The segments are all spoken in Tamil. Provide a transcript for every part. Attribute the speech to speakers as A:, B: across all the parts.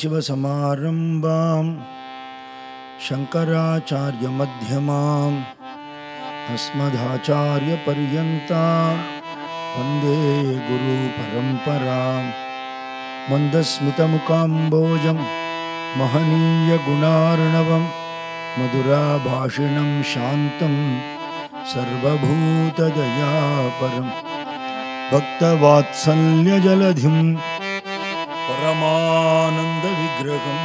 A: सदाशिवसमारम्भां शङ्कराचार्यमध्यमाम् अस्मदाचार्यपर्यन्तां वन्दे गुरुपरम्परां मन्दस्मितमुकाम्बोजं महनीयगुणार्णवं मधुराभाषिणं शान्तं सर्वभूतदयापरं भक्तवात्सल्यजलधिं परमानन्दविग्रहं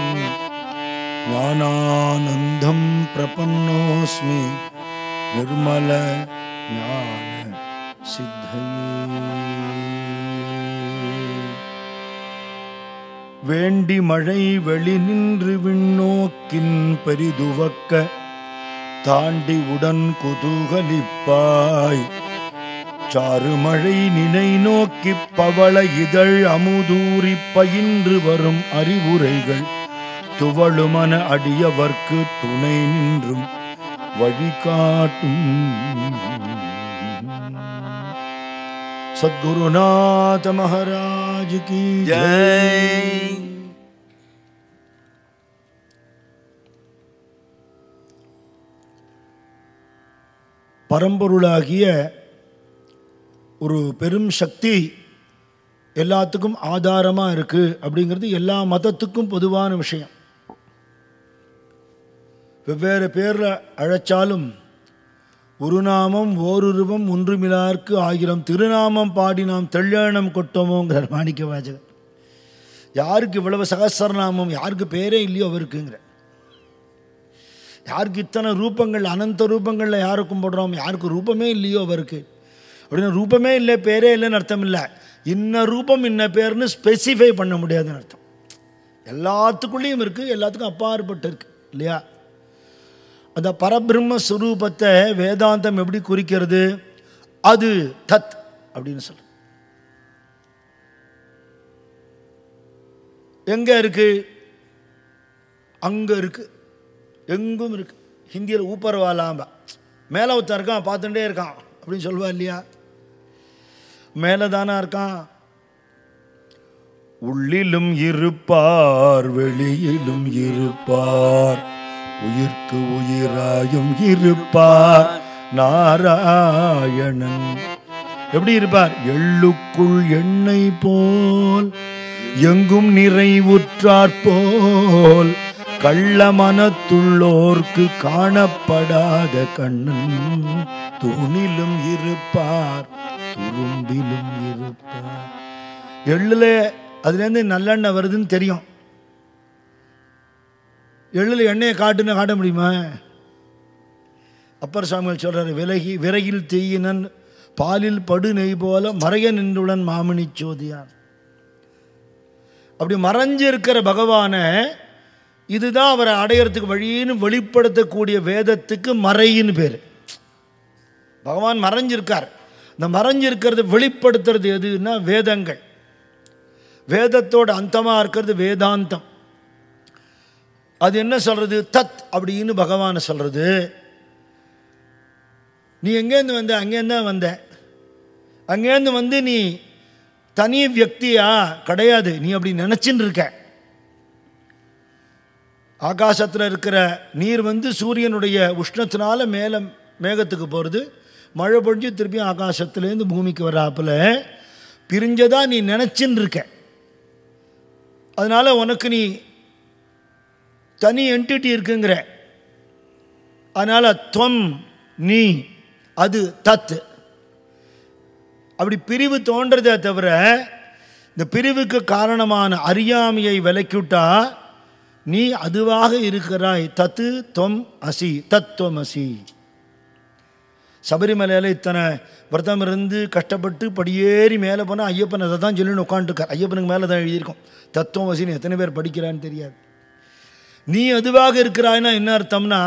A: ज्ञानानन्दं प्रपन्नोऽस्मि निर्मल ज्ञान सिद्धये வேண்டி மழை வெளி நின்று விண்ணோக்கின் பெரிதுவக்க தாண்டி உடன் குதூகலிப்பாய் சாறுமழை நினை நோக்கி பவள இதழ் அமுதூரி பயின்று வரும் அறிவுரைகள் துவளுமன அடியவர்க்கு துணை நின்றும் வழிகாட்டும் सद्गुरुनाथ महाराज की जय। பரம்பொருளாகிய ஒரு பெரும் சக்தி எல்லாத்துக்கும் ஆதாரமா இருக்கு அப்படிங்கிறது எல்லா மதத்துக்கும் பொதுவான விஷயம். வெவ்வேறு பேர்ல அழைச்சாலும் ஒரு நாமம் ஓருருவம் ஒன்றுமிலார்க்கு ஆயிரம் திருநாமம் பாடி நாம் தெள்ளேணம் கொட்டோமோங்கிறார் மாணிக்க வாசகர். யாருக்கு இவ்வளவு சகஸ்ரநாமம், யாருக்கு பேரே இல்லையோ அவருக்குங்கிற, யாருக்கு இத்தனை ரூபங்கள் அனந்த ரூபங்களில் யாரை கும்பிடுறோம், யாருக்கு ரூபமே இல்லையோ அவருக்கு. அப்படின்னா ரூபமே இல்லை பேரே இல்லைன்னு அர்த்தம் இல்லை, இன்ன ரூபம் இன்ன பேர்னு ஸ்பெசிஃபை பண்ண முடியாதுன்னு அர்த்தம். எல்லாத்துக்குள்ளேயும் இருக்குது, எல்லாத்துக்கும் அப்பாற்பட்டு இருக்கு இல்லையா. அந்த பரபிரம்ம ஸ்வரூபத்தை வேதாந்தம் எப்படி குறிக்கிறது? அது தத் அப்படின்னு சொல்ற. எங்க இருக்கு? அங்க இருக்கு, எங்கும் இருக்கு. ஹிந்தியில் ஊப்பர்வாலாம்ப மேலே ஒருத்தன் இருக்கான் பார்த்துட்டே இருக்கான் அப்படின்னு சொல்லுவா இல்லையா. மேலே தானா இருக்கான். உள்ளிலும் இருப்பார் வெளியிலும் இருப்பார் உயிர்க்கு உயிராயும் இருப்பார் நாராயணன். எப்படி இருப்பார்? எள்ளுக்குள் எண்ணெய் போல் எங்கும் நிறைவுற்றாற் போல் கள்ள மனத்துள்ளோர்க்கு காணப்படாத கண்ணன் தூணிலும் இருப்பார் துரும்பிலும் இருப்பார். எள்ளுல அதுலேருந்து நல்லெண்ணெய் வருதுன்னு தெரியும். எள்ளில் எண்ணெயை காட்டுன்னு காட்ட முடியுமா? அப்பர் சாமிகள் சொல்கிறார், விறகில் தீயினன் பாலில் படு நெய் போல மறைய நின்றுடன் மாமணி சோதியான். அப்படி மறைஞ்சு இருக்கிற பகவானை, இதுதான் அவரை அடையிறதுக்கு வழின்னு வெளிப்படுத்தக்கூடிய வேதத்துக்கு மறைன்னு பேர். பகவான் மறைஞ்சிருக்கார். இந்த மறைஞ்சிருக்கிறது வெளிப்படுத்துறது எதுன்னா வேதங்கள். வேதத்தோட அந்தமாக இருக்கிறது வேதாந்தம். அது என்ன சொல்றது? தத் அப்படின்னு பகவானை சொல்றது. நீ எங்கேருந்து வந்த? அங்கேருந்து வந்த. அங்கேருந்து வந்து நீ தனி வியக்தியா? கிடையாது. நீ அப்படி நினைச்சுன்னு இருக்க. ஆகாசத்தில் இருக்கிற நீர் வந்து சூரியனுடைய உஷ்ணத்தினால மேலே மேகத்துக்கு போகிறது, மழை பொழிஞ்சு திருப்பி ஆகாசத்துலேருந்து பூமிக்கு வராப்பில் பிரிஞ்சதா நீ நினச்சின்னு இருக்க. அதனால் உனக்கு நீ தனி என்டிட்டி இருக்குங்கிற. அதனால் துவம் நீ, அது தத். அப்படி பிரிவு தோன்றதே தவிர இந்த பிரிவுக்கு காரணமான அறியாமையை விலக்கிவிட்டா நீ அதுவாக இருக்கிறாய். தத்து துவம் அசி, தத்துவம் அசி. சபரிமலையில் இத்தனை விரதம் இருந்து கஷ்டப்பட்டு படியேறி மேலே போனால் ஐயப்பன் அதை தான் சொல்லின்னு உட்காந்துருக்கார். ஐயப்பனுக்கு மேலே தான் எழுதியிருக்கோம் தத்துவம் அசின்னு. எத்தனை பேர் படிக்கிறான்னு தெரியாது. நீ அதுவாக இருக்கிறாய்னா என்ன அர்த்தம்னா,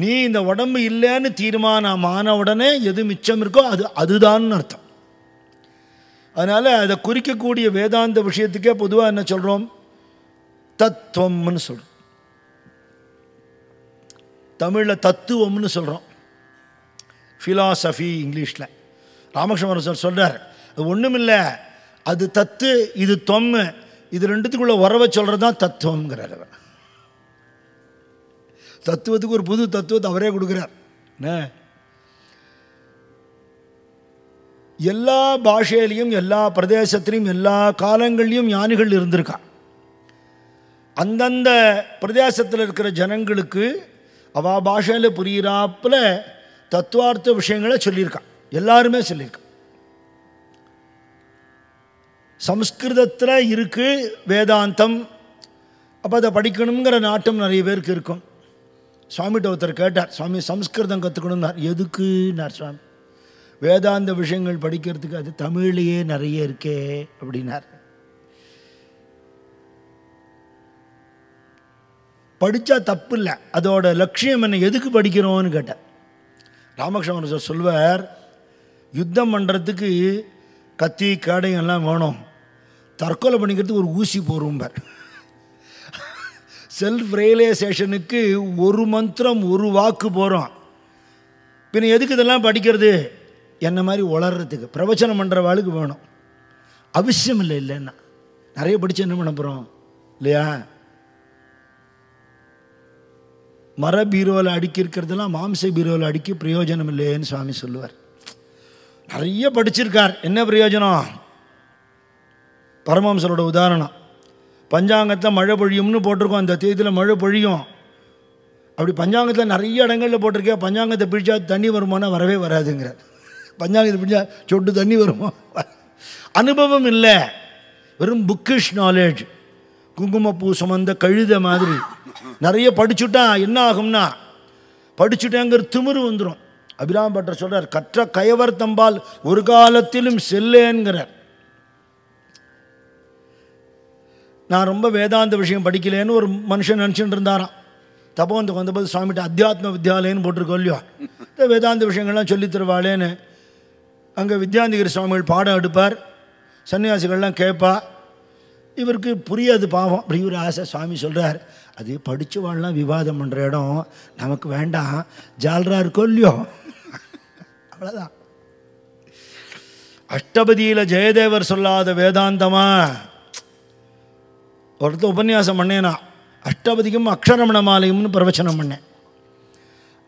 A: நீ இந்த உடம்பு இல்லைன்னு தீர்மானம் ஆன உடனே எது மிச்சம் இருக்கோ அதுதான் அர்த்தம். அதனால் அதை குறிக்கக்கூடிய வேதாந்த விஷயத்துக்கே பொதுவாக என்ன சொல்கிறோம்? தத்துவம்னு சொல்கிறோம். தமிழில் தத்துவம்னு சொல்கிறோம், ஃபிலாசபி இங்கிலீஷில். ராமகிருஷ்ண சார் சொல்கிறார், அது ஒன்றும் இல்லை, அது தத்து இது தொம்மு. இது ரெண்டுத்துக்குள்ள உறவை சொல்கிறது தான் தத்துவங்கிறார். அவர் தத்துவத்துக்கு ஒரு புது தத்துவத்தை அவரே கொடுக்குறார். எல்லா பாஷையிலையும் எல்லா பிரதேசத்திலையும் எல்லா காலங்கள்லையும் ஞானிகள் இருந்திருக்கா. அந்தந்த பிரதேசத்தில் இருக்கிற ஜனங்களுக்கு அவா பாஷையில் புரிகிறாப்புல தத்துவார்த்த விஷயங்களை சொல்லியிருக்கா. எல்லாருமே சொல்லியிருக்கா. சம்ஸ்கிருதத்தில் இருக்குது வேதாந்தம். அப்போ அதை படிக்கணுங்கிற நாட்டம் நிறைய பேருக்கு இருக்கும். சுவாமிகிட்ட ஒருத்தர் கேட்டார், சுவாமி சம்ஸ்கிருதம் கற்றுக்கணும்னார். எதுக்குன்னார் சுவாமி. வேதாந்த விஷயங்கள் படிக்கிறதுக்கு. அது தமிழ்லேயே நிறைய இருக்கே அப்படின்னார். படித்தா தப்பு இல்லை, அதோட லட்சியம் என்ன, எதுக்கு படிக்கிறோன்னு கேட்டார். ராமகிருஷ்ணன் சொல்வார், யுத்தம் பண்ணுறதுக்கு கத்தி கேடையெல்லாம் வேணும், தற்கொலை பண்ணிக்கிறதுக்கு ஒரு ஊசி போடும்பார். செல்ஃப் ரியலைசேஷனுக்கு ஒரு மந்திரம் ஒரு வாக்கு போகிறோம். பின்ன எதுக்கு இதெல்லாம் படிக்கிறது? என்ன மாதிரி வளர்கிறதுக்கு, பிரவச்சனம் பண்ணுறவாளுக்கு வேணும். அவசியம் இல்லை. இல்லைன்னா நிறைய படித்து என்ன பண்ண போகிறோம் இல்லையா? மர பீரோவில் அடுக்கி இருக்கிறதெல்லாம் மாம்ச பீரோவில் அடுக்கி பிரயோஜனம் இல்லைன்னு சுவாமி சொல்லுவார். நிறைய படிச்சிருக்கார், என்ன பிரயோஜனம்? பரமஹம்சரோட உதாரணம், பஞ்சாங்கத்தில் மழை பொழியும்னு போட்டிருக்கோம், அந்த தேதியில் மழை பொழியும். அப்படி பஞ்சாங்கத்தில் நிறைய இடங்களில் போட்டிருக்கேன். பஞ்சாங்கத்தை பிடிச்சா தண்ணி வருமானா வரவே வராதுங்கிறார். பஞ்சாங்கத்தை பிடிச்சா சொட்டு தண்ணி வருமா? அனுபவம் இல்லை, வெறும் புக்கிஷ் நாலேஜ். குங்குமப்பூ சுமந்த கழுத மாதிரி நிறைய படிச்சுட்டா என்ன ஆகும்னா, படிச்சுட்டேங்கிற திமிரு வந்துடும். அபிராம பட்டர் சொல்கிறார், கற்ற கயவர் தம்பால் ஒரு காலத்திலும் செல்லேங்கிறார். நான் ரொம்ப வேதாந்த விஷயம் படிக்கலேன்னு ஒரு மனுஷன் நினச்சிட்டு இருந்தாராம். தபோந்துக்கு வந்தபோது சுவாமிகிட்ட அத்தியாத்ம வித்யாலயன்னு போட்டிருக்கோம் இல்லையோ, இந்த வேதாந்த விஷயங்கள்லாம் சொல்லித் தருவாளேன்னு. அங்கே வித்யாந்திகிரி சுவாமிகள் பாடம் எடுப்பார், சன்னியாசிகள்லாம் கேட்பா. இவருக்கு புரியாது பாவம். அப்படி ஒரு ஆசை. சுவாமி சொல்கிறார், அது படித்து வாழலாம் விவாதம் பண்ணுற இடம், நமக்கு வேண்டாம், ஜாலரா இருக்கோ இல்லையோ, அவ்வளோதான். அஷ்டபதியில் ஜெயதேவர் சொல்லாத வேதாந்தமா? ஒருத்தர் உபன்யாசம் பண்ணேனா, அஷ்டபதிக்கும் அக்ஷரமண மாலையும்னு பிரவச்சனம் பண்ணேன்.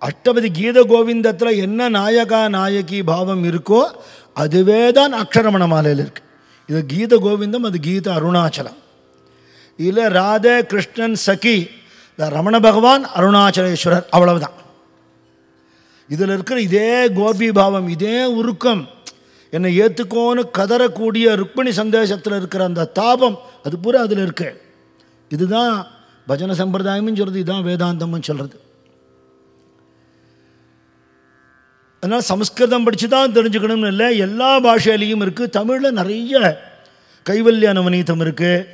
A: அஷ்டபதி கீத கோவிந்தத்தில் என்ன நாயகா நாயகி பாவம் இருக்கோ அதுவே தான் அக்ஷரமண மாலையில் இருக்குது. இது கீத கோவிந்தம், அது கீத அருணாச்சலம். இல்லை ராதே கிருஷ்ணன் சகி, ரமண பகவான் அருணாச்சலேஸ்வரர், அவ்வளவுதான். இதில் இருக்கிற இதே கோபி பாவம், இதே உருக்கம், என்னை ஏற்றுக்கோன்னு கதறக்கூடிய ருக்மிணி சந்தேசத்தில் இருக்கிற அந்த தாபம், அது பூரா அதில் இருக்கு. இதுதான் பஜன சம்பிரதாயமும் சொல்கிறது, இதுதான் வேதாந்தமும் சொல்கிறது. அதனால் சம்ஸ்கிருதம் படித்து தான் தெரிஞ்சுக்கணும்னு இல்லை, எல்லா பாஷையிலையும் இருக்குது. தமிழில் நிறைய கைவல்ய நவநீதம் இருக்குது.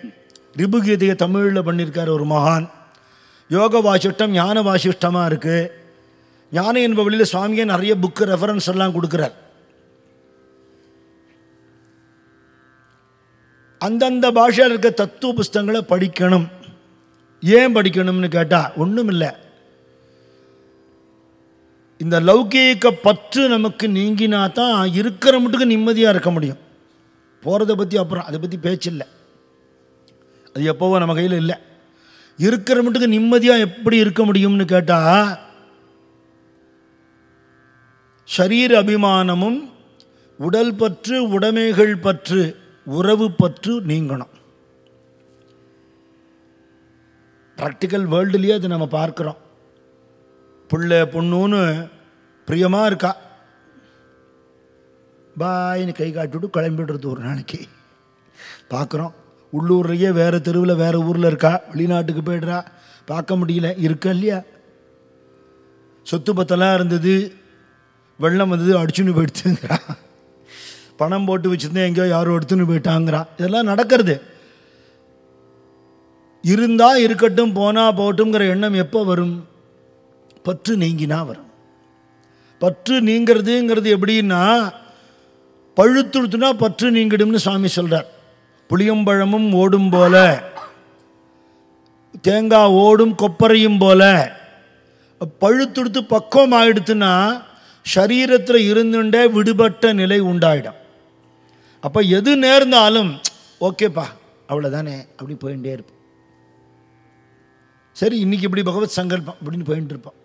A: ரிபுகீதையை தமிழில் பண்ணியிருக்கார் ஒரு மகான். யோக வாசிஷ்டம் ஞான வாசிஷ்டமாக இருக்குது. ஞான என்ப வழியில் சுவாமியே நிறைய புக்கு ரெஃபரன்ஸ் எல்லாம் கொடுக்குறார். அந்தந்த பாஷையில் இருக்க தத்துவ புஸ்தகங்களை படிக்கணும். ஏன் படிக்கணும்னு கேட்டால் ஒன்றும் இல்லை, இந்த லௌகீக பற்று நமக்கு நீங்கினா தான் இருக்கிற மட்டுக்கு நிம்மதியாக இருக்க முடியும். போகிறத பற்றி அப்புறம், அதை பற்றி பேச்சு இல்லை, அது எப்போவோ நம்ம கையில் இல்லை. இருக்கிற மட்டுக்கு நிம்மதியாக எப்படி இருக்க முடியும்னு கேட்டால், ஷரீர அபிமானமும் உடல் பற்று உடைமைகள் பற்று உறவு பற்று நீங்கணும். ப்ராக்டிக்கல் வேர்ல்டுலேயே அதை நம்ம பார்க்குறோம். பிள்ளை பொண்ணுன்னு பிரியமாக இருக்கா, பாயின்னு கை காட்டிவிட்டு கிளம்பிடுறது ஒரு நாளைக்கு பார்க்குறோம். உள்ளூர்லேயே வேறு தெருவில் வேறு ஊரில் இருக்கா, வெளிநாட்டுக்கு போய்டுறா, பார்க்க முடியல, இருக்கா இல்லையா? சொத்து பத்தெல்லாம் இருந்தது, வெள்ளம் வந்தது, அடிச்சுன்னு போயிடுச்சுங்கிறா. பணம் போட்டு வச்சுருந்தேன், எங்கேயோ யாரும் எடுத்துன்னு போயிட்டாங்கிறா. இதெல்லாம் நடக்கிறது. இருந்தால் இருக்கட்டும், போனால் போட்டுங்கிற எண்ணம் எப்போ வரும்? பற்று நீங்கினா வரும். பற்று நீங்கிறதுங்கிறது எப்படின்னா, பழுத்துடுத்துனா பற்று நீங்கிடும்னு சுவாமி சொல்கிறார். புளியம்பழமும் ஓடும் போல, தேங்காய் ஓடும் கொப்பரையும் போல, பழுத்துடுத்து பக்குவம் ஆகிடுத்துன்னா சரீரத்தில் இருந்துட்டே விடுபட்ட நிலை உண்டாயிடும். அப்போ எது நேர்ந்தாலும் ஓகேப்பா, அவ்வளோதானே, அப்படி போயிட்டே இருப்போம். சரி, இன்றைக்கி இப்படி பகவத் சங்கல்பம் அப்படின்னு போயிட்டு இருப்போம்.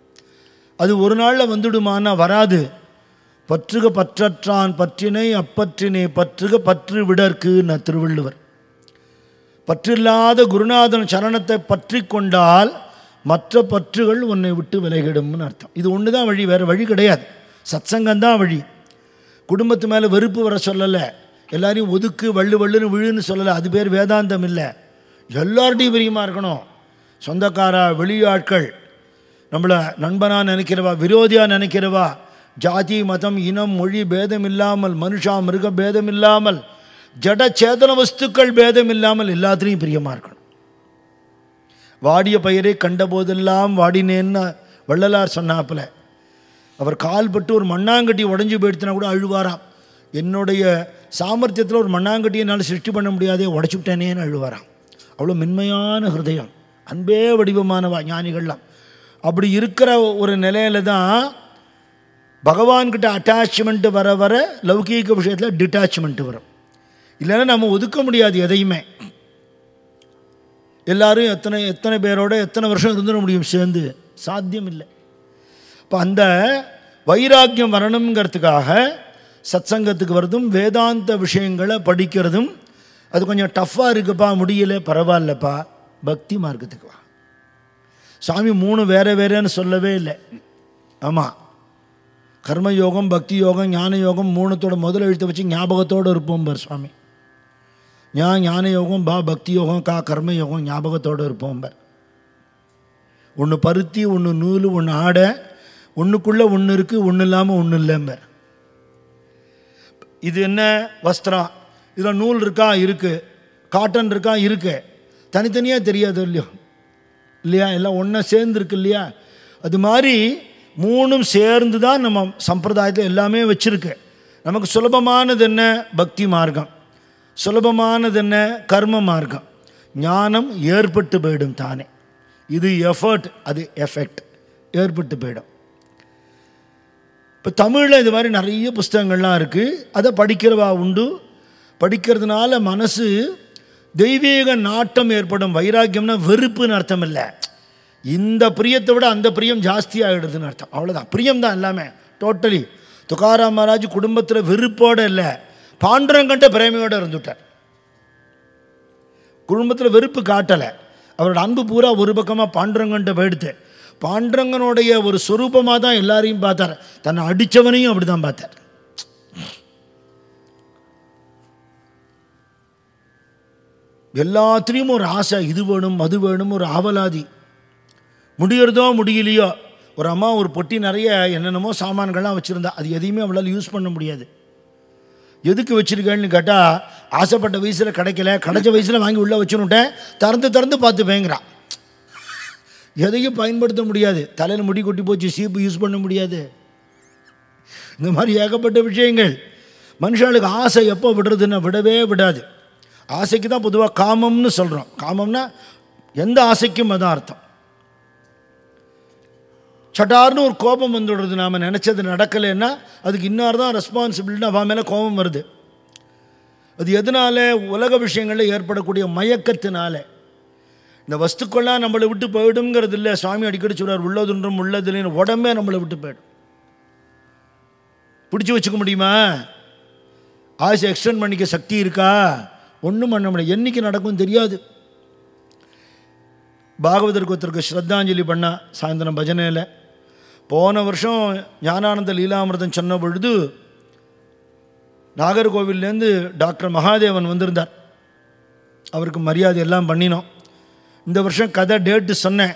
A: அது ஒரு நாளில் வந்துடுமானா வராது. பற்றுக பற்றற்றான் பற்றினை அப்பற்றினை பற்றுக பற்று விடற்கு திருவள்ளுவர். பற்றில்லாத குருநாதன் சரணத்தை பற்றி கொண்டால் மற்ற பற்றுகள் உன்னை விட்டு விலகிடும்னு அர்த்தம். இது ஒன்று தான் வழி, வேறு வழி கிடையாது. சத்சங்கம்தான் வழி. குடும்பத்து மேலே வெறுப்பு வர சொல்லலை, எல்லாரையும் ஒதுக்கு வள்ளுன்னு விழுன்னு சொல்லலை. அது பேர் வேதாந்தம் இல்லை. எல்லார்டையும் பிரியமாக இருக்கணும். சொந்தக்காரா, வெளியாட்கள், நம்மளை நண்பனாக நினைக்கிறவா, விரோதியாக நினைக்கிறவா, ஜாதி மதம் இனம் மொழி பேதம் இல்லாமல், மனுஷா மிருக பேதம் இல்லாமல், ஜட சேதன வஸ்துக்கள் பேதம் இல்லாமல் எல்லாத்திலையும் பிரியமாக இருக்கணும். வாடிய பயிரை கண்ட போதெல்லாம் வாடினேன்னு வள்ளலார் சொன்னாப்புல. அவர் கால்பட்டு ஒரு மண்ணாங்கட்டி உடஞ்சி போயிடுத்துனா கூட அழுவாராம். என்னுடைய சாமர்த்தியத்தில் ஒரு மண்ணாங்கட்டியை என்னால் சிருஷ்டி பண்ண முடியாதே, உடச்சி விட்டேனேன்னு அழுவாராம். அவ்வளோ மென்மையான ஹிருதயம், அன்பே வடிவமானவா ஞானிகள்லாம். அப்படி இருக்கிற ஒரு நிலையில தான் பகவான்கிட்ட அட்டாச்மெண்ட்டு வர வர லௌகீக விஷயத்தில் டிட்டாச்மெண்ட்டு வரும். இல்லைன்னா நம்ம ஒதுக்க முடியாது எதையுமே. எல்லாரும் எத்தனை பேரோட எத்தனை வருஷம் இருந்துட முடியும் சேர்ந்து? சாத்தியம் இல்லை. இப்போ அந்த வைராக்கியம் வரணுங்கிறதுக்காக சத்சங்கத்துக்கு வரதும் வேதாந்த விஷயங்களை படிக்கிறதும். அது கொஞ்சம் டஃப்பாக இருக்குப்பா, முடியல, பரவாயில்லப்பா, பக்தி மார்க்கத்துக்கு வா. சாமி 3 வேறேன்னு சொல்லவே இல்லை. ஆமாம், கர்மயோகம், பக்தி யோகம், ஞான யோகம் 3தோட முதல் எழுத்தை வச்சு ஞாபகத்தோடு இருப்போம் பார் சுவாமி. ஞான யோகம், பக்தி யோகம், கர்மயோகம் ஞாபகத்தோடு இருப்போம் பார். ஒன்று பருத்தி, ஒன்று நூல், ஒன்று ஆடை, ஒன்றுக்குள்ளே ஒன்று இருக்குது, ஒன்று இல்லாமல் ஒன்று இல்லைம்பார். இது என்ன வஸ்திரம், இதில் நூல் இருக்கா, இருக்குது, காட்டன் இருக்கா, இருக்குது, தனித்தனியாக தெரியாது இல்லையா, எல்லாம் ஒன்றா சேர்ந்துருக்கு இல்லையா. அது மாதிரி 3ம் சேர்ந்து தான் நம்ம சம்பிரதாயத்தில் எல்லாமே வச்சுருக்கு. நமக்கு சுலபமானது என்ன? பக்தி மார்க்கம். சுலபமானது என்ன? கர்ம மார்க்கம். ஞானம் ஏற்பட்டு போயிடும் தானே. இது எஃபர்ட், அது எஃபெக்ட், ஏற்பட்டு போயிடும். இப்போ தமிழில் இது மாதிரி நிறைய புஸ்தகங்கள்லாம் இருக்குது. அதை படிக்கிறவா உண்டு. படிக்கிறதுனால மனசு தெய்வீக நாட்டம் ஏற்படும். வைராக்கியம்னா வெறுப்புன்னு அர்த்தம் இல்லை. இந்த பிரியத்தை விட அந்த பிரியம் ஜாஸ்தி ஆகிடுதுன்னு அர்த்தம். அவ்வளோதான், பிரியம் தான் எல்லாமே டோட்டலி. துக்காராம் மகாராஜ் குடும்பத்தில் வெறுப்போடு இல்லை, பாண்டரங்கண்ட பிரேமையோடு இருந்துட்டார். குடும்பத்தில் வெறுப்பு காட்டலை. அவரோட அன்பு பூரா ஒரு பக்கமாக பாண்டரங்கண்ட போயிடுத்து. பாண்டரங்கனுடைய ஒரு சொரூபமாக தான் எல்லாரையும் பார்த்தார். தன்னை அடித்தவனையும் அப்படி தான் பார்த்தார். எல்லாத்துலேயும் ஒரு ஆசை, இது வேணும் அது வேணும், ஒரு ஆவலாதி. முடியறதோ முடியலையோ. ஒரு அம்மா ஒரு பொட்டி நிறைய என்னென்னமோ சாமான்கள்லாம் வச்சுருந்தா. அது எதையுமே அவளால் யூஸ் பண்ண முடியாது. எதுக்கு வச்சுருக்கேன்னு கேட்டால், ஆசைப்பட்ட வயசில் கிடைக்கல, கிடைச்ச வயசில் வாங்கி உள்ளே வச்சுன்னுட்டேன், திறந்து பார்த்து பயங்கிறான். எதையும் பயன்படுத்த முடியாது. தலையில் முடி கொட்டி போச்சு, சீப்பு யூஸ் பண்ண முடியாது. இந்த மாதிரி ஏகப்பட்ட விஷயங்கள். மனுஷாளுக்கு ஆசை எப்போ விடுறதுன்னா விடவே விடாது. ஆசைக்கு தான் பொதுவாக காமம்னு சொல்கிறோம். காமம்னா எந்த ஆசைக்கும் அதான் அர்த்தம். சட்டார்னு ஒரு கோபம் வந்துடுறது. நாம் நினச்சது நடக்கலைன்னா அதுக்கு இன்னார் தான் ரெஸ்பான்சிபிலிட்டின்னு அவன் மேலே கோபம் வருது. அது எதனால? உலக விஷயங்களில் ஏற்படக்கூடிய மயக்கத்தினால. இந்த வஸ்துக்கள்லாம் நம்மளை விட்டு போயிடுங்கிறது இல்லை. சுவாமி அடிக்கடி சொல்கிறார், உள்ளதுன்றும் உள்ளதுலேன்னு. உடம்பே நம்மளை விட்டு போயிடும். பிடிச்சி வச்சுக்க முடியுமா? ஆசை எக்ஸ்டெண்ட் பண்ணிக்க சக்தி இருக்கா? ஒன்றும் பண்ண முடியாது. என்றைக்கு நடக்கும் தெரியாது. பாகவதருக்கு ஒருத்தருக்கு ஸ்ரத்தாஞ்சலி பண்ணா சாயந்தரம் பஜனையில். போன வருஷம் ஞானானந்த லீலாமிர்தம் சொன்ன பொழுது நாகர்கோவிலேருந்து டாக்டர் மகாதேவன் வந்திருந்தார். அவருக்கு மரியாதை எல்லாம் பண்ணினோம். இந்த வருஷம் கதை டேட்டு சொன்னேன்.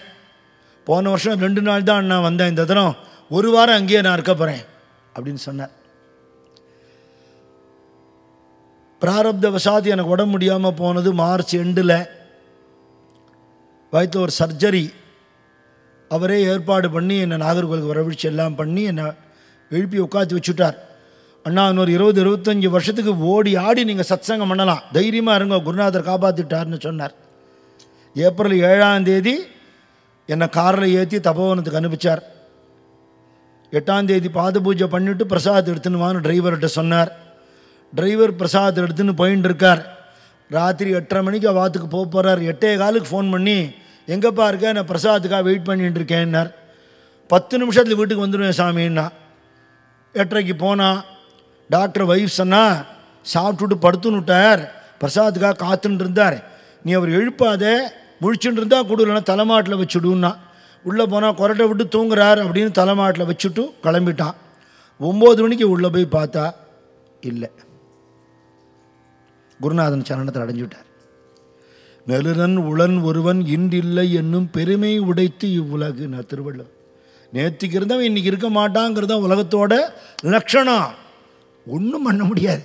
A: போன வருஷம் 2 நாள் தான் நான் வந்தேன். இந்த தரம் 1 வாரம் அங்கேயே நான் இருக்க போகிறேன் அப்படின்னு சொன்னார். பிராரப்த வசாதி எனக்கு உடம்பு முடியாமல் போனது மார்ச் எண்டில். வயிற்று ஒரு சர்ஜரி. அவரே ஏற்பாடு பண்ணி என்னை நாகர்கோவிலுக்கு வரவழைச்சி எல்லாம் பண்ணி என்னை எழுப்பி உட்காந்து வச்சுட்டார். அண்ணா, இன்னொரு 20-25 வருஷத்துக்கு ஓடி ஆடி நீங்கள் சத்சங்கம் பண்ணலாம், தைரியமாக இருங்க, குருநாதர் காப்பாற்றிட்டார்னு சொன்னார். ஏப்ரல் 7ஆம் தேதி என்னை காரில் ஏற்றி தபோவனத்துக்கு அனுப்பிச்சார். 8ஆம் தேதி பாத பூஜை பண்ணிவிட்டு பிரசாத் எடுத்துன்னு வான்னு டிரைவர்கிட்ட சொன்னார். டிரைவர் பிரசாத் எடுத்துன்னு போயின்னு இருக்கார். ராத்திரி 8:30 மணிக்கு வாத்துக்கு போகிறார். 8:15 ஃபோன் பண்ணி எங்கேப்பா இருக்க, நான் பிரசாதத்துக்காக வெயிட் பண்ணிட்டு இருக்கேன்னார். 10 நிமிஷத்தில் வீட்டுக்கு வந்துடுவேன் சாமின்னா. 8:30 போனால் டாக்டர் வைஃப் சொன்னால் சாப்பிட்டுட்டு படுத்துன்னு விட்டார், பிரசாதத்துக்காக காத்துன்னு இருந்தார், நீ அவர் எழுப்பாத, முழிச்சுட்டு இருந்தால் கொடுலன்னா தலைமாட்டில் வச்சுடுன்னா. உள்ளே போனால் கொரட்டை விட்டு தூங்குறார் அப்படின்னு தலைமாட்டில் வச்சுட்டு கிளம்பிட்டான். 9 மணிக்கு உள்ளே போய் பார்த்தா இல்லை, குருநாதன் சரணத்தில் அடைஞ்சுட்டார். நெலுரன் உளன் ஒருவன் இன்றில்லை என்னும் பெருமை உடைத்து இவ்வுலகு. நான் திருவள்ளுவர். நேற்றுக்கு இருந்தவன் இன்றைக்கி இருக்க மாட்டாங்கிறது தான் உலகத்தோட லட்சணம். ஒன்றும் பண்ண முடியாது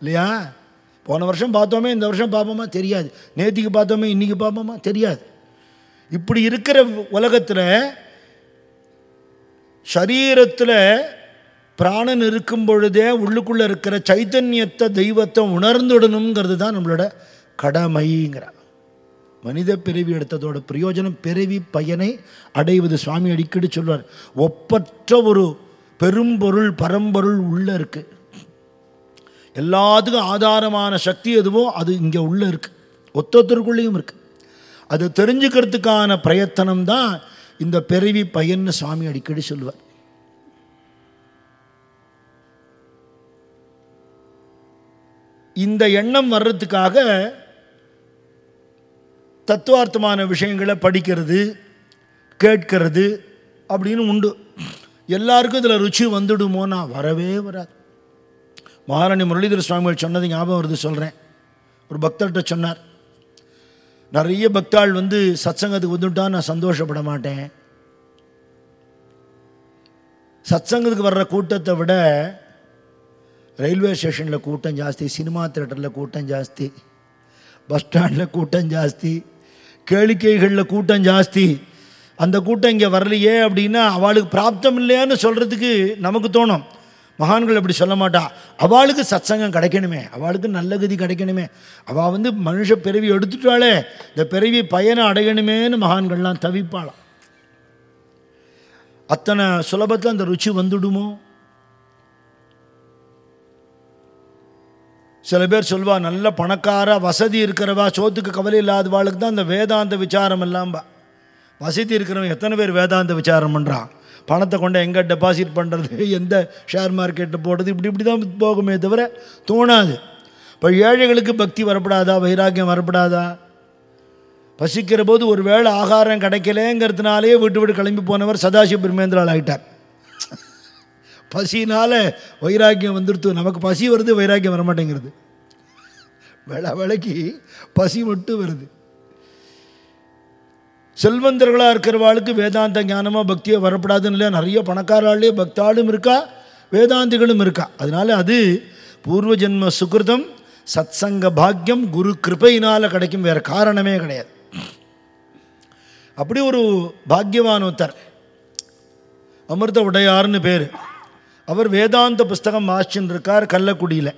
A: இல்லையா? போன வருஷம் பார்த்தோமே இந்த வருஷம் பார்ப்போமா தெரியாது, நேற்றுக்கு பார்த்தோமே இன்றைக்கி பார்ப்போமா தெரியாது. இப்படி இருக்கிற உலகத்தில் சரீரத்தில் பிராணன் இருக்கும் பொழுதே உள்ளுக்குள்ளே இருக்கிற சைத்தன்யத்தை தெய்வத்தை உணர்ந்துடணுங்கிறது தான் நம்மளோட கடமைங்கிறார். மனித பிறவி எடுத்ததோட பிரயோஜனம் பிறவி பயனை அடைவது. சுவாமி அடிக்கடி சொல்வார், ஒப்பற்ற ஒரு பெரும்பொருள் பரம்பொருள் உள்ளே இருக்குது. எல்லாத்துக்கும் ஆதாரமான சக்தி எதுவோ அது இங்கே உள்ளே இருக்குது, ஒத்தொத்தருக்குள்ளேயும் இருக்குது. அதை தெரிஞ்சுக்கிறதுக்கான பிரயத்தனம் தான் இந்த பிறவி பயன்னு சுவாமி அடிக்கடி சொல்வார். இந்த எண்ணம் வர்றதுக்காக தத்துவார்த்தமான விஷயங்களை படிக்கிறது கேட்கிறது அப்படின்னு உண்டு. எல்லாருக்கும் இதில் ருச்சி வந்துடுமோனா வரவே வராது. மகாராணி முரளிதர சுவாமிகள் சொன்னது ஞாபகம் வருது, சொல்கிறேன். ஒரு பக்தர்கிட்ட சொன்னார், நிறைய பக்தாள் சத்சங்கத்துக்கு வந்துட்டா நான் சந்தோஷப்பட மாட்டேன். சத்சங்கத்துக்கு வர்ற கூட்டத்தை விட ரயில்வே ஸ்டேஷனில் கூட்டம் ஜாஸ்தி, சினிமா தியேட்டரில் கூட்டம் ஜாஸ்தி, பஸ் ஸ்டாண்டில் கூட்டம் ஜாஸ்தி, கேளிக்கைகளில் கூட்டம் ஜாஸ்தி. அந்த கூட்டம் இங்கே வரலையே அப்படின்னா அவளுக்கு பிராப்தம் இல்லையான்னு சொல்கிறதுக்கு நமக்கு தோணும். மகான்கள் அப்படி சொல்ல மாட்டா. அவளுக்கு சத்சங்கம் கிடைக்கணுமே, அவளுக்கு நல்ல கதி கிடைக்கணுமே, அவள் மனுஷ பிறவி எடுத்துட்டாளே, இந்த பிறவி பயனை அடையணுமேன்னு மகான்கள்லாம் தவிப்பாளாம். அத்தனை சுலபத்தில் அந்த ருச்சி வந்துடுமோ? சில பேர் சொல்வா, நல்ல பணக்கார வசதி இருக்கிறவா சோத்துக்கு கவலை இல்லாதவாளுக்கு தான் அந்த வேதாந்த விசாரம் எல்லாம்பா. வசதி இருக்கிறவன் எத்தனை பேர் வேதாந்த விசாரம் பண்ணுறான்? பணத்தை கொண்டு எங்கே டெபாசிட் பண்ணுறது, எந்த ஷேர் மார்க்கெட்டில் போடுறது, இப்படி தான் போகுமே தவிர தோணாது. இப்போ ஏழைகளுக்கு பக்தி வரப்படாதா, வைராக்கியம் வரப்படாதா? பசிக்கிற போது ஒரு வேளை ஆகாரம் கிடைக்கலேங்கிறதுனாலே விட்டு கிளம்பி போனவர் சதாசிவ பிரம்மேந்திரால் ஆகிட்டார். பசினால் வைராக்கியம் வந்துடுத்து. நமக்கு பசி வருது, வைராக்கியம் வரமாட்டேங்கிறது. வேளைக்கு பசி மட்டும் வருது. செல்வந்தர்களாக இருக்கிறவாளுக்கு வேதாந்த ஞானமாக பக்தியை வரப்படாதுன்னு இல்லையா? நிறைய பணக்காராலே பக்தாளும் இருக்கா, வேதாந்திகளும் இருக்கா. அதனால அது பூர்வ ஜென்ம சுகிருதம், சத்சங்க பாக்கியம், குரு கிருபையினால் கிடைக்கும், வேறு காரணமே கிடையாது. அப்படி ஒரு பாக்யவான் ஒருத்தர், அமிர்த உடையார்னு பேர். அவர் வேதாந்த புஸ்தகம் வாசிச்சுன்னு இருக்கார் கள்ளக்குடியில்.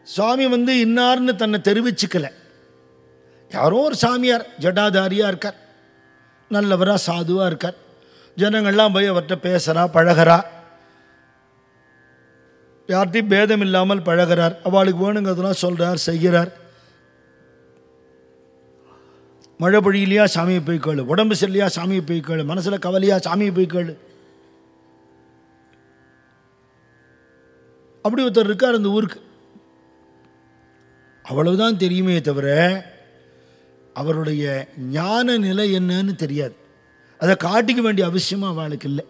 A: சுவாமி இன்னார்னு தன்னை தெரிவிச்சுக்கல. யாரோ ஒரு சாமியார் ஜடாதாரியாக இருக்கார், நல்லவராக சாதுவாக இருக்கார். ஜனங்கள்லாம் போய் அவர்கிட்ட பேசுகிறா பழகிறா, யார்கிட்டையும் பேதம் இல்லாமல் பழகிறார். அவளுக்கு வேணுங்கிறதுலாம் சொல்கிறார், செய்கிறார். மழை பொழியிலையா சாமியை போய் கேளு, உடம்பு சரியில்லையா சாமியை போய் கேளு, மனசில் கவலையா சாமியை போய் கேளு. அப்படி ஒருத்தர் இருக்கார் அந்த ஊருக்கு. அவ்வளவுதான் தெரியுமே தவிர அவருடைய ஞான நிலை என்னன்னு தெரியாது. அதை காட்டிக்க வேண்டிய அவசியமாக அவளுக்கு இல்லை.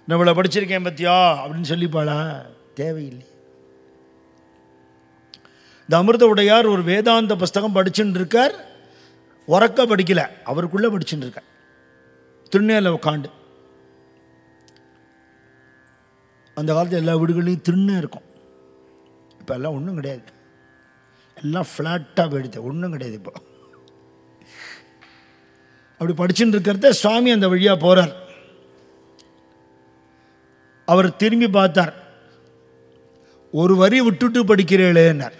A: நான் இவ்வளோ படிச்சிருக்கேன் பத்தியா அப்படின்னு சொல்லிப்பாளா? தேவையில்லை. இந்த அமிர்த உடையார் ஒரு வேதாந்த புஸ்தகம் படிச்சுட்டு இருக்கார். உறக்க படிக்கல, அவருக்குள்ளே படிச்சுட்டு இருக்கார். திருநேரில் உட்காண்டு. அந்த காலத்தில் எல்லா வீடுகளையும் திருநே இருக்கும். இப்போ எல்லாம் ஒன்றும் கிடையாது, எல்லாம் ஃப்ளாட்டாக போயிடுது, ஒன்றும் கிடையாது இப்போ. அப்படி படிச்சுட்டு இருக்கிறத சுவாமி அந்த வழியாக போகிறார். அவர் திரும்பி பார்த்தார். ஒரு வரி விட்டுட்டு படிக்கிறேளேன்னார்.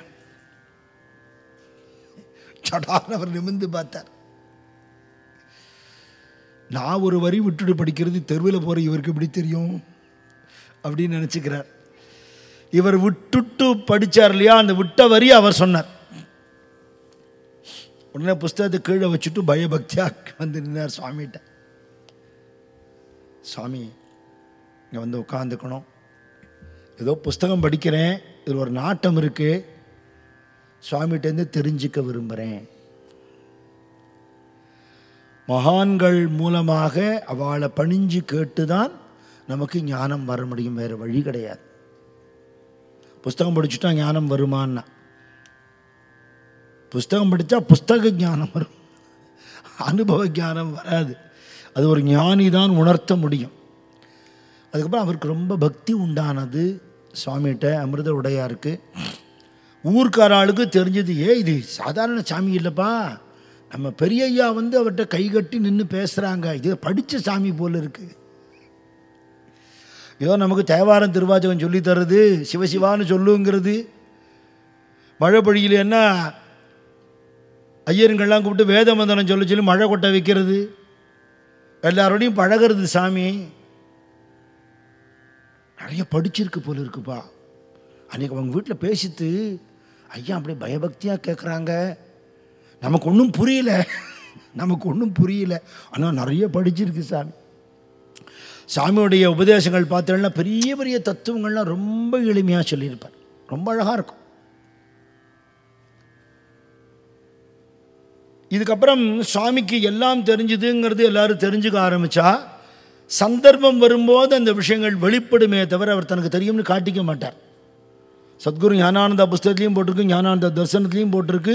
A: சடார்னு அவர் நிமிர்ந்து பார்த்தார். நான் ஒரு வரி விட்டுட்டு படிக்கிறது தெருவில் போகிற இவருக்கு எப்படி தெரியும்? அப்படின்னு நினச்சிக்கிறார். இவர் விட்டுட்டு படித்தார் இல்லையா, அந்த விட்ட வரி அவர் சொன்னார். உடனே புஸ்தகத்தை கீழே வச்சுட்டு பயபக்தியாக வந்து நின்னார் சுவாமிகிட்ட. சுவாமி, இங்கே வந்து உட்காந்துக்கணும், ஏதோ புஸ்தகம் படிக்கிறேன், இதில் ஒரு நாட்டம் இருக்குது, சுவாமிகிட்டேருந்து தெரிஞ்சிக்க விரும்புகிறேன். மகான்கள் மூலமாக அவளை பணிஞ்சு கேட்டுதான் நமக்கு ஞானம் வர முடியும், வேறு வழி கிடையாது. புஸ்தகம் படிச்சுட்டா ஞானம் வருமானா? புஸ்தகம் படித்தா புஸ்தக ஞானம் வரும், அனுபவ ஞானம் வராது. அது ஒரு ஞானி தான் உணர்த்த முடியும். அதுக்கப்புறம் அவருக்கு ரொம்ப பக்தி உண்டானது சுவாமிகிட்ட, அமிர்த உடையாருக்கு. ஊர்க்காராளுக்கு தெரிஞ்சது, இது சாதாரண சாமி இல்லைப்பா, நம்ம பெரிய ஐயா வந்து அவர்கிட்ட கை கட்டி நின்று பேசுகிறாங்க, இது படித்த சாமி போல் இருக்குது. ஏதோ நமக்கு தேவாரம் திருவாச்சகம் சொல்லி தர்றது, சிவசிவான்னு சொல்லுங்கிறது, மழை பொழியிலன்னா ஐயருங்கள்லாம் கூப்பிட்டு வேத மந்திரம் சொல்ல சொல்லி மழை கொட்ட வைக்கிறது, எல்லாரோடையும் பழகிறது சாமி. நிறைய படிச்சிருக்கு போல இருக்குப்பா. அன்றைக்கி அவங்க வீட்டில் பேசிட்டு ஐயா அப்படியே பயபக்தியாக கேட்குறாங்க, நமக்கு ஒன்றும் புரியல, ஆனால் நிறைய படிச்சிருக்கு சாமி. சாமியுடைய உபதேசங்கள் பார்த்தோம்னா பெரிய பெரிய தத்துவங்கள்லாம் ரொம்ப எளிமையாக சொல்லியிருப்பார், ரொம்ப அழகாக இருக்கும். இதுக்கப்புறம் சுவாமிக்கு எல்லாம் தெரிஞ்சுதுங்கிறது எல்லாரும் தெரிஞ்சுக்க ஆரம்பித்தா, சந்தர்ப்பம் வரும்போது அந்த விஷயங்கள் வெளிப்படுமே தவிர அவர் தனக்கு தெரியும்னு காட்டிக்க மாட்டார். சத்குரு ஞானானந்தா புஸ்தகத்துலேயும் போட்டிருக்கு, ஞானானந்த தரிசனத்துலேயும் போட்டிருக்கு,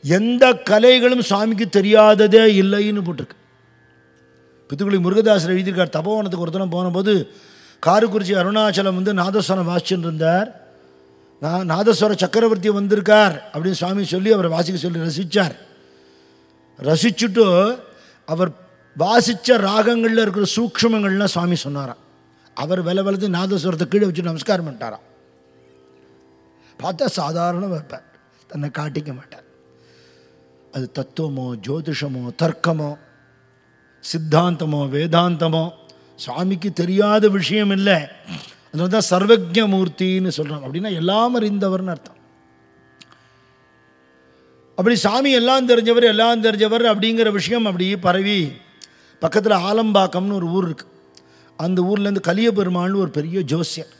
A: எந்த கலைகளும் சுவாமிக்கு தெரியாததே இல்லைன்னு போட்டிருக்கு. பித்துக்குளி முருகதாசர் எழுதியிருக்கார். தபோவனத்துக்கு ஒருத்தனம் போனபோது காரைக்குறிச்சி அருணாச்சலம் வந்து நாதஸ்வரம் வாசிச்சுட்டு இருந்தார். நாதஸ்வர சக்கரவர்த்தி வந்திருக்கார் அப்படின்னு சுவாமி சொல்லி அவரை வாசிக்க சொல்லி ரசித்தார். ரசிச்சுட்டு அவர் வாசித்த ராகங்களில் இருக்கிற சூக்ஷ்மங்கள்லாம் சுவாமி சொன்னாராம். அவர் வளர்த்து நாதஸ்வரத்தை கீழே வச்சு நமஸ்காரம் பண்ணிட்டாராம். பார்த்தா சாதாரண வைப்பார், தன்னை காட்டிக்க மாட்டார். அது தத்துவமோ ஜோதிஷமோ தர்க்கமோ சித்தாந்தமோ வேதாந்தமோ சுவாமிக்கு தெரியாத விஷயம் இல்லை. அதனால தான் சர்வஜ மூர்த்தின்னு சொல்கிறோம். அப்படின்னா எல்லாம் அறிந்தவர்னு அர்த்தம். அப்படி சாமி எல்லாம் தெரிஞ்சவர் அப்படிங்கிற விஷயம் அப்படி பரவி பக்கத்தில் ஆலம்பாக்கம்னு ஒரு ஊர் இருக்குது. அந்த ஊர்லேருந்து கலிய பெருமாள்னு ஒரு பெரிய ஜோசியர்.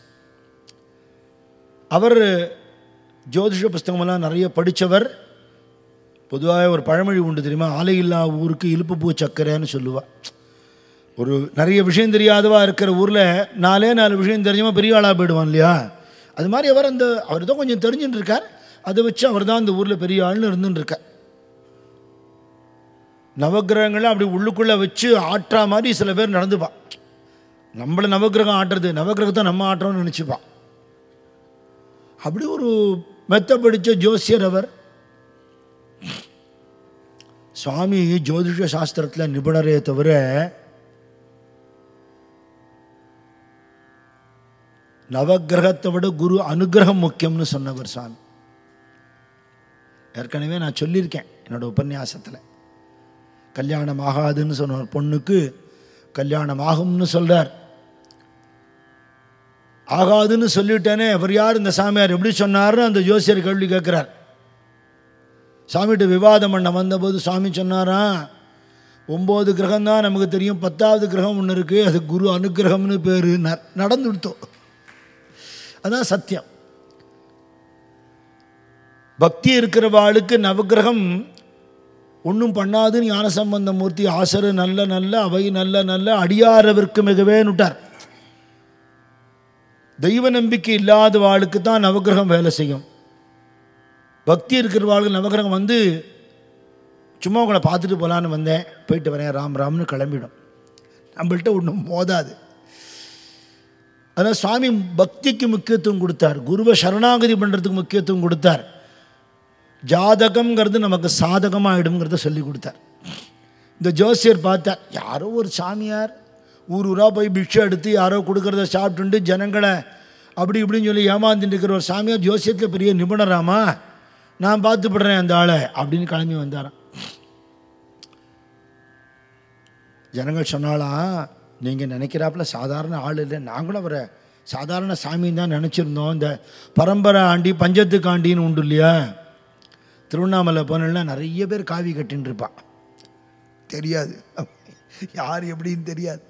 A: அவர் ஜோதிஷ புஸ்தகமெல்லாம் நிறைய படித்தவர். பொதுவாக ஒரு பழமொழி உண்டு தெரியுமா, ஆலையில்லா ஊருக்கு இழுப்பு பூ சக்கரைன்னு சொல்லுவாள். ஒரு நிறைய விஷயம் தெரியாதவா இருக்கிற ஊரில் 4 விஷயம் தெரிஞ்சவன் பெரிய ஆளாக போயிடுவான் இல்லையா. அது மாதிரி அவர் தான் கொஞ்சம் தெரிஞ்சுட்டு இருக்கார். அதை வச்சு அவர் தான் அந்த ஊரில் பெரிய ஆள்னு இருந்துன்னு இருக்கார். நவகிரகங்களை அப்படி உள்ளுக்குள்ளே வச்சு ஆட்டுற மாதிரி சில பேர் நடந்துப்பான். நம்மளை நவகிரகம் ஆட்டுறது, நவகிரகத்தை நம்ம ஆட்டுறோம்னு நினச்சிப்பான். அப்படி ஒரு மெத்த படித்த ஜோசியர் அவர். சுவாமி ஜோதிஷ சாஸ்திரத்தில் நிபுணரே தவிர நவகிரகத்தை விட குரு அனுகிரகம் முக்கியம்னு சொன்னவர் சுவாமி. ஏற்கனவே நான் சொல்லியிருக்கேன் என்னோடய உபன்யாசத்தில். கல்யாணம் ஆகாதுன்னு சொன்ன ஒரு பொண்ணுக்கு கல்யாணம் ஆகும்னு சொல்கிறார். ஆகாதுன்னு சொல்லிட்டேனே, அவர் யார் இந்த சாமியார் எப்படி சொன்னார்னு அந்த ஜோசியர் கேள்வி கேட்குறார். சாமிகிட்ட விவாதம் பண்ண வந்தபோது சாமி சொன்னாராம், 9 கிரகம் தான் நமக்கு தெரியும், 10வது கிரகம் ஒன்று இருக்குது, அது குரு அனுகிரகம்னு பேர். நடந்து விடுத்தோம். அதான் சத்தியம். பக்தி இருக்கிறவாளுக்கு நவகிரகம் ஒன்றும் பண்ணாதுன்னு ஞானசம்பந்த மூர்த்தி ஆசரு நல்ல நல்ல அவை நல்ல நல்ல அடியாரவிற்கு மிகவே நுட்டார். தெய்வ நம்பிக்கை இல்லாத வாளுக்கு தான் நவகிரகம் வேலை செய்யும். பக்தி இருக்கிறவாளுக்கு நவகிரகம் வந்து சும்மா உங்களை பார்த்துட்டு போகலான்னு வந்தேன், போயிட்டு வரேன், ராம் ராம்னு கிளம்பிடும். நம்மள்கிட்ட ஒன்றும் மோதாது. அதனால் சுவாமி பக்திக்கு முக்கியத்துவம் கொடுத்தார், குருவை சரணாகதி பண்ணுறதுக்கு முக்கியத்துவம் கொடுத்தார். ஜாதகம்ங்கிறது நமக்கு சாதகமாகிடுங்கிறத சொல்லி கொடுத்தார். இந்த ஜோசியர் பார்த்தார், யாரோ ஒரு சாமியார் ஊராக போய் பிக்ஷை எடுத்து யாரோ கொடுக்குறத சாப்பிட்டுண்டு ஜனங்களை அப்படி இப்படின்னு சொல்லி ஏமாந்துட்டு இருக்கிற ஒரு சாமியார் ஜோசியத்தில் பெரிய நிபுணராமா, நான் பார்த்துப்படுறேன் அந்த ஆளை அப்படின்னு கிளம்பி வந்தாராம். ஜனங்கள் சொன்னாலாம், நீங்கள் நினைக்கிறாப்புல சாதாரண ஆள் இல்லை, நாங்களும் அவரை சாதாரண சாமின்னு தான் நினச்சிருந்தோம். இந்த பரம்பரை ஆண்டி பஞ்சத்துக்கு ஆண்டின்னு உண்டு இல்லையா, திருவண்ணாமலை போனா நிறைய பேர் காவி கட்டின்னு இருப்பான். தெரியாது யார் எப்படின்னு தெரியாது.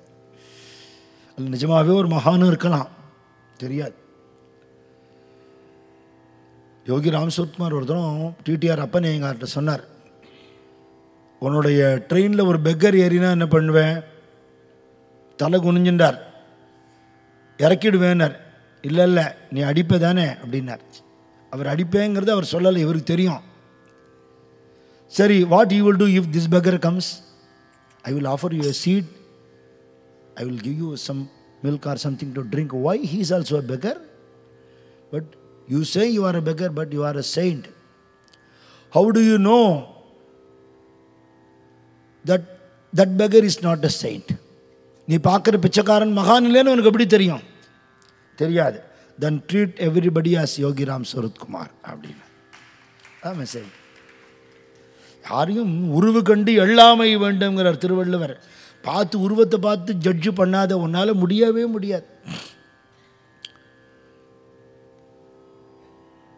A: அது நிஜமாகவே ஒரு மகானும் இருக்கலாம், தெரியாது. யோகி ராம் சுரத்குமார் ஒரு தரம் டிடிஆர் அப்பனே எங்கிட்ட சொன்னார், உன்னுடைய ட்ரெயினில் ஒரு பெக்கர் ஏறினா என்ன பண்ணுவேன்? தலை குனிஞ்சுண்டார். இறக்கிடுவேன்னார். இல்லை இல்லை நீ அடிப்பே தானே அப்படின்னார். அவர் அடிப்பேங்கிறது அவர் சொல்லலை, இவருக்கு தெரியும். சரி, what you will do if this beggar comes? I will offer you a seat, I will give you some milk or something to drink. Why? He is also a beggar. But you say you are a beggar, but you are a saint. How do you know that beggar is not a saint? நீ பார்க்குற பிச்சைக்காரன் மகான் இல்லைன்னு உனக்கு எப்படி தெரியும்? தெரியாது. Then treat everybody as யோகி ராம் சுரத்குமார் அப்படின்னு தான் மெசேஜ். யாரையும் உருவு கண்டு எள்ளாமை வேண்டும்ங்கிறார் திருவள்ளுவர். பார்த்து உருவத்தை பார்த்து ஜட்ஜு பண்ணாத உன்னால் முடியவே முடியாது.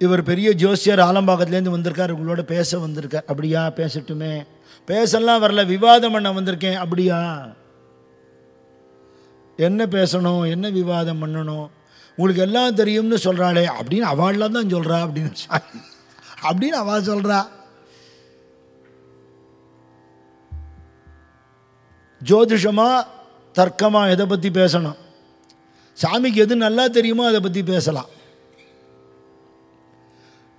A: இவர் பெரிய ஜோசியர் ஆலம்பாக்கத்துலேருந்து வந்திருக்கார், உங்களோட பேச வந்திருக்கார். அப்படியா? பேசட்டுமே. பேசலாம் வரல, விவாதம் பண்ண வந்திருக்கேன். அப்படியா? என்ன பேசணும், என்ன விவாதம் பண்ணணும்? உங்களுக்கு எல்லாம் தெரியும்னு சொல்கிறாளே அப்படின்னு அவள்லாம் தான் சொல்கிறா அப்படின்னு அவள் சொல்கிறா. ஜோதிஷமா தர்க்கமா எதை பற்றி பேசணும்? சாமிக்கு எது நல்லா தெரியுமோ அதை பற்றி பேசலாம்.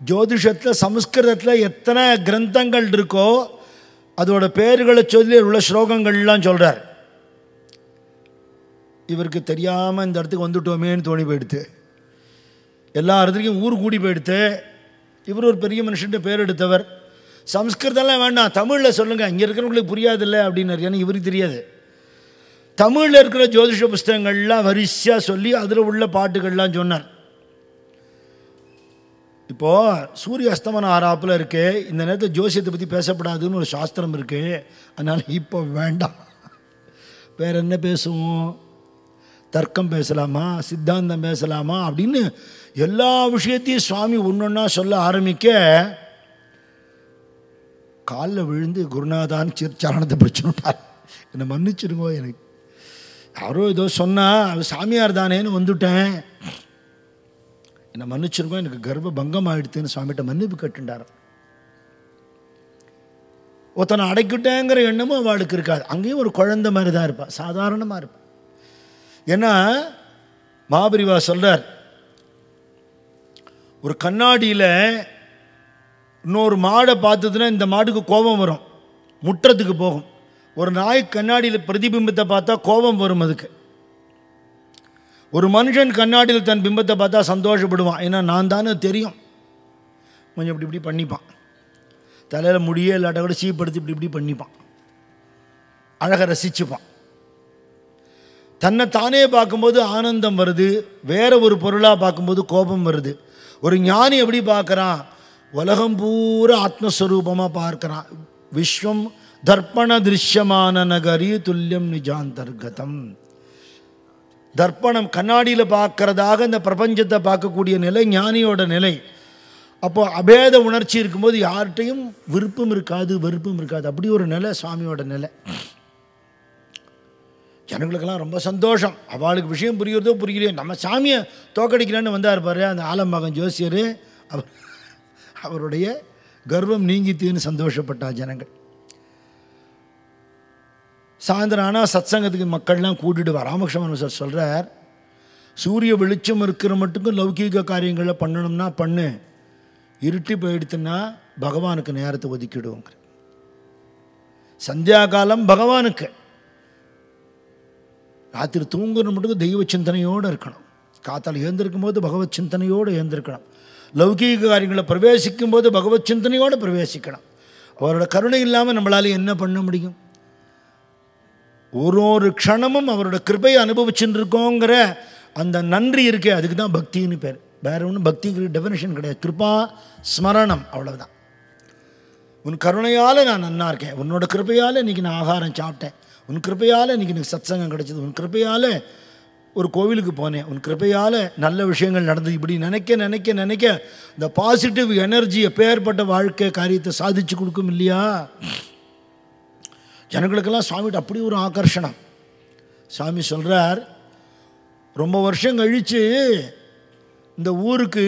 A: ஜோதிஷத்தில் சமஸ்கிருதத்தில் எத்தனை கிரந்தங்கள் இருக்கோ அதோட பேர்களை சொல்லி உள்ள ஸ்லோகங்கள்லாம் சொல்கிறார். இவருக்கு தெரியாமல் இந்த இடத்துக்கு வந்துட்டோமேன்னு தோணி போயிடுத்து. எல்லா இடத்துலையும் ஊர் கூடி போயிடுத்து. இவர் ஒரு பெரிய மனுஷன்ட்டு பேர் எடுத்தவர். சம்ஸ்கிருதம்லாம் வேண்டாம், தமிழில் சொல்லுங்கள், இங்கே இருக்கிறவங்களுக்கு புரியாதில்லை அப்படின்னாரு. ஏன்னா இவருக்கு தெரியாது. தமிழில் இருக்கிற ஜோதிஷ புஸ்தகங்கள்லாம் வரிசையாக சொல்லி அதில் உள்ள பாட்டுகள்லாம் சொன்னார். இப்போது சூரிய அஸ்தமனம் ஆறாப்பில் இருக்குது. இந்த நேரத்தில் ஜோசியத்தை பற்றி பேசப்படாதுன்னு ஒரு சாஸ்திரம் இருக்குது. அதனால் இப்போ வேண்டாம். வேறு என்ன பேசுவோம்? தர்க்கம் பேசலாமா, சித்தாந்தம் பேசலாமா அப்படின்னு எல்லா விஷயத்தையும் சுவாமி ஒன்றொன்னா சொல்ல ஆரம்பிக்க காலில் விழுந்து குருநாதான் சரணத்தை பிடிச்சுட்டார். என்னை மன்னிச்சிருங்கோ, எனக்கு யாரோ ஏதோ சொன்னால் சாமியார் தானேன்னு வந்துட்டேன், என்னை மன்னிச்சிருங்கோ, எனக்கு கர்ப்ப பங்கம் ஆகிடுதுன்னு சுவாமிகிட்ட மன்னிப்பு கட்டுண்டார். ஒருத்தனை அடைக்கிட்டேங்கிற எண்ணமும் அவளுக்கு இருக்காது. அங்கேயும் ஒரு குழந்தை மாதிரி தான் இருப்பாள், சாதாரணமாக இருப்பாள். ஏன்னா மகாபரிவா சொல்கிறார், ஒரு கண்ணாடியில் இன்னொரு மாடை பார்த்ததுன்னா இந்த மாட்டுக்கு கோபம் வரும், முற்றத்துக்கு போகும். ஒரு நாய் கண்ணாடியில் பிரதிபிம்பத்தை பார்த்தா கோபம் வரும் அதுக்கு. ஒரு மனுஷன் கண்ணாடியில் தன் பிம்பத்தை பார்த்தா சந்தோஷப்படுவான். ஏன்னா நான் தானே தெரியும், கொஞ்சம் இப்படி இப்படி பண்ணிப்பான். தலையில் முடியே இல்லாட்ட கூட சீப்படுத்தி இப்படி இப்படி பண்ணிப்பான், அழகை ரசிச்சுப்பான். தன்னை தானே பார்க்கும்போது ஆனந்தம் வருது, வேற ஒரு பொருளாக பார்க்கும்போது கோபம் வருது. ஒரு ஞானி எப்படி பார்க்குறான்? உலகம் பூரா ஆத்மஸ்வரூபமாக பார்க்குறான். விஸ்வம் தர்ப்பண திருஷ்யமான நகரி துல்லியம் நிஜாந்தர்கதம். தர்ப்பணம் கண்ணாடியில் பார்க்கறதாக இந்த பிரபஞ்சத்தை பார்க்கக்கூடிய நிலை ஞானியோட நிலை. அப்போ அபேத உணர்ச்சி இருக்கும்போது யார்கிட்டையும் விருப்பம் இருக்காது, வெறுப்பும் இருக்காது. அப்படி ஒரு நிலை சுவாமியோட நிலை. ஜனங்களுக்கெல்லாம் ரொம்ப சந்தோஷம். அவளுக்கு விஷயம் புரிகிறதோ புரியலையோ, நம்ம சாமியை தோக்கடிக்கலான்னு வந்தார் பாரு அந்த ஆலம்பாக்கம் ஜோசியர். அவருடைய கர்வம் நீங்கித்துன்னு சந்தோஷப்பட்டா ஜனங்கள். சாயந்தரம் ஆனால் சத்சங்கத்துக்கு மக்கள்லாம் கூட்டிடுவார். ராமகிருஷ்ணன் சார் சொல்கிறார், சூரிய வெளிச்சம் இருக்கிற மட்டுக்கும் லௌகீக காரியங்களை பண்ணணும்னா பண்ணு, இருட்டி போயிடுத்துன்னா பகவானுக்கு நேரத்தை ஒதுக்கிடுவோங்க. சந்தியா காலம் பகவானுக்கு, ராத்திரி தூங்குற மட்டுக்கும் தெய்வ சிந்தனையோடு இருக்கணும். காத்தால் எழுந்திருக்கும் போது பகவத் சிந்தனையோடு எழுந்திருக்கணும். லௌகீக காரியங்களை பிரவேசிக்கும் போது பகவத் சிந்தனையோடு பிரவேசிக்கணும். அவரோட கருணை இல்லாமல் நம்மளால் என்ன பண்ண முடியும்? ஒரு க்ஷணமும் அவரோட கிருபையை அனுபவிச்சுட்டு இருக்கோங்கிற அந்த நன்றி இருக்கே, அதுக்கு தான் பக்தின்னு பேர். வேற ஒன்றும் பக்திக்கு டெஃபினேஷன் கிடையாது. கிருபா ஸ்மரணம், அவ்வளவுதான். உன் கருணையால் நான் நன்னா இருக்கேன், உன்னோட கிருபையால் இன்றைக்கி நான் ஆகாரம் சாப்பிட்டேன், உன் கிருபையால் இன்றைக்கி எனக்கு சத்சங்கம் கிடைச்சது, உன் கிருபையால் ஒரு கோவிலுக்கு போனேன், உன் கிருபையால் நல்ல விஷயங்கள் நடந்தது. இப்படி நினைக்க நினைக்க நினைக்க இந்த பாசிட்டிவ் எனர்ஜி எப்பேற்பட்ட வாழ்க்கை காரியத்தை சாதிச்சு கொடுக்கும் இல்லையா? ஜனங்களுக்கெல்லாம் சுவாமிகிட்ட அப்படி ஒரு ஆகர்ஷணம். சாமி சொல்கிறார், ரொம்ப வருஷம் கழித்து இந்த ஊருக்கு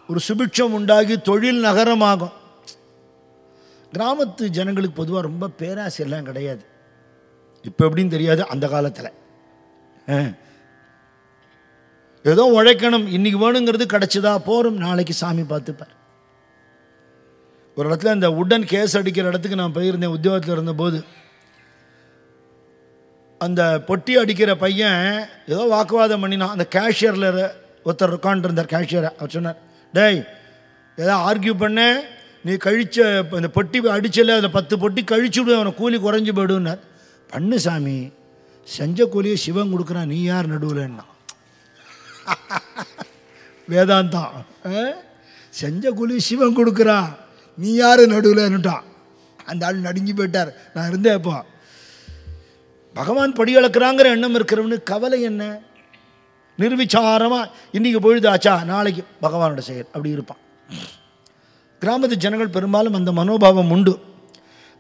A: ஒரு சுபிட்சம் உண்டாகி தொழில் நகரமாகும். கிராமத்து ஜனங்களுக்கு பொதுவாக ரொம்ப பேராசையெல்லாம் கிடையாது. இப்போ எப்படின்னு தெரியாது, அந்த காலத்தில் ஏதோ உழைக்கணும், இன்றைக்கி வேணுங்கிறது கிடச்சிதா போகிறோம், நாளைக்கு சாமி பார்த்துப்பார். ஒரு இடத்துல இந்த உடன் கேஸ் அடிக்கிற இடத்துக்கு நான் போயிருந்தேன் உத்தியோகத்தில் இருந்தபோது. அந்த பொட்டி அடிக்கிற பையன் ஏதோ வாக்குவாதம் பண்ணினான். அந்த கேஷியரில் ஒருத்தர் உட்காண்டிருந்தார், கேஷியரை. அவர் சொன்னார், டேய் ஏதோ ஆர்கியூ பண்ண, நீ கழிச்ச இந்த பொட்டி அடிச்சல அதில் 10 பொட்டி கழிச்சு விடு, அவனை கூலி குறைஞ்சி போயிடுன்னார். பண்ணு சாமி, செஞ்ச கூலியை சிவன் கொடுக்குறான், நீ யார் நடுவில்னா? வேதாந்தம். செஞ்ச கூலி சிவன் கொடுக்குறான், நீ யார் நடுவில்ன்னுட்டான். அந்த ஆள் நடுங்கி போயிட்டார். நான் இருந்தேன் இப்போ. பகவான் படி அளக்குறாங்கிற எண்ணம் இருக்கிறவனு கவலை என்ன? நிர்விச்சாரமாக இன்றைக்கி பொழுதாச்சா நாளைக்கு பகவானோட செயல் அப்படி இருப்பான். கிராமத்து ஜனங்கள் பெரும்பாலும் அந்த மனோபாவம் உண்டு.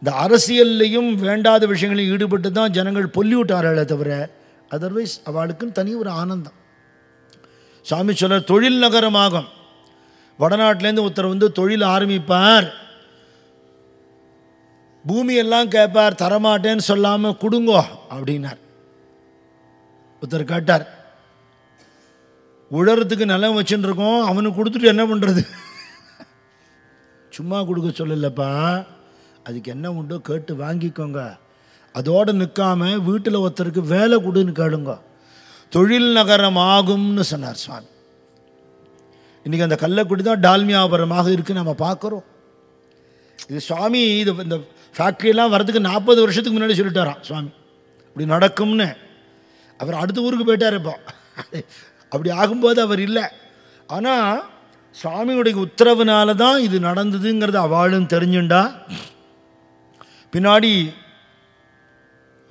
A: இந்த அரசியல்லையும் வேண்டாத விஷயங்களையும் ஈடுபட்டு தான் ஜனங்கள் பொல்லிவிட்டார்களே தவிர அதர்வைஸ் அவளுக்குன்னு தனி ஒரு ஆனந்தம். சாமி சொல்ற தொழில் நகரமாகும். வடநாட்டிலேருந்து ஒருத்தர் வந்து தொழில் ஆரம்பிப்பார், பூமியெல்லாம் கேட்பார், தரமாட்டேன்னு சொல்லாமல் கொடுங்கோ அப்படின்னார். ஒருத்தர் கேட்டார், உழறதுக்கு நிலம் வச்சுன்னு இருக்கோம், அவனுக்கு கொடுத்துட்டு என்ன பண்ணுறது? சும்மா கொடுக்க சொல்லலப்பா, அதுக்கு என்ன உண்டோ கேட்டு வாங்கிக்கோங்க. அதோடு நிற்காம வீட்டில் ஒருத்தருக்கு வேலை கொடுன்னு கேளுங்க, தொழில் நகரம் ஆகும்னு சொன்னார் சுவாமி. இன்றைக்கி அந்த கள்ளக்குடி தான் டால்மியாபுரமாக இருக்குது, நம்ம பார்க்குறோம். இது சுவாமி இது இந்த ஃபேக்ட்ரியெல்லாம் வர்றதுக்கு 40 வருஷத்துக்கு முன்னாடி சொல்லிட்டாராம் சுவாமி, இப்படி நடக்கும்னு. அவர் அடுத்த ஊருக்கு போயிட்டார். இப்போ அப்படி ஆகும்போது அவர் இல்லை. ஆனால் சுவாமியுடைய உத்தரவுனால தான் இது நடந்ததுங்கிறது அவளும் தெரிஞ்சுண்டா. பின்னாடி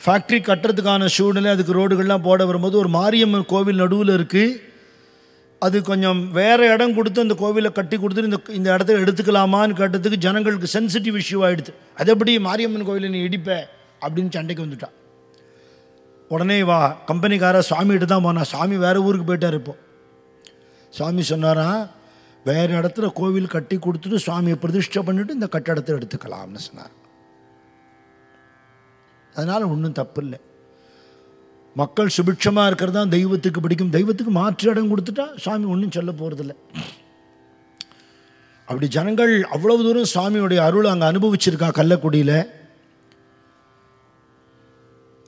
A: ஃபேக்ட்ரி கட்டுறதுக்கான சூழ்நிலை, அதுக்கு ரோடுகள்லாம் போட வரும்போது ஒரு மாரியம்மன் கோவில் நடுவில் இருக்குது. அது கொஞ்சம் வேறு இடம் கொடுத்து அந்த கோவிலை கட்டி கொடுத்துட்டு இந்த இடத்த எடுத்துக்கலாமான்னு கேட்டதுக்கு ஜனங்களுக்கு சென்சிட்டிவ் இஷ்யூ ஆகிடுது. அது எப்படி மாரியம்மன் கோவிலை நீ இடிப்ப அப்படின்னு சண்டைக்கு வந்துட்டான். உடனே வா கம்பெனிக்கார சுவாமிகிட்ட தான் போனா. சுவாமி வேறு ஊருக்கு போயிட்டார். இப்போ சுவாமி சொன்னாராம், வேறு இடத்துல கோவில் கட்டி கொடுத்துட்டு சுவாமியை பிரதிஷ்டை பண்ணிவிட்டு இந்த கட்டடத்தை எடுத்துக்கலாம்னு சொன்னார். அதனால் ஒன்றும் தப்பு இல்லை. மக்கள் சுபிட்சமாக இருக்கிறது தான் தெய்வத்துக்கு பிடிக்கும். தெய்வத்துக்கு மாற்று இடம் கொடுத்துட்டா சுவாமி ஒன்றும் சொல்ல போகிறதில்ல. அப்படி ஜனங்கள் அவ்வளவு தூரம் சுவாமியுடைய அருள் அங்கே அனுபவிச்சிருக்கா. கள்ளக்குடியில்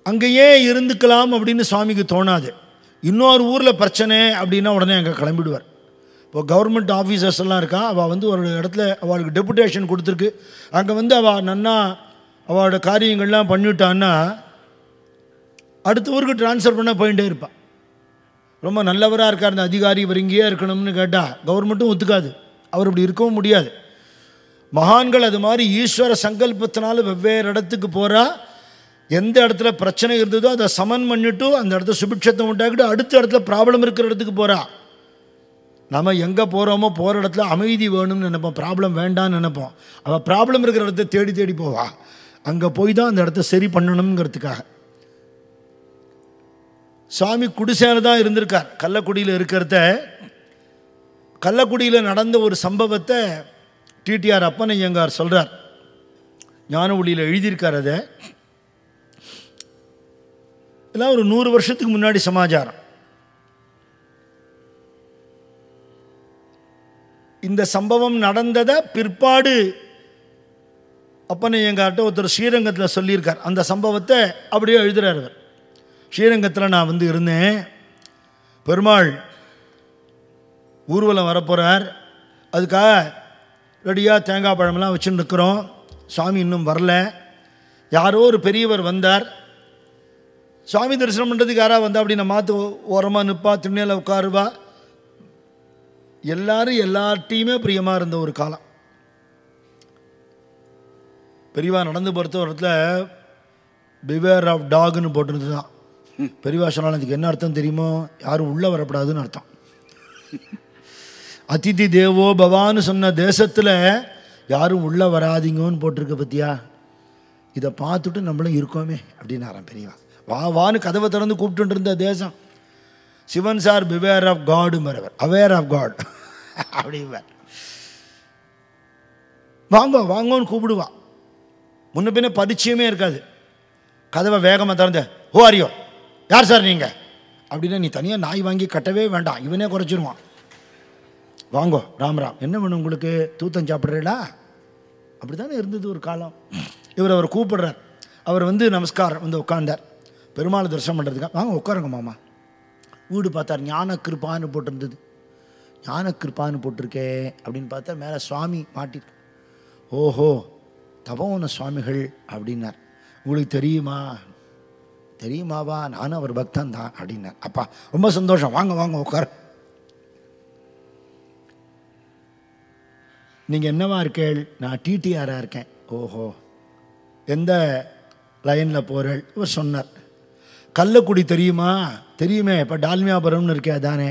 A: அங்கேயே இருந்துக்கலாம் அப்படின்னு சுவாமிக்கு தோணாது. இன்னொரு ஊரில் பிரச்சனை அப்படின்னா உடனே அங்கே கிளம்பிடுவார். இப்போ கவர்மெண்ட் ஆஃபீஸர்ஸ் எல்லாம் இருக்கா, அவள் வந்து ஒரு இடத்துல அவளுக்கு டெபுடேஷன் கொடுத்துருக்கு. அங்கே வந்து அவள் நன்னா அவளோட காரியங்கள்லாம் பண்ணிவிட்டான்னா அடுத்த ஊருக்கு ட்ரான்ஸ்ஃபர் பண்ண போயிட்டே இருப்பாள். ரொம்ப நல்லவராக இருக்கார் அந்த அதிகாரி, இவர் இங்கேயே இருக்கணும்னு கேட்டால் கவர்மெண்ட்டும் ஒத்துக்காது. அவர் இப்படி இருக்கவும் முடியாது. மகான்கள் அது மாதிரி ஈஸ்வர சங்கல்பத்தினால வெவ்வேறு இடத்துக்கு போகிறா. எந்த இடத்துல பிரச்சனை இருந்ததோ அதை சமன் பண்ணிவிட்டு அந்த இடத்துல சுபிட்சத்தை உண்டாக்கிட்டு அடுத்த இடத்துல ப்ராப்ளம் இருக்கிற இடத்துக்கு போகிறா. நம்ம எங்கே போகிறோமோ போகிற இடத்துல அமைதி வேணும்னு நினைப்போம், ப்ராப்ளம் வேண்டான்னு நினைப்போம். அவள் ப்ராப்ளம் இருக்கிற இடத்த தேடி தேடி போவா. அங்கே போய் தான் அந்த இடத்த சரி பண்ணணுங்கிறதுக்காக. சுவாமி குடிசையில் தான் இருந்திருக்கார். கள்ளக்குடியில் இருக்கிறத, கள்ளக்குடியில் நடந்த ஒரு சம்பவத்தை டிடிஆர் அப்பனையங்கார் சொல்கிறார். ஞான ஒளியில் எழுதியிருக்கார். அதை எல்லாம் ஒரு 100 வருஷத்துக்கு முன்னாடி சமாச்சாரம். இந்த சம்பவம் நடந்ததை பிற்பாடு அப்பனையங்கார்ட்ட ஒருத்தர் ஸ்ரீரங்கத்தில் சொல்லியிருக்கார். அந்த சம்பவத்தை அப்படியே எழுதுகிறார் அவர். ஸ்ரீரங்கத்தில் நான் வந்து இருந்தேன், பெருமாள் ஊர்வலம் வரப்போகிறார், அதுக்காக ரெடியாக தேங்காய் பழமெல்லாம் வச்சுன்னு இருக்கிறோம். சுவாமி இன்னும் வரல. யாரோ ஒரு பெரியவர் வந்தார். சுவாமி தரிசனம் பண்ணுறதுக்கு யாராக வந்தால் அப்படி நம்ம மாற்று ஓரமாக நிற்பா, திண்ணையில் உட்காருவா. எல்லாரும் எல்லார்ட்டையுமே பிரியமாக இருந்த ஒரு காலம். பெரியவா நடந்து போகிறது ஒரு இடத்துல பிவேர் ஆஃப் டாக்னு போட்டுருந்து தான். பெரியவா சொன்னாலும் அதுக்கு என்ன அர்த்தம் தெரியுமோ? யாரும் உள்ளே வரப்படாதுன்னு அர்த்தம். அதிதி தேவோ பவான்னு சொன்ன தேசத்தில் யாரும் உள்ளே வராதிங்கன்னு போட்டிருக்க பற்றியா? இதை பார்த்துட்டு நம்மளும் இருக்கோமே அப்படின்னாராம் பெரியவா. வா வான்னு கதவை திறந்து கூப்பிட்டு இருந்த தேசம். சிவன் சார் பிவேர் ஆஃப் காடு மறவர், அவேர் ஆஃப் காட் அப்படிவார். வாங்கோ வாங்கோன்னு கூப்பிடுவா. முன்ன பின்ன பரிச்சயமே இருக்காது. கதவை வேகமாக திறந்த, ஓ ஆரியோ, யார் சார் நீங்கள் அப்படின்னா நீ தனியாக நாய் வாங்கி கட்டவே வேண்டாம், இவனே குறைச்சிருவான். வாங்கோ ராம் ராம், என்ன வேணும் உங்களுக்கு? தூத்தம் சாப்பிட்றீங்களா? அப்படி தானே இருந்தது ஒரு காலம். அவர் கூப்பிடுறார். அவர் நமஸ்காரம் உட்கார்ந்தார். பெருமாள் தரிசனம் பண்ணுறதுக்காக. வாங்க உட்காருங்க மாமா. வீடு பார்த்தார். ஞான கிருப்பான்னு போட்டிருந்தது. ஞான கிருப்பான்னு போட்டிருக்கே அப்படின்னு பார்த்தா மேலே சுவாமி மாட்டிருக்கு. ஓஹோ தபோவன சுவாமிகள் அப்படின்னார். உங்களுக்கு தெரியுமா? தெரியுமாவா? நானும் அவர் பக்தன் தான் அப்படின்னார். அப்பா ரொம்ப சந்தோஷம், வாங்க வாங்க உட்கார. நீங்கள் என்னவா இருக்கேள்? நான் டிடிஆராக இருக்கேன். ஓஹோ எந்த லைனில் போகிறேள்? இவர் சொன்னார். கள்ளக்குடி தெரியுமா? தெரியுமே, இப்போ டால்மியாபுரம்னு இருக்கே அதானே.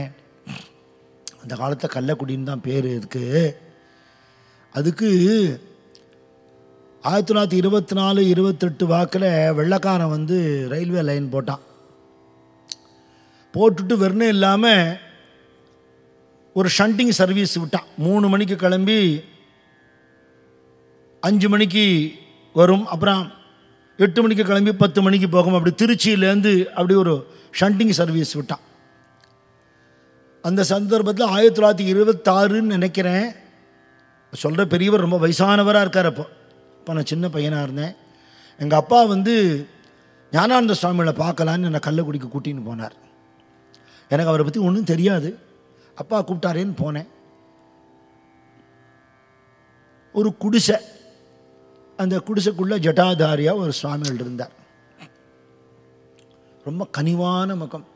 A: அந்த காலத்தில் கள்ளக்குடின்னு தான் பேர் இதுக்கு. அதுக்கு 1924-28 வாக்கில் வெள்ளக்காரன் ரயில்வே லைன் போட்டான். போட்டுட்டு வெறும் இல்லாமல் ஒரு ஷண்டிங் சர்வீஸ் விட்டான். 3 மணிக்கு கிளம்பி 5 மணிக்கு வரும், அப்புறம் 8 மணிக்கு கிளம்பி 10 மணிக்கு போகும். அப்படி திருச்சியிலேருந்து அப்படி ஒரு ஷண்டிங் சர்வீஸ் விட்டான். அந்த சந்தர்ப்பத்தில் 1926ன்னு நினைக்கிறேன். சொல்கிற பெரியவர் ரொம்ப வயசானவராக இருக்கார். அப்போ நான் சின்ன பையனாக இருந்தேன். எங்கள் அப்பா ஞானானந்த சுவாமிகளை பார்க்கலான்னு என்னை கள்ளக்குடிக்கு கூட்டின்னு போனார். எனக்கு அவரை பற்றி ஒன்றும் தெரியாது. அப்பா கூப்பிட்டாரேன்னு போனேன். ஒரு குடிசை, அந்த குடிசைக்குள்ளே ஜட்டாதாரியாக ஒரு சுவாமிகள் இருந்தார். ரொம்ப கனிவான முகம்,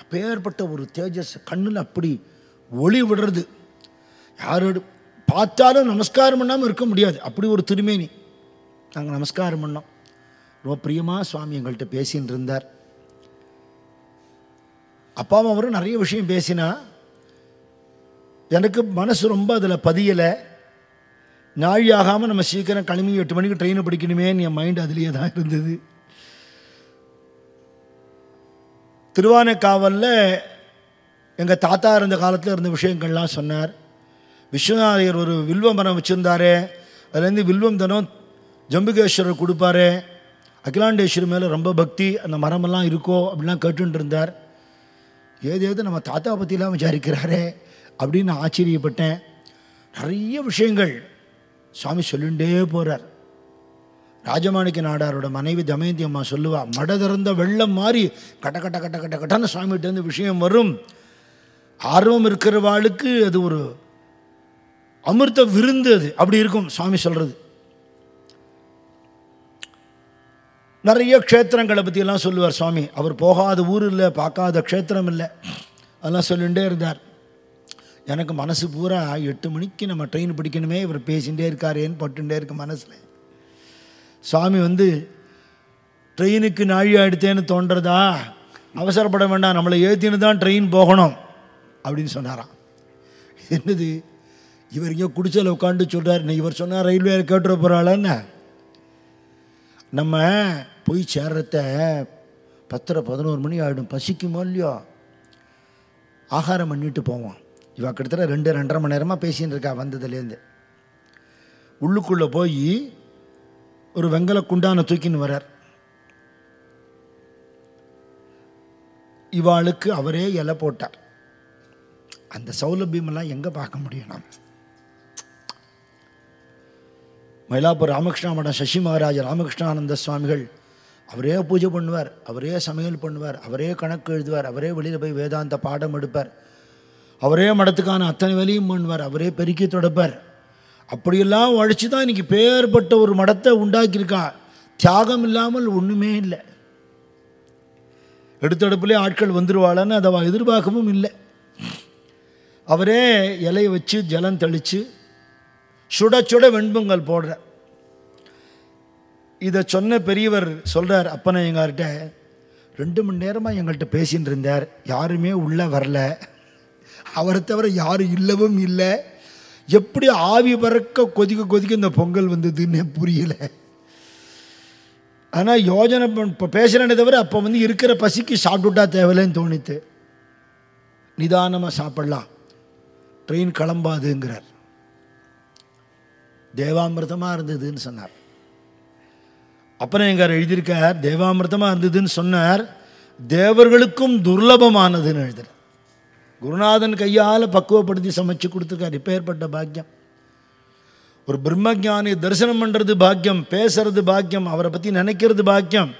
A: அப்பேற்பட்ட ஒரு தேஜஸ், கண்ணில் அப்படி ஒளி விடுறது. யாரோடு பார்த்தாலும் நமஸ்காரம் பண்ணாமல் இருக்க முடியாது, அப்படி ஒரு திருமேனி. நாங்கள் நமஸ்காரம் பண்ணோம். ரொம்ப பிரியமாக சுவாமி எங்கள்கிட்ட பேசின்னு இருந்தார். அப்பாவும் அவரும் நிறைய விஷயம் பேசினா எனக்கு மனசு ரொம்ப அதில் பதியலை. நாழி ஆகாமல் நம்ம சீக்கிரம் கிளம்பி 8 மணிக்கு ட்ரெயினை பிடிக்கணுமேன்னு என் மைண்ட் அதுலேயே தான் இருந்தது. திருவானைக்காவலில் எங்கள் தாத்தா இருந்த காலத்தில் இருந்த விஷயங்கள்லாம் சொன்னார். விஸ்வநாதையர் ஒரு வில்வ மரம் வச்சுருந்தார். அதுலேருந்து வில்வம் தினம் ஜம்புகேஸ்வரர் கொடுப்பாரு. அகிலாண்டேஸ்வரி மேலே ரொம்ப பக்தி, அந்த மரமெல்லாம் இருக்கோ அப்படிலாம் கேட்டுட்டு இருந்தார். ஏதேது நம்ம தாத்தா பற்றிலாம் விசாரிக்கிறாரே அப்படின்னு ஆச்சரியப்பட்டேன். நிறைய விஷயங்கள் சுவாமி சொல்லிகிட்டே போகிறார். ராஜமாணிக்க நாடாரோட மனைவி தமயந்தி அம்மா சொல்லுவா, மட திறந்த வெள்ளம் மாதிரி கட்ட கட்ட கட்ட கட்ட கட்டன்னு சுவாமிகிட்டேருந்து விஷயம் வரும். ஆர்வம் இருக்கிறவாளுக்கு அது ஒரு அமிர்த விருந்து, அது அப்படி இருக்கும் சுவாமி சொல்கிறது. நிறைய க்ஷேத்திரங்களை பற்றியெல்லாம் சொல்லுவார் சுவாமி. அவர் போகாத ஊர் இல்லை, பார்க்காத க்ஷேத்திரம் இல்லை, அதெல்லாம் சொல்லிகிட்டே இருந்தார். எனக்கு மனசு பூரா 8 மணிக்கு நம்ம ட்ரெயின் பிடிக்கணுமே, இவர் பேசிகிட்டே இருக்காரேன்னு பட்டுட்டே இருக்கு மனசில். சுவாமி ட்ரெயினுக்கு நாழி ஆகிடுத்தேன்னு தோன்றதா? அவசரப்பட வேண்டாம், நம்மளை ஏற்றின்னு தான் ட்ரெயின் போகணும் அப்படின்னு சொன்னாராம். என்னது இவர் இங்கே குடிச்சல உட்காந்து சொல்கிறார். இவர் சொன்னார் ரயில்வே கேட்டுற போகிறாளான்னு. நம்ம போய் சேர்றத 10-11 மணி ஆகிடும், பசிக்குமோ இல்லையோ, ஆகாரம் பண்ணிட்டு போவோம். இவ கிட்டத்தட்ட 2-2.5 மணி நேரமாக பேசின்னு இருக்கா வந்ததுலேருந்து. உள்ளுக்குள்ளே போய் ஒரு வெங்கல குண்டான தூக்கின்னு வரார். இவாளுக்கு அவரே இலை போட்டார். அந்த சௌலபியமெல்லாம் எங்கே பார்க்க முடியும்? நாம் மயிலாப்பூர் ராமகிருஷ்ணா மடம் சசி மகாராஜ ராமகிருஷ்ணானந்த சுவாமிகள் அவரே பூஜை பண்ணுவார், அவரே சமையல் பண்ணுவார், அவரே கணக்கு எழுதுவார், அவரே வெளியில் போய் வேதாந்த பாடம் எடுப்பார், அவரே மடத்துக்கான அத்தனை வேலையும் பண்ணுவார், அவரே பெருக்கி தொடப்பார். அப்படியெல்லாம் உழைச்சி தான் இன்றைக்கி பேர்பட்ட ஒரு மடத்தை உண்டாக்கியிருக்கா. தியாகம் இல்லாமல் ஒன்றுமே இல்லை. எடுத்தடுப்புலேயே ஆட்கள் வந்துடுவாளான்னு அதை எதிர்பார்க்கவும் இல்லை. அவரே இலையை வச்சு ஜலம் தெளித்து சுட சுட வெண்பொங்கல் போடுறார். இதை சொன்ன பெரியவர் சொல்கிறார் அப்பனை எங்கார்கிட்ட, 2 மணி நேரமாக எங்கள்கிட்ட பேசின்னு இருந்தார். யாருமே உள்ளே வரல, அவரை தவிர யாரும் இல்லவும் இல்லை. எப்படி ஆவி பறக்க கொதிக்க கொதிக்க இந்த பொங்கல் வந்ததுன்னு புரியலை. ஆனால் யோஜனை இப்போ பேசுகிறேனே தவிர அப்போ இருக்கிற பசிக்கு சாப்பிட்டுட்டா தேவையில்லைன்னு தோணித்து. நிதானமாக சாப்பிடலாம், ட்ரெயின் கிளம்பாதுங்கிறார். தேவாமிர்தமாக இருந்ததுன்னு சொன்னார். அப்புறம் எங்கார் எழுதியிருக்கார், தேவாமிர்தமாக இருந்ததுன்னு சொன்னார், தேவர்களுக்கும் துர்லபமானதுன்னு எழுதுறார். குருநாதன் கையால் பக்குவப்படுத்தி சமைச்சு கொடுத்துருக்கார். இப்போ ஏற்பட்ட பாக்கியம். ஒரு பிரம்மஞானி தரிசனம் பண்ணுறது பாக்கியம், பேசுறது பாக்கியம், அவரை பற்றி நினைக்கிறது பாக்கியம்.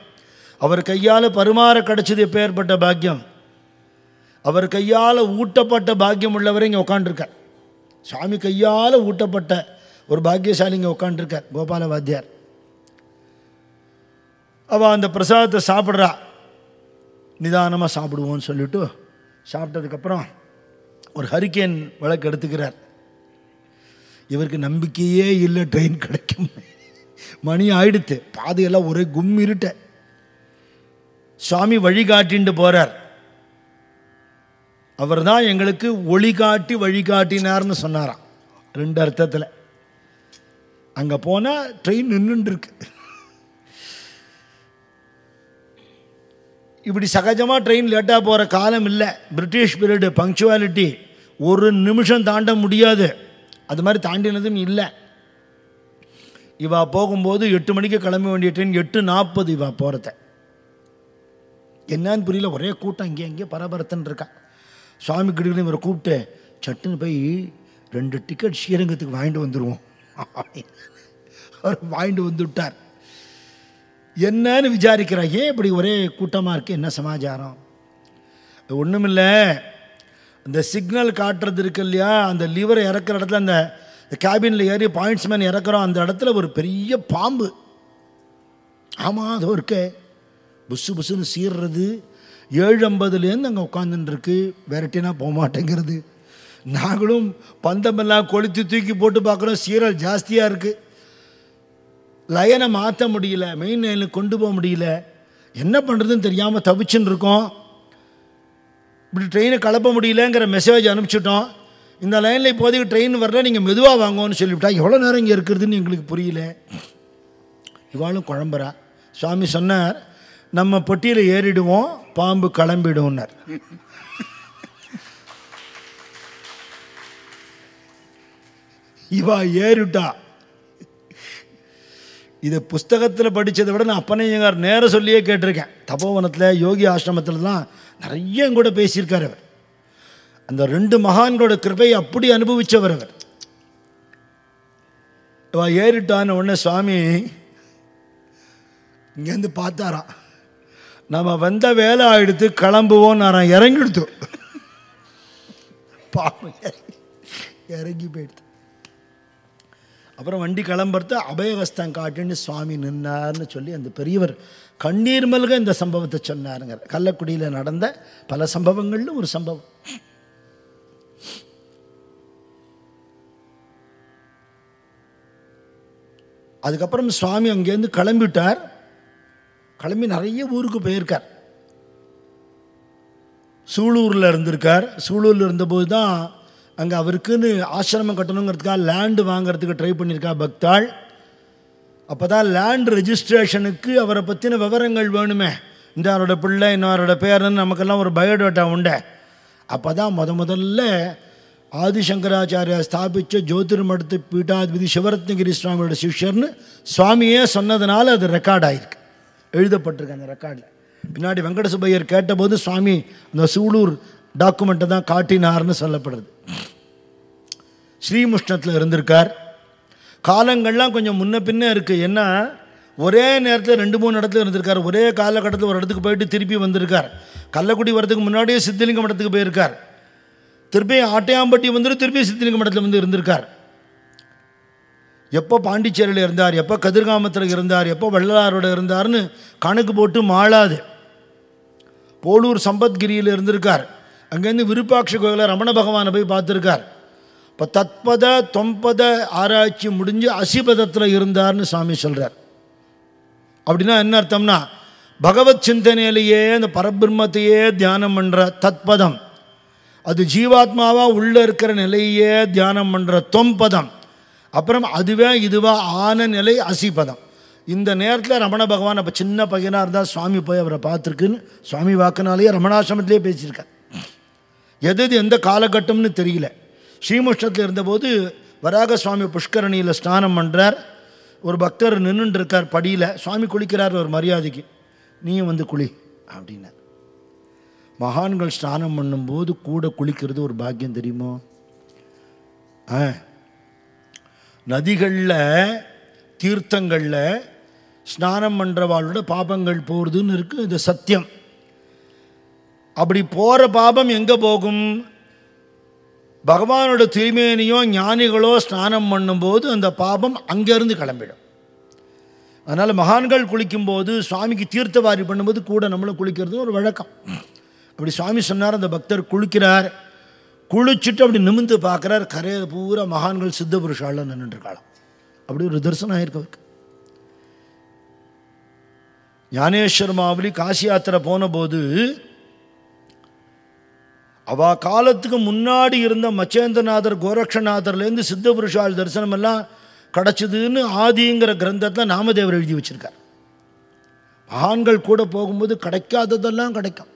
A: அவர் கையால் பரிமாற கிடச்சது எப்போ ஏற்பட்ட பாக்கியம். அவர் கையால் ஊட்டப்பட்ட பாக்கியம் உள்ளவரை இங்கே உட்காண்டிருக்கார். சுவாமி கையால் ஊட்டப்பட்ட ஒரு பாக்கியசாலி இங்கே உட்காண்டிருக்கார், கோபால வாத்தியார். அவள் அந்த பிரசாதத்தை சாப்பிட்றா. நிதானமாக சாப்பிடுவோன்னு சொல்லிவிட்டு சாப்பிட்டதுக்கப்புறம் ஒரு ஹரிக்கேன் விளக்கு எடுத்துக்கிறார். இவருக்கு நம்பிக்கையே இல்லை ட்ரெயின் கிடைக்கும். மணி ஆயிடுத்து, பாதையெல்லாம் ஒரே கும்மிருட்ட. சுவாமி வழிகாட்டின்னு போகிறார். அவர் தான் எங்களுக்கு ஒளிகாட்டி வழிகாட்டினார்னு சொன்னாராம் 2 அர்த்தத்தில். அங்கே போனால் ட்ரெயின் நின்றுருக்கு. இப்படி சகஜமாக ட்ரெயின் லேட்டாக போகிற காலம் இல்லை. பிரிட்டிஷ் பீரியடு பங்க்சுவாலிட்டி 1 நிமிஷம் தாண்ட முடியாது. அது மாதிரி தாண்டினதும் இல்லை. இவா போகும்போது 8 மணிக்கு கிளம்ப வேண்டிய ட்ரெயின் 8:40 இவா போகிறத. என்னன்னு புரியல, ஒரே கூட்டம் இங்கே இங்கே பரபரத்துன்னு இருக்கா. சுவாமி கிட்ட இவரை கூப்பிட்டு சட்டுன்னு போய் 2 டிக்கெட் ஸ்ரீரங்கத்துக்கு வாங்கிட்டு வந்துடுவோம். அவர் வாங்கிட்டு வந்துவிட்டார். என்னன்னு விசாரிக்கிறார், ஏன் இப்படி ஒரே கூட்டமாக இருக்குது, என்ன சமாச்சாரம்? ஒன்றுமில்லை, அந்த சிக்னல் காட்டுறது இருக்கு இல்லையா, அந்த லிவரை இறக்குற இடத்துல அந்த கேபினில் ஏறி பாயிண்ட்ஸ்மேன் இறக்குறோம், அந்த இடத்துல ஒரு பெரிய பாம்பு. ஆமாம், அதோ இருக்கே, புஸ்ஸு புஸ்ஸுன்னு சீர்றது. 7:50 அங்கே உட்காந்துருக்கு, விரட்டினா போக மாட்டேங்கிறது. நாங்களும் பந்தமெல்லாம் கொளுத்தி தூக்கி போட்டு பார்க்குறோம், சீரல் ஜாஸ்தியாக இருக்குது. லைனை மாற்ற முடியல, மெயின் லைனுக்கு கொண்டு போக முடியல. என்ன பண்ணுறதுன்னு தெரியாமல் தவிச்சுன்னு இருக்கோம். இப்படி ட்ரெயினை கிளப்ப முடியலங்கிற மெசேஜ் அனுப்பிச்சிட்டோம். இந்த லைனில் இப்போதைக்கு ட்ரெயின் வரல, நீங்கள் மெதுவாக வாங்குவோன்னு சொல்லிவிட்டா. எவ்வளோ நேரம் இங்கே இருக்கிறதுன்னு எங்களுக்கு புரியல. இவாளும் குழம்புறா. சுவாமி சொன்னார், நம்ம பொட்டியில் ஏறிடுவோம், பாம்பு கிளம்பிடுவோன்னார். இவா ஏறிட்டா. இதை புஸ்தகத்தில் படித்ததை விட நான் அப்பனையங்கார் நேர சொல்லியே கேட்டிருக்கேன். தபோவனத்தில் யோகி ஆசிரமத்தில்தான் நிறைய கூட பேசியிருக்கார் அவர். அந்த 2 மகான்களோட கிருபையை அப்படி அனுபவித்தவர் அவர். இவா ஏறிட்டான்னு உடனே சுவாமி இங்கேருந்து பார்த்தாராம். நம்ம வந்த வேலை ஆகிடுத்து, கிளம்புவோம். நான் இறங்கிடுத்து, பாவம் இறங்கி போயிடுது. அப்புறம் வண்டி கிளம்புறது அபயவஸ்தம் காட்டுன்னு சுவாமி நின்னார்னு சொல்லி அந்த பெரியவர் கண்ணீர் மல்க இந்த சம்பவத்தை சொன்னாருங்க. கள்ளக்குடியில் நடந்த பல சம்பவங்கள்ல ஒரு சம்பவம். அதுக்கப்புறம் சுவாமி அங்கேருந்து கிளம்பிட்டார். கிளம்பி நிறைய ஊருக்கு போயிருக்கார். சூலூரில் இருந்திருக்கார். சூலூரில் இருந்தபோது தான் அங்கே அவருக்குன்னு ஆசிரமம் கட்டணுங்கிறதுக்காக லேண்டு வாங்கிறதுக்கு ட்ரை பண்ணியிருக்கா பக்தாள். அப்போ தான் லேண்ட் ரெஜிஸ்ட்ரேஷனுக்கு அவரை பற்றின விவரங்கள் வேணுமே. இன்னாரோட பிள்ளை, இன்னாரோட பேரன்னு நமக்கெல்லாம் ஒரு பயோடேட்டா உண்டு. அப்போ தான் முதல்ல ஆதிசங்கராச்சாரியா ஸ்தாபித்த ஜோதிர்மடத்து பீட்டாதிபதி சிவரத்னகிரி சுவாமியோட சிஷ்யர்னு சுவாமியே சொன்னதுனால அது ரெக்கார்ட் ஆகிருக்கு, எழுதப்பட்டிருக்கு அந்த ரெக்கார்டில். பின்னாடி வெங்கட சுப்பையர் கேட்டபோது சுவாமி அந்த சூலூர் டாக்குமெண்ட்டை தான் காட்டினார்னு சொல்லப்படுறது. ஸ்ரீமுஷ்ணத்தில் இருந்திருக்கார். காலங்கள்லாம் கொஞ்சம் முன்ன பின்னே இருக்குது. ஏன்னா ஒரே நேரத்தில் 2-3 இடத்துல இருந்திருக்கார். ஒரே காலகட்டத்தில் ஒரு இடத்துக்கு போயிட்டு திருப்பி வந்திருக்கார். கள்ளக்குடி வரதுக்கு முன்னாடியே சித்தலிங்க மடத்துக்கு போயிருக்கார். திருப்பி ஆட்டையாம்பட்டி வந்துட்டு திருப்பி சித்தலிங்க மடத்தில் இருந்திருக்கார். எப்போ பாண்டிச்சேரியில் இருந்தார், எப்போ கதிர்காமத்தில் இருந்தார், எப்போ வள்ளலாரோட இருந்தார்னு கணக்கு போட்டு மாளாது. போலூர் சம்பத்கிரியில் இருந்திருக்கார். அங்கேருந்து விருப்பாட்சி கோயிலில் ரமண பகவானை போய் பார்த்துருக்கார். இப்போ தத்பத தொம்பத ஆராய்ச்சி முடிஞ்சு அசிபதத்தில் இருந்தார்னு சுவாமி சொல்கிறார். அப்படின்னா என்ன அர்த்தம்னா, பகவத் சிந்தனையிலேயே அந்த பரபிரம்மத்தையே தியானம் பண்ணுற தத்பதம், அது ஜீவாத்மாவாக உள்ளே இருக்கிற நிலையே தியானம் பண்ணுற தொம்பதம், அப்புறம் அதுவே இதுவா ஆன நிலை அசிபதம். இந்த நேரத்தில் ரமண பகவான் அப்போ சின்ன பையனாக இருந்தால் சுவாமி போய் அவரை பார்த்துருக்குன்னு சுவாமி வாக்குனாலேயே ரமணாசிரமத்திலே பேசியிருக்கார். எது எந்த காலகட்டம்னு தெரியல. ஸ்ரீமுஷ்ணத்தில் இருந்தபோது வராக சுவாமி புஷ்கரணியில் ஸ்நானம் பண்ணுறார். ஒரு பக்தர் நின்றுட்டு இருக்கார் படியில். சுவாமி குளிக்கிறார் ஒரு மரியாதைக்கு, நீயும் வந்து குளி அப்படின்னார். மகான்கள் ஸ்நானம் பண்ணும்போது கூட குளிக்கிறது ஒரு பாக்கியம் தெரியுமோ? நதிகளில் தீர்த்தங்களில் ஸ்நானம் பண்ணுறவாளோட பாபங்கள் போகிறதுன்னு இருக்குது, இது சத்தியம். அப்படி போகிற பாபம் எங்கே போகும்? பகவானோட திருமேனியோ ஞானிகளோ ஸ்நானம் பண்ணும்போது அந்த பாபம் அங்கேருந்து கிளம்பிடும். அதனால் மகான்கள் குளிக்கும்போது சுவாமிக்கு தீர்த்தவாரி பண்ணும்போது கூட நம்மளும் குளிக்கிறது ஒரு வழக்கம். அப்படி சுவாமி சொன்னார். அந்த பக்தர் குளிக்கிறார். குளிச்சுட்டு அப்படி நிமிந்து பார்க்குறார். கரையில் பூரா மகான்கள் சித்த புருஷாலாம் நின்றுட்டுருக்காளாம். அப்படி ஒரு தரிசனம் ஆயிருக்கு அவருக்கு. ஞானேஸ்வர மாவலி காசி யாத்திரை போன போது அவ காலத்துக்கு முன்னாடி இருந்த மச்சேந்திரநாதர் கோரக்ஷநாதர்லேருந்து சித்த புருஷால் தரிசனம் எல்லாம் கிடச்சிதுன்னு ஆதிங்கிற கிரந்தத்தில் நாமதேவர் எழுதி வச்சிருக்கார். மகான்கள் கூட போகும்போது கிடைக்காததெல்லாம் கிடைக்கும்.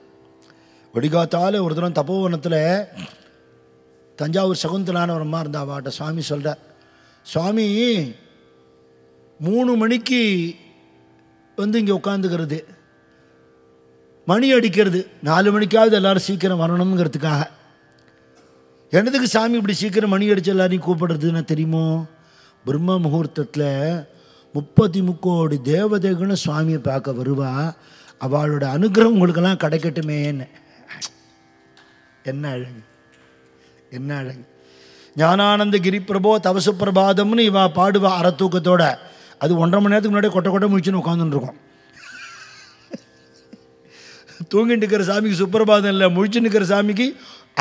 A: வடிகாத்தால் ஒரு தினம் தபோவனத்தில் தஞ்சாவூர் சகுந்தலான ஒரு அம்மா இருந்தா. அவாட்ட சுவாமி சொல்கிறார், சுவாமி 3 மணிக்கு வந்து இங்கே உட்காந்துக்கிறது, மணி அடிக்கிறது, 4 மணிக்காவது எல்லோரும் சீக்கிரம் வரணுங்கிறதுக்காக. என்னதுக்கு சாமி இப்படி சீக்கிரம் மணி அடித்து எல்லாரையும் கூப்பிடுறதுன்னு தெரியுமோ? பிரம்ம முகூர்த்தத்தில் 33 கோடி தேவதைகளும் சுவாமியை பார்க்க வருவா. அவளோட அனுகிரகம் உங்களுக்கெல்லாம் கிடைக்கட்டுமேன்னு. என்ன அழகு, என்ன அழகு. ஞானானந்த கிரி பிரபோ தவசு பிரபாதம்னு இவா பாடுவா அறத்தூக்கத்தோட. அது 1.5 மணி நேரத்துக்கு முன்னாடி கொட்டை கொட்டை முடிச்சுன்னு உட்காந்துருக்கோம். தூங்கிட்டு இருக்கிற சாமிக்கு சுப்பிரபாதம் இல்லை, முழிச்சுன்னு இருக்கிற சாமிக்கு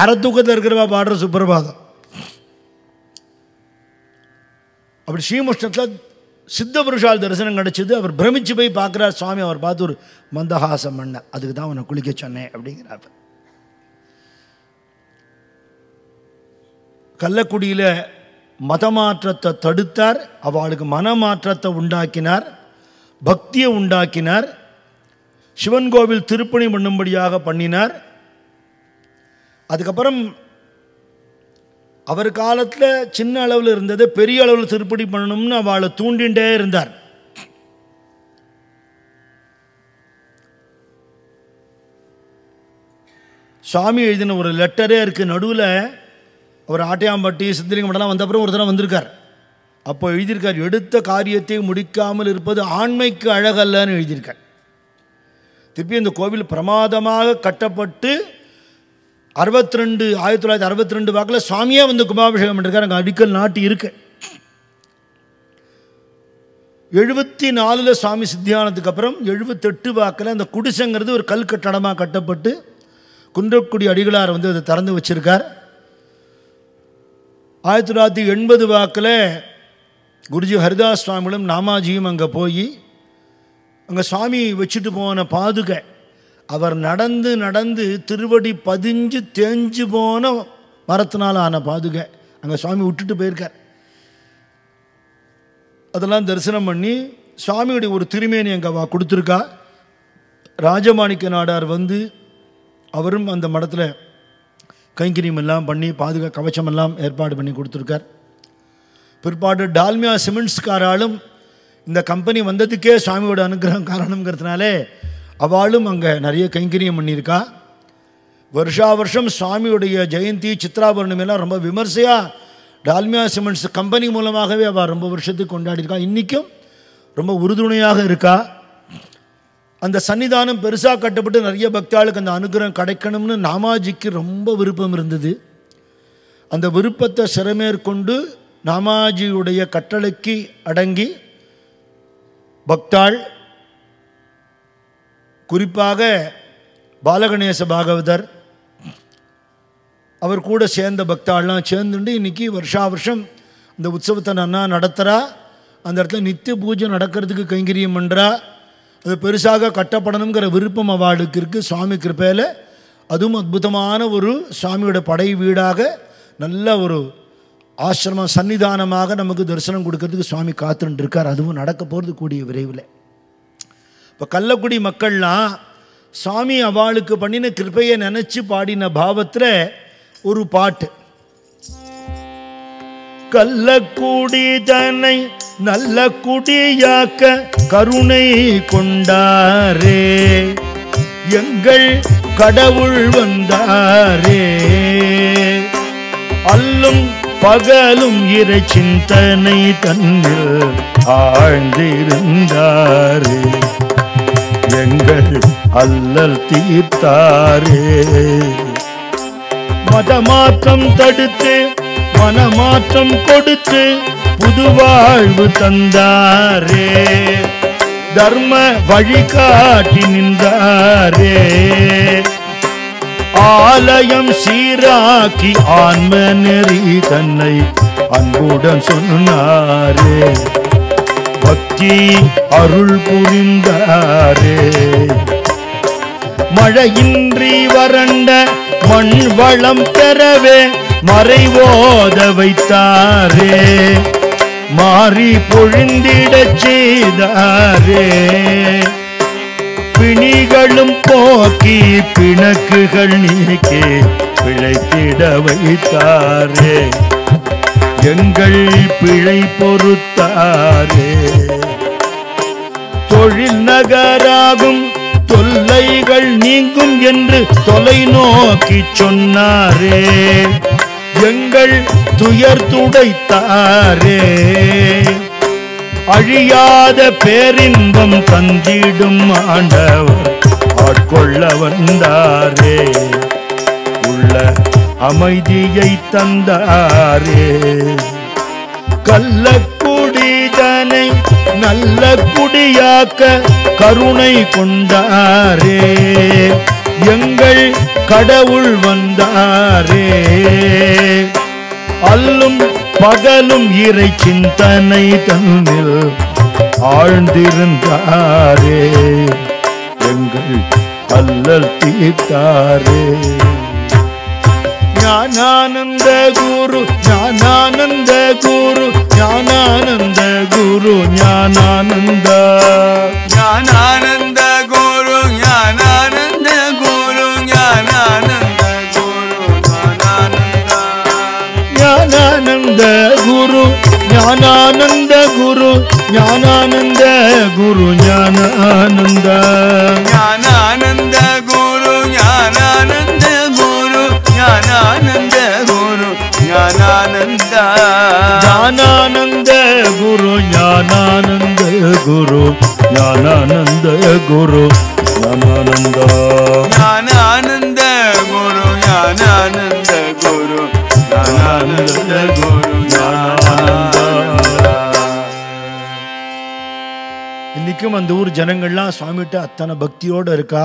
A: அறத்தூக்கத்தில் இருக்கிறவா பாடுற சுப்பிரபாதம். அப்படி ஸ்ரீமுஷ்ணத்தில் சித்த புருஷால் தரிசனம் கிடச்சிது. அவர் பிரமிச்சு போய் பார்க்குறார் சுவாமி. அவர் பார்த்து ஒரு மந்தஹாசம் பண்ண, அதுக்கு தான் அவனை குளிக்க சொன்னேன் அப்படிங்கிறார். கள்ளக்குடியில் மதமாற்றத்தை தடுத்தார். அவளுக்கு மனமாற்றத்தை உண்டாக்கினார், பக்தியை உண்டாக்கினார். சிவன் கோவில் திருப்பணி பண்ணும்படியாக பண்ணினார். அதுக்கப்புறம் அவர் காலத்தில் சின்ன அளவில் இருந்தது பெரிய அளவில் திருப்பணி பண்ணணும்னு அவளை தூண்டிகிட்டே இருந்தார். சுவாமி எழுதின ஒரு லெட்டரே இருக்குது. நடுவில் அவர் ஆட்டையாம்பட்டி சித்திலிங்கம்பட்டெல்லாம் வந்த அப்புறம் ஒரு தடவை வந்திருக்கார். அப்போ எழுதியிருக்கார், எடுத்த காரியத்தை முடிக்காமல் இருப்பது ஆண்மைக்கு அழகல்லன்னு எழுதியிருக்கார். திருப்பி இந்த கோவில் பிரமாதமாக கட்டப்பட்டு 1962 வாக்கில் சுவாமியே வந்து கும்பாபிஷேகம் பண்ணிருக்கார். அங்கே அடிக்கல் நாட்டி இருக்கு. 74 சுவாமி சித்தியானதுக்கு அப்புறம் 78 வாக்கில் அந்த குடிசைங்கிறது ஒரு கல் கட்டடமாக கட்டப்பட்டு குன்றக்குடி அடிகளார் வந்து அதை திறந்து வச்சிருக்கார். 1980 வாக்கில் குருஜி ஹரிதாஸ் சுவாமிகளும் நாமாஜியும் அங்கே போய் அங்கே சுவாமி வச்சுட்டு போன பாதுகை, அவர் நடந்து நடந்து திருவடி பதிஞ்சு தேஞ்சு போன மரத்தினால் ஆன பாதுகை அங்கே சுவாமி விட்டுட்டு போயிருக்கார். அதெல்லாம் தரிசனம் பண்ணி சுவாமியுடைய ஒரு திருமேனி அங்கே கொடுத்துருக்கா. ராஜமாணிக்க நாடார் வந்து அவரும் அந்த மடத்தில் கைங்கரியம் எல்லாம் பண்ணி பாதுகா கவச்சமெல்லாம் ஏற்பாடு பண்ணி கொடுத்துருக்கார். பிற்பாடு டால்மியா சிமெண்ட்ஸ்காராலும் இந்த கம்பெனி வந்ததுக்கே சுவாமியோட அனுகிரகம் காரணங்கிறதுனாலே அவளும் அங்கே நிறைய கைங்கரியம் பண்ணியிருக்கா. வருஷா வருஷம் சுவாமியுடைய ஜெயந்தி சித்ராபரணம் எல்லாம் ரொம்ப விமர்சையாக டால்மியா சிமெண்ட்ஸ் கம்பெனி மூலமாகவே அவள் ரொம்ப வருஷத்துக்கு கொண்டாடியிருக்கா. இன்றைக்கும் ரொம்ப உறுதுணையாக இருக்கா. அந்த சன்னிதானம் பெருசாக கட்டப்பட்டு நிறைய பக்தாளுக்கு அந்த அனுகிரகம் கிடைக்கணும்னு நாமாஜிக்கு ரொம்ப விருப்பம் இருந்தது. அந்த விருப்பத்தை சிறமேற்கொண்டு நாமாஜியுடைய கட்டளைக்கு அடங்கி பக்தாள், குறிப்பாக பாலகணேச பாகவதர் அவர் கூட சேர்ந்த பக்தாள்லாம் சேர்ந்துட்டு இன்றைக்கி வருஷா வருஷம் இந்த உற்சவத்தை நன்னா நடத்துகிறா. அந்த இடத்துல நித்திய பூஜை நடக்கிறதுக்கு கைங்கரியம் பண்ணுறா. அது பெருசாக கட்டப்படணுங்கிற விருப்பம் அவளுக்கு இருக்குது. சுவாமி கிருப்பையில் அதுவும் அற்புதமான ஒரு சுவாமியோட படை வீடாக நல்ல ஒரு ஆசிரமம் சன்னிதானமாக நமக்கு தரிசனம் கொடுக்கறதுக்கு சுவாமி காத்துட்டு இருக்கார். அதுவும் நடக்க போகிறது கூடிய விரைவில். இப்போ கள்ளக்குடி மக்கள்லாம் சுவாமி அவளுக்கு பண்ணின கிருப்பையை நினச்சி பாடின பாவத்தில் ஒரு பாட்டு. கள்ளக்குடி தன்னை நல்ல குடியாக்க கருணை கொண்டாரே, எங்கள் கடவுள் வந்தாரே, அல்லும் பகலும் இறை சிந்தனை தன்னில் ஆழ்ந்திருந்தாரே, எங்கள் அல்லல் தீர்த்தாரே, மதமாற்றம் தடுத்து மனமாற்றம் கொடுத்து புது வாழ்வு தந்தாரே, தர்ம வழிகாட்டி நின்றாரே, ஆலயம் சீராக்கி ஆன்ம நெறி தன்னை அன்புடன் சொன்னாரே, பக்தி அருள் புரிந்தாரே, மழையின்றி வறண்ட மண் வளம் பெறவே மறைவோத வைத்தாரே, மாறி பொழிந்திடச் செய்தாரே, பிணிகளும் போக்கி பிணக்குகள் நீக்கி பிழைத்திட வைத்தாரே, எங்கள் பிழை பொறுத்தாரே, தொழில் நகராகும் தொல்லைகள் நீங்கும் என்று தொலைநோக்கி சொன்னாரே, எங்கள் துயர் துடைத்தாரே, அழியாத பேரின்பம் தந்திடும் ஆண்டவர் ஆட்கொள்ள வந்தாரே, உள்ள அமைதியை தந்தாரே, கள்ளக்குடிதனை நல்ல குடியாக்க கருணை கொண்டாரே, எங்கள் கடவுள் வந்தாரே, அல்லும் பகலும் இறை சிந்தனை தன்னில் ஆழ்ந்திருந்தாரே, எங்கள் அல்லல் தீர்த்தாரே, ஞானானந்த குரு ஞானானந்த குரு ஞானானந்த குரு ஞானானந்த
B: ஞானானந்த குரு ஞானானந்த குரு ஞானானந்த குரு ஞானானந்த
A: குரு ஞானானந்த குரு ஞானானந்த குரு ஞானானந்த
B: ஞானானந்த குரு ஞானானந்த குரு ஞானானந்த குரு ஞானானந்த
A: ஞானானந்த குரு ஞானானந்த குரு ஞானானந்த குரு ஞானானந்த
B: ஞானானந்த குரு ஞானானந்த குரு ஞானானந்த குரு ஞானானந்த.
A: இன்றைக்கும் அந்த ஊர் ஜனங்கள்லாம் சுவாமிகிட்ட அத்தனை பக்தியோடு இருக்கா.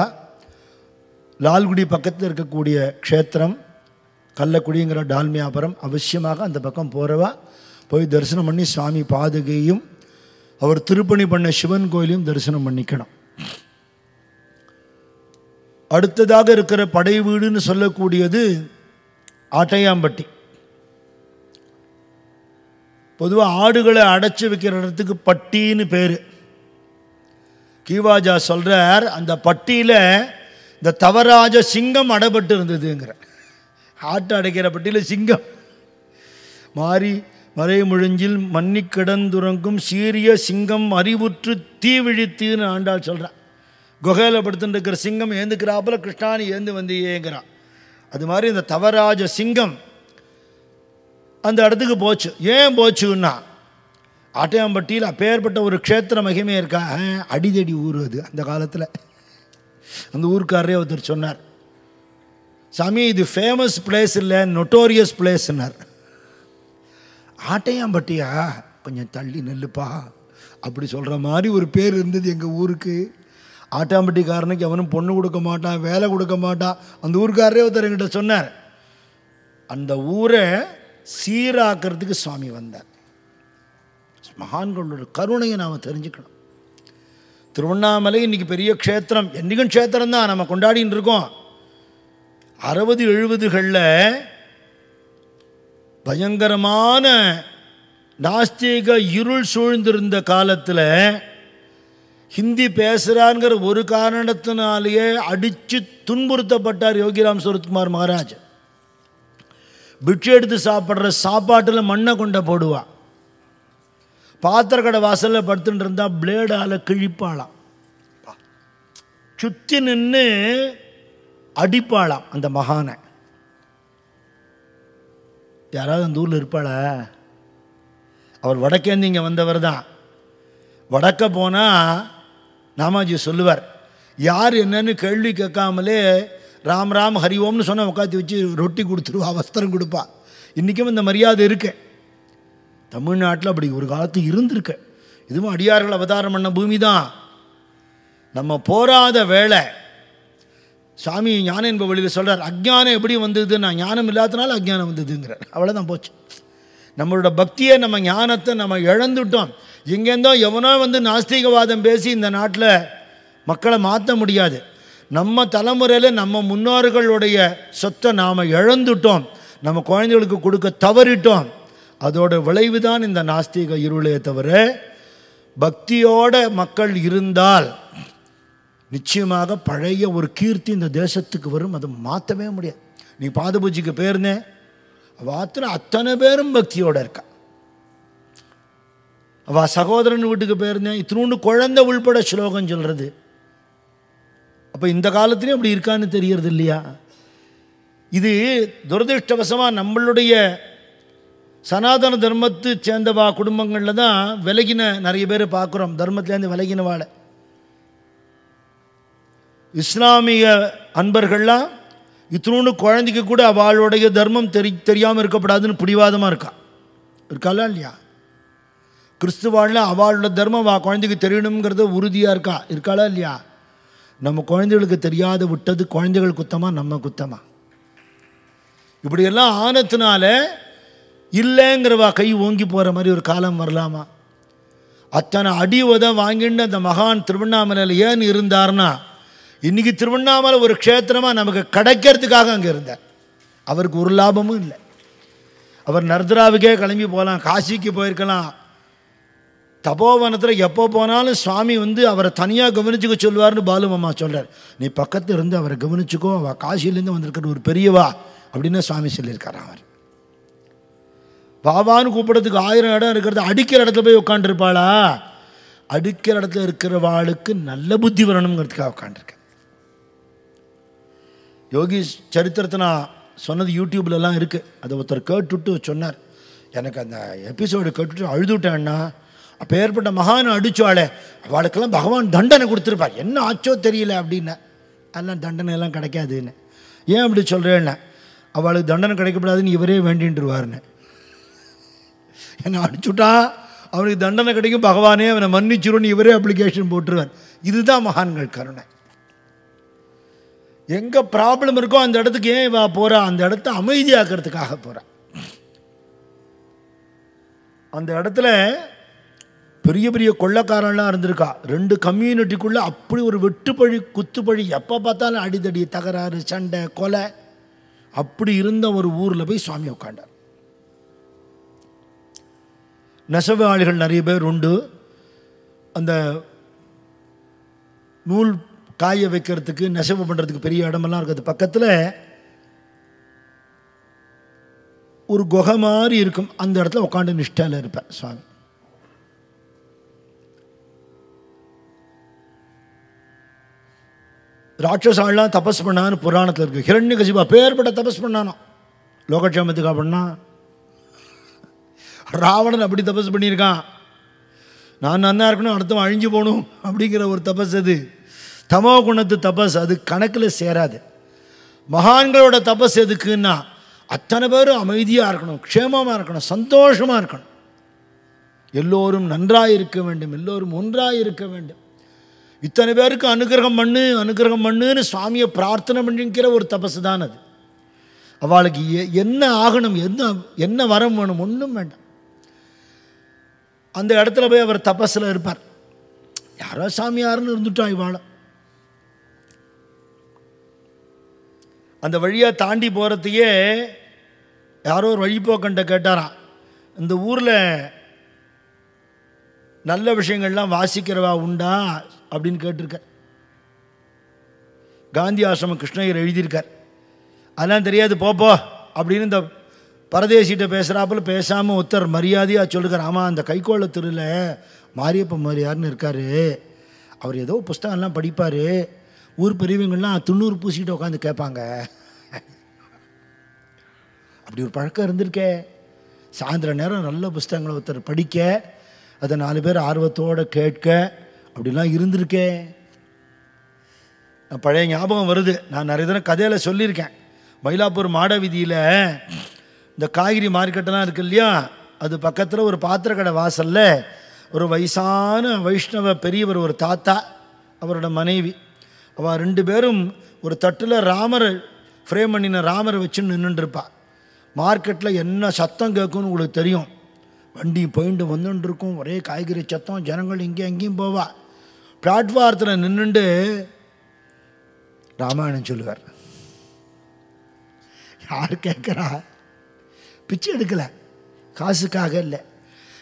A: லால்குடி பக்கத்தில் இருக்கக்கூடிய க்ஷேத்திரம் கள்ளக்குடிங்கிற டால்மியாபுரம், அவசியமாக அந்த பக்கம் போகிறவா போய் தரிசனம் பண்ணி சுவாமி பாதுகையும் அவர் திருப்பணி பண்ண சிவன் கோயிலையும் தரிசனம் பண்ணிக்கணும். அடுத்ததாக இருக்கிற படை வீடுன்னு சொல்லக்கூடியது ஆட்டையாம்பட்டி. பொதுவாக ஆடுகளை அடைச்சி வைக்கிற இடத்துக்கு பட்டின்னு பேர். கீவாஜா சொல்கிறார், அந்த பட்டியில் இந்த தவராஜ சிங்கம் அடைபட்டு இருந்ததுங்கிற. ஆட்டை அடைக்கிற பட்டியில் சிங்கம் மாறி மறை முழிஞ்சில் மன்னி கிடந்துறங்கும் சீரிய சிங்கம் அறிவுற்று தீவிழித்துன்னு ஆண்டாள் சொல்கிறான். குகையில் படுத்துட்டு இருக்கிற சிங்கம் ஏந்துக்கிறாப்புல கிருஷ்ணானி ஏந்து வந்து ஏங்குறான். அது மாதிரி இந்த தவராஜ சிங்கம் அந்த இடத்துக்கு போச்சு. ஏன் போச்சுன்னா, ஆட்டையாம்பட்டியில் அப்பேற்பட்ட ஒரு க்ஷேத்திர மகிமை இருக்கா. அடிதடி ஊர் அது. அந்த காலத்தில் அந்த ஊருக்காரரே ஒருத்தர் சொன்னார், சாமி இது ஃபேமஸ் பிளேஸ் இல்லை, நொட்டோரியஸ் பிளேஸ்னார். ஆட்டையாம்பட்டியா, கொஞ்சம் தள்ளி நெல்லுப்பா அப்படி சொல்கிற மாதிரி ஒரு பேர் இருந்தது எங்கள் ஊருக்கு. ஆட்டாம்பட்டிக்காரனுக்கு அவனும் பொண்ணு கொடுக்க மாட்டான், வேலை கொடுக்க மாட்டான். அந்த ஊருக்காரரே ஒருத்தர் என்கிட்ட சொன்னார். அந்த ஊரை சீராக்கிறதுக்கு சுவாமி வந்தார். மகான்களோட கருணையை நாம் தெரிஞ்சுக்கணும். திருவண்ணாமலை இன்றைக்கி பெரிய க்ஷேத்திரம், என்றைக்கும் க்ஷேத்திரம் தான், நம்ம கொண்டாடின்னு இருக்கோம். 60-70களில் பயங்கரமான நாஸ்திக இருள் சூழ்ந்திருந்த காலத்தில் ஹிந்தி பேசுகிறாங்கிற ஒரு காரணத்தினாலேயே அடித்து துன்புறுத்தப்பட்டார் யோகிராம் சூரத்குமார் மகாராஜ். பிட்சை எடுத்து சாப்பிட்ற சாப்பாட்டில் மண்ணை கொண்ட போடுவான். பாத்திர கடை வாசலில் படுத்துட்டு இருந்தால் பிளேடால் கிழிப்பாளாம், சுற்றி நின்று அடிப்பாளாம் அந்த மகானை. யாராவது அந்த ஊரில் இருப்பாளா? அவர் வடக்கேந்து இங்கே வந்தவர் தான். வடக்க போனால் நாமாஜி சொல்லுவார், யார் என்னன்னு கேள்வி கேட்காமலே ராம் ராம் ஹரி ஓம்னு சொன்னால் உட்காந்து வச்சு ரொட்டி கொடுத்துருவா, வஸ்திரம் கொடுப்பா. இன்றைக்கும் இந்த மரியாதை இருக்கு. தமிழ்நாட்டில் அப்படி ஒரு காலத்து இருந்திருக்கு. இதுவும் அடியார்கள் அவதாரம் பண்ண பூமி தான். நம்ம போராத வேலை. சாமி ஞானம் என்ப வழியில் சொல்கிறார், அஜ்ஞானம் எப்படி வந்ததுன்னா ஞானம் இல்லாதனால அஜ்ஞானம் வந்ததுங்கிறார். அவ்வளோதான் போச்சு. நம்மளோட பக்தியை, நம்ம ஞானத்தை நம்ம இழந்துட்டோம். எங்கேருந்தோ எவனோ வந்து நாஸ்திகவாதம் பேசி இந்த நாட்டில் மக்களை மாற்ற முடியாது. நம்ம தலைமுறையில் நம்ம முன்னோர்களுடைய சொத்தை நாம் இழந்துட்டோம், நம்ம குழந்தைகளுக்கு கொடுக்க தவறிட்டோம். அதோட விளைவு தான் இந்த நாஸ்திக இருளே தவிர, பக்தியோட மக்கள் இருந்தால் நிச்சயமாக பழைய ஒரு கீர்த்தி இந்த தேசத்துக்கு வரும். அதை மாற்றவே முடியாது. நீ பாதபூஜைக்கு போயிருந்தேன், வாத்துல அத்தனை பேரும் பக்தியோடு இருக்கா. அவள் சகோதரன் வீட்டுக்கு போயிருந்தேன், இத்தினோண்டு குழந்தை உள்பட ஸ்லோகம் சொல்கிறது. அப்போ இந்த காலத்துலேயும் அப்படி இருக்கான்னு தெரியறது இல்லையா? இது துரதிருஷ்டவசமாக நம்மளுடைய சனாதன தர்மத்தை சேர்ந்தவா குடும்பங்களில் தான் விலகின நிறைய பேர் பார்க்குறோம். தர்மத்திலேருந்து விலகினவாளை இஸ்லாமிய அன்பர்கள்லாம் இத்தினோண்டு குழந்தைக்கு கூட அவளுடைய தர்மம் தெரியாமல் இருக்கப்படாதுன்னு பிடிவாதமாக இருக்காளா இல்லையா? கிறிஸ்துவாளில் அவளோட தர்மம் குழந்தைக்கு தெரியணுங்கிறத உறுதியாக இருக்காளா இல்லையா? நம்ம குழந்தைகளுக்கு தெரியாத விட்டது குழந்தைகள் குத்தமா நம்ம குத்தமா? இப்படியெல்லாம் ஆனத்தினால இல்லைங்கிறவா கை ஓங்கி போகிற மாதிரி ஒரு காலம் வரலாமா? அத்தனை அடி உத வாங்கிட்டு அந்த மகான் திருவண்ணாமலையில் ஏன் இருந்தார்னா, இன்றைக்கி திருவண்ணாமலை ஒரு க்ஷேத்திரமாக நமக்கு கிடைக்கிறதுக்காக அங்கே இருந்தார். அவருக்கு ஒரு லாபமும் இல்லை. அவர் நர்தராவுக்கே கிளம்பி போகலாம், காசிக்கு போயிருக்கலாம். தபோவனத்தில் எப்போ போனாலும் சுவாமி வந்து அவரை தனியாக கவனிச்சுக்க சொல்லுவார்னு பாலுமாமா சொல்கிறார். நீ பக்கத்தில் இருந்து அவரை கவனிச்சுக்கோ, அவள் காசிலேருந்து வந்திருக்கிற ஒரு பெரியவா அப்படின்னு சுவாமி சொல்லியிருக்கார். அவர் பாபான்னு கூப்பிடறதுக்கு 1000 இடம் இருக்கிறது, அடிக்கிற இடத்துல போய் உட்காந்துருப்பாளா? அடிக்கிற இடத்துல இருக்கிறவாளுக்கு நல்ல புத்தி வரணுங்கிறதுக்காக உட்காந்துருக்கேன். யோகி சரித்திரத்தை நான் சொன்னது யூடியூப்லலாம் இருக்குது. அதை ஒருத்தர் கேட்டுவிட்டு சொன்னார், எனக்கு அந்த எபிசோடு கேட்டுவிட்டு அழுதுவிட்டேன்னா, அப்போ ஏற்பட்ட மகான் அடித்தாளே அவளுக்கெல்லாம் பகவான் தண்டனை கொடுத்துருப்பார், என்ன ஆச்சோ தெரியல அப்படின்னா. அதெல்லாம் தண்டனை எல்லாம் கிடைக்காதுன்னு. ஏன் அப்படி சொல்கிறேன்னா, அவளுக்கு தண்டனை கிடைக்கப்படாதுன்னு இவரே வேண்டின்ட்டுருவார்னு. என்ன அடிச்சுட்டா அவனுக்கு தண்டனை கிடைக்கும், பகவானே அவனை மன்னிச்சிருன்னு இவரே அப்ளிகேஷன் போட்டுருவார். இதுதான் மகான்கள் கருணை. எங்கே ப்ராப்ளம் இருக்கோ அந்த இடத்துக்கு ஏன் இவா போகிறா? அந்த இடத்த அமைதியாக்கிறதுக்காக போகிறா. அந்த இடத்துல பெரிய பெரிய கொள்ளைக்காரெல்லாம் இருந்திருக்கா. 2 கம்யூனிட்டிக்குள்ளே அப்படி ஒரு வெட்டுப்பழி குத்துப்பழி, எப்போ பார்த்தாலும் அடிதடி, தகராறு, சண்டை, கொலை, அப்படி இருந்த ஒரு ஊரில் போய் சுவாமி உட்காண்டார். நெசவாளிகள் நிறைய பேர் உண்டு. அந்த நூல் காய வைக்கிறதுக்கு, நெசவு பண்ணுறதுக்கு பெரிய இடமெல்லாம் இருக்குது. பக்கத்தில் ஒரு குகை மாதிரி இருக்கும். அந்த இடத்துல உட்காந்து நிஷ்டையில் இருப்பேன் சுவாமி. ராட்சசாலாம் தபஸ் பண்ணான்னு புராணத்தில் இருக்குது. ஹிரண்யகசிபா பேர்பட்ட தபஸ் பண்ணானோ லோகக்ஷேமத்துக்காக பண்ணா. ராவணன் அப்படி தபஸ் பண்ணியிருக்கான். நான் நன்னா இருக்கணும், அடுத்தவன் அழிஞ்சு போகணும் அப்படிங்கிற ஒரு தபஸ். அது தமோ குணத்து தபஸ், அது கணக்கில் சேராது. மகான்களோட தபஸ் எதுக்குன்னா, அத்தனை பேரும் அமைதியாக இருக்கணும், க்ஷேமமாக இருக்கணும், சந்தோஷமாக இருக்கணும், எல்லோரும் நன்றாக இருக்க வேண்டும், எல்லோரும் ஒன்றாக இருக்க வேண்டும். இத்தனை பேருக்கு அனுகிரகம் பண்ணுன்னு சுவாமியை பிரார்த்தனை பண்ணிக்கிற ஒரு தபஸ் தான் அது. அவளுக்கு என்ன ஆகணும், என்ன வரம் வேணும், ஒன்றும் வேண்டாம். அந்த இடத்துல போய் அவர் தபஸில் இருப்பார். யாரோ சாமியாருன்னு இருந்துட்டான் இவாள. அந்த வழியாக தாண்டி போகிறதையே யாரோ ஒரு வழிபோக்கண்ட கேட்டாராம், இந்த ஊரில் நல்ல விஷயங்கள்லாம் வாசிக்கிறவா உண்டா அப்படின்னு கேட்டிருக்கார். காந்தி ஆசிரமம் கிருஷ்ணகிரி எழுதியிருக்கார். அதெல்லாம் தெரியாது போப்போ அப்படின்னு இந்த பரதேசிகிட்ட பேசுகிறாப்புல பேசாமல் ஒருத்தர் மரியாதையாக சொல்லுறார். ஆமாம், அந்த கைக்கோள தெருவில் மாரியப்ப மாதிரியார்னு இருக்கார், அவர் ஏதோ புஸ்தகம்லாம் படிப்பார், ஊர் பெரியவங்கள்லாம் 90 பூசிக்கிட்டு உட்காந்து கேட்பாங்க. அப்படி ஒரு பழக்கம் இருந்திருக்கே. சாயந்தர நேரம் நல்ல புஸ்தகங்களை ஒருத்தர் படிக்க, அதை 4 பேர் ஆர்வத்தோடு கேட்க, அப்படிலாம் இருந்திருக்கே. பழைய ஞாபகம் வருது. நான் நிறைய தினம் கதையில் சொல்லியிருக்கேன். மயிலாப்பூர் மாட வீதியில் இந்த காய்கறி மார்க்கெட்டெல்லாம் இருக்கு இல்லையா, அது பக்கத்தில் ஒரு பாத்திரக்கடை வாசலில் ஒரு வயசான வைஷ்ணவ பெரியவர், ஒரு தாத்தா, அவரோட மனைவி, அவள் 2 பேரும் ஒரு தட்டில் ராமரை ஃப்ரேம் பண்ணின ராமரை வச்சு நின்றுட்டுருப்பா. மார்க்கெட்டில் என்ன சத்தம் கேட்கும்னு உங்களுக்கு தெரியும். வண்டி போயிட்டு வந்துட்டு இருக்கும், ஒரே காய்கறி சத்தம், ஜனங்கள் இங்கேயும் அங்கேயும் போவா. பிளாட்ஃபாரத்தில் நின்றுண்டு ராமாயணம் சொல்லுவார். யார் கேட்குறா? பிச்சை எடுக்கலை, காசுக்காக இல்லை,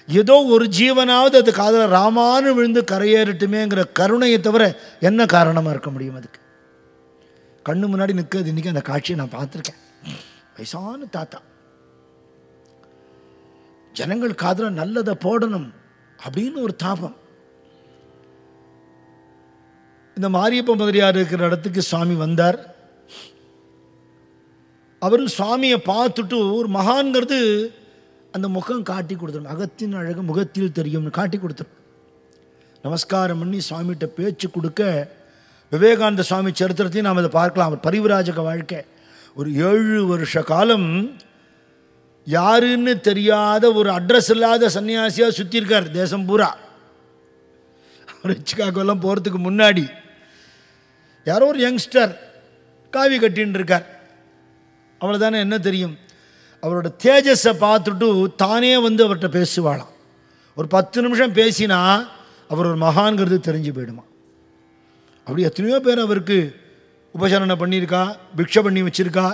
A: ஏதோ ஒரு ஜீவனாவது அது காதில் ராமானு விழுந்து கரையேறட்டுமேங்கிற கருணையை தவிர என்ன காரணமாக இருக்க முடியும்? அதுக்கு கண்ணு முன்னாடி நிற்கிறது. இன்றைக்கி அந்த காட்சியை நான் பார்த்துருக்கேன். வயசான தாத்தா, ஜனங்கள் காதில் நல்லதை போடணும் அப்படின்னு ஒரு தாபம். இந்த மாரியப்ப முதலியார் இருக்கிற இடத்துக்கு சுவாமி வந்தார். அவர் சுவாமியை பார்த்துட்டு ஒரு மகான்கிறது அந்த முகம் காட்டி கொடுத்துரும், அகத்தின் அழகு முகத்தில் தெரியும்னு காட்டி கொடுத்துரும். நமஸ்காரம் பண்ணி சுவாமிகிட்ட பேச்சு கொடுக்க, விவேகானந்த சுவாமி சரித்திரத்தையும் நாம் அதை பார்க்கலாம். அவர் பரிவிராஜக வாழ்க்கை. ஒரு 7 வருஷ காலம் யாருன்னு தெரியாத ஒரு அட்ரஸ் இல்லாத சன்னியாசியாக சுற்றியிருக்கார் தேசம் பூரா. அவர் சிக்காகோலாம் போகிறதுக்கு முன்னாடி யாரோ ஒரு யங்ஸ்டர் காவி கட்டின்னு இருக்கார். அவ்வளோதானே, என்ன தெரியும்? அவரோட தேஜஸை பார்த்துட்டு தானே வந்து அவர்கிட்ட பேசுவாளாம். ஒரு 10 நிமிஷம் பேசினா அவர் ஒரு மகான்கிறது தெரிஞ்சு போயிடுமா. அப்படி எத்தனையோ பேர் அவருக்கு உபசரணை பண்ணியிருக்கா, பிக்ஷை பண்ணி வச்சுருக்கா.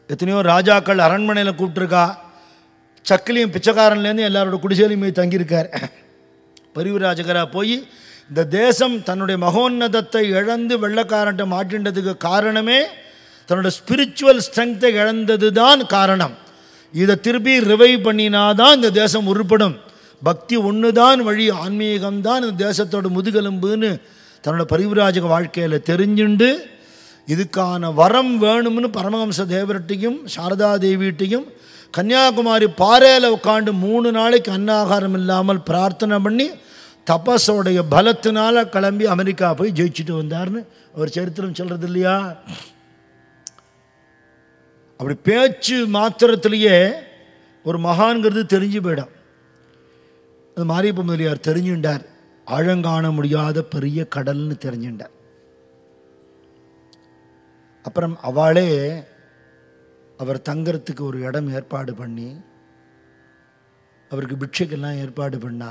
A: எத்தனையோ ராஜாக்கள் அரண்மனையில் கூப்பிட்டுருக்கா. சக்கிலியும் பிச்சைக்காரன்லேருந்து எல்லாரோட குடிசையிலையும் போய் தங்கியிருக்கார். பரிவிராஜகராக போய் இந்த தேசம் தன்னுடைய மகோன்னதத்தை இழந்து வெள்ளக்காரன்ட்ட மாட்டின்றதுக்கு காரணமே தன்னோட ஸ்பிரிச்சுவல் ஸ்ட்ரென்த்தை இழந்தது தான் காரணம். இதை திருப்பி ரிவைவ் பண்ணினாதான் இந்த தேசம் உருப்படும். பக்தி ஒன்று தான் வழி, ஆன்மீகம்தான் இந்த தேசத்தோட முதுகெலும்புன்னு தன்னோட பரிவிராஜக வாழ்க்கையில் தெரிஞ்சுண்டு இதுக்கான வரம் வேணும்னு பரமஹம்ச தேவர்கிட்டையும் சாரதா தேவிகிட்டையும் கன்னியாகுமரி பாறையில் உட்காந்து 3 நாளைக்கு அன்னாகாரம் இல்லாமல் பிரார்த்தனை பண்ணி தபஸோடைய பலத்தினால கிளம்பி அமெரிக்கா போய் ஜெயிச்சுட்டு வந்தார்னு அவர் சரித்திரம் சொல்கிறது இல்லையா. அப்படி பேச்சு மாத்திரத்திலேயே ஒரு மகான்கிறது தெரிஞ்சு போயிடும். அது மாரியப்ப முதலியார் தெரிஞ்சுட்டார். ஆழங்காண முடியாத பெரிய கடல்னு தெரிஞ்சுட்டார். அப்புறம் அவளே அவர் தங்கறதுக்கு ஒரு இடம் ஏற்பாடு பண்ணி அவருக்கு பிட்சைக்கெல்லாம் ஏற்பாடு பண்ணா.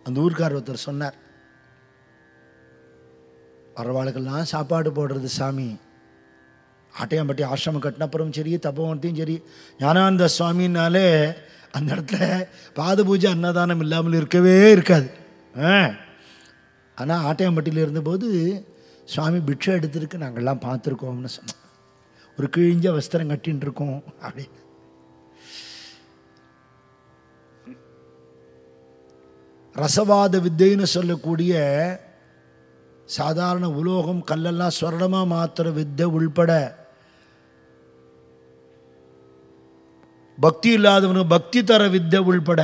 A: அந்த ஊர்க்கார் ஒருத்தர் சொன்னார், வரவாளுக்கெல்லாம் சாப்பாடு போடுறது சாமி, ஆட்டையாம்பட்டி ஆசிரமம் கட்டினப்புறம் சரி, தப்போவனத்தையும் சரி, ஞானானந்த சுவாமின்னாலே அந்த இடத்துல பாத பூஜை அன்னதானம் இல்லாமல் இருக்கவே இருக்காது. ஆனால் ஆட்டையாம்பட்டியில் இருந்தபோது சுவாமி பிட்சை எடுத்துருக்கு, நாங்கள்லாம் பார்த்துருக்கோம்னு சொன்னோம். ஒரு கிழிஞ்ச வஸ்திரம் கட்டின்னு இருக்கோம் அப்படின்னு. ரசவாத வித்தைன்னு சொல்லக்கூடிய சாதாரண உலோகம் கல்லெல்லாம் ஸ்வர்ணமாக மாத்திர வித்தை உள்பட பக்தி இல்லாதவனுக்கு பக்தி தர வித்தை உள்பட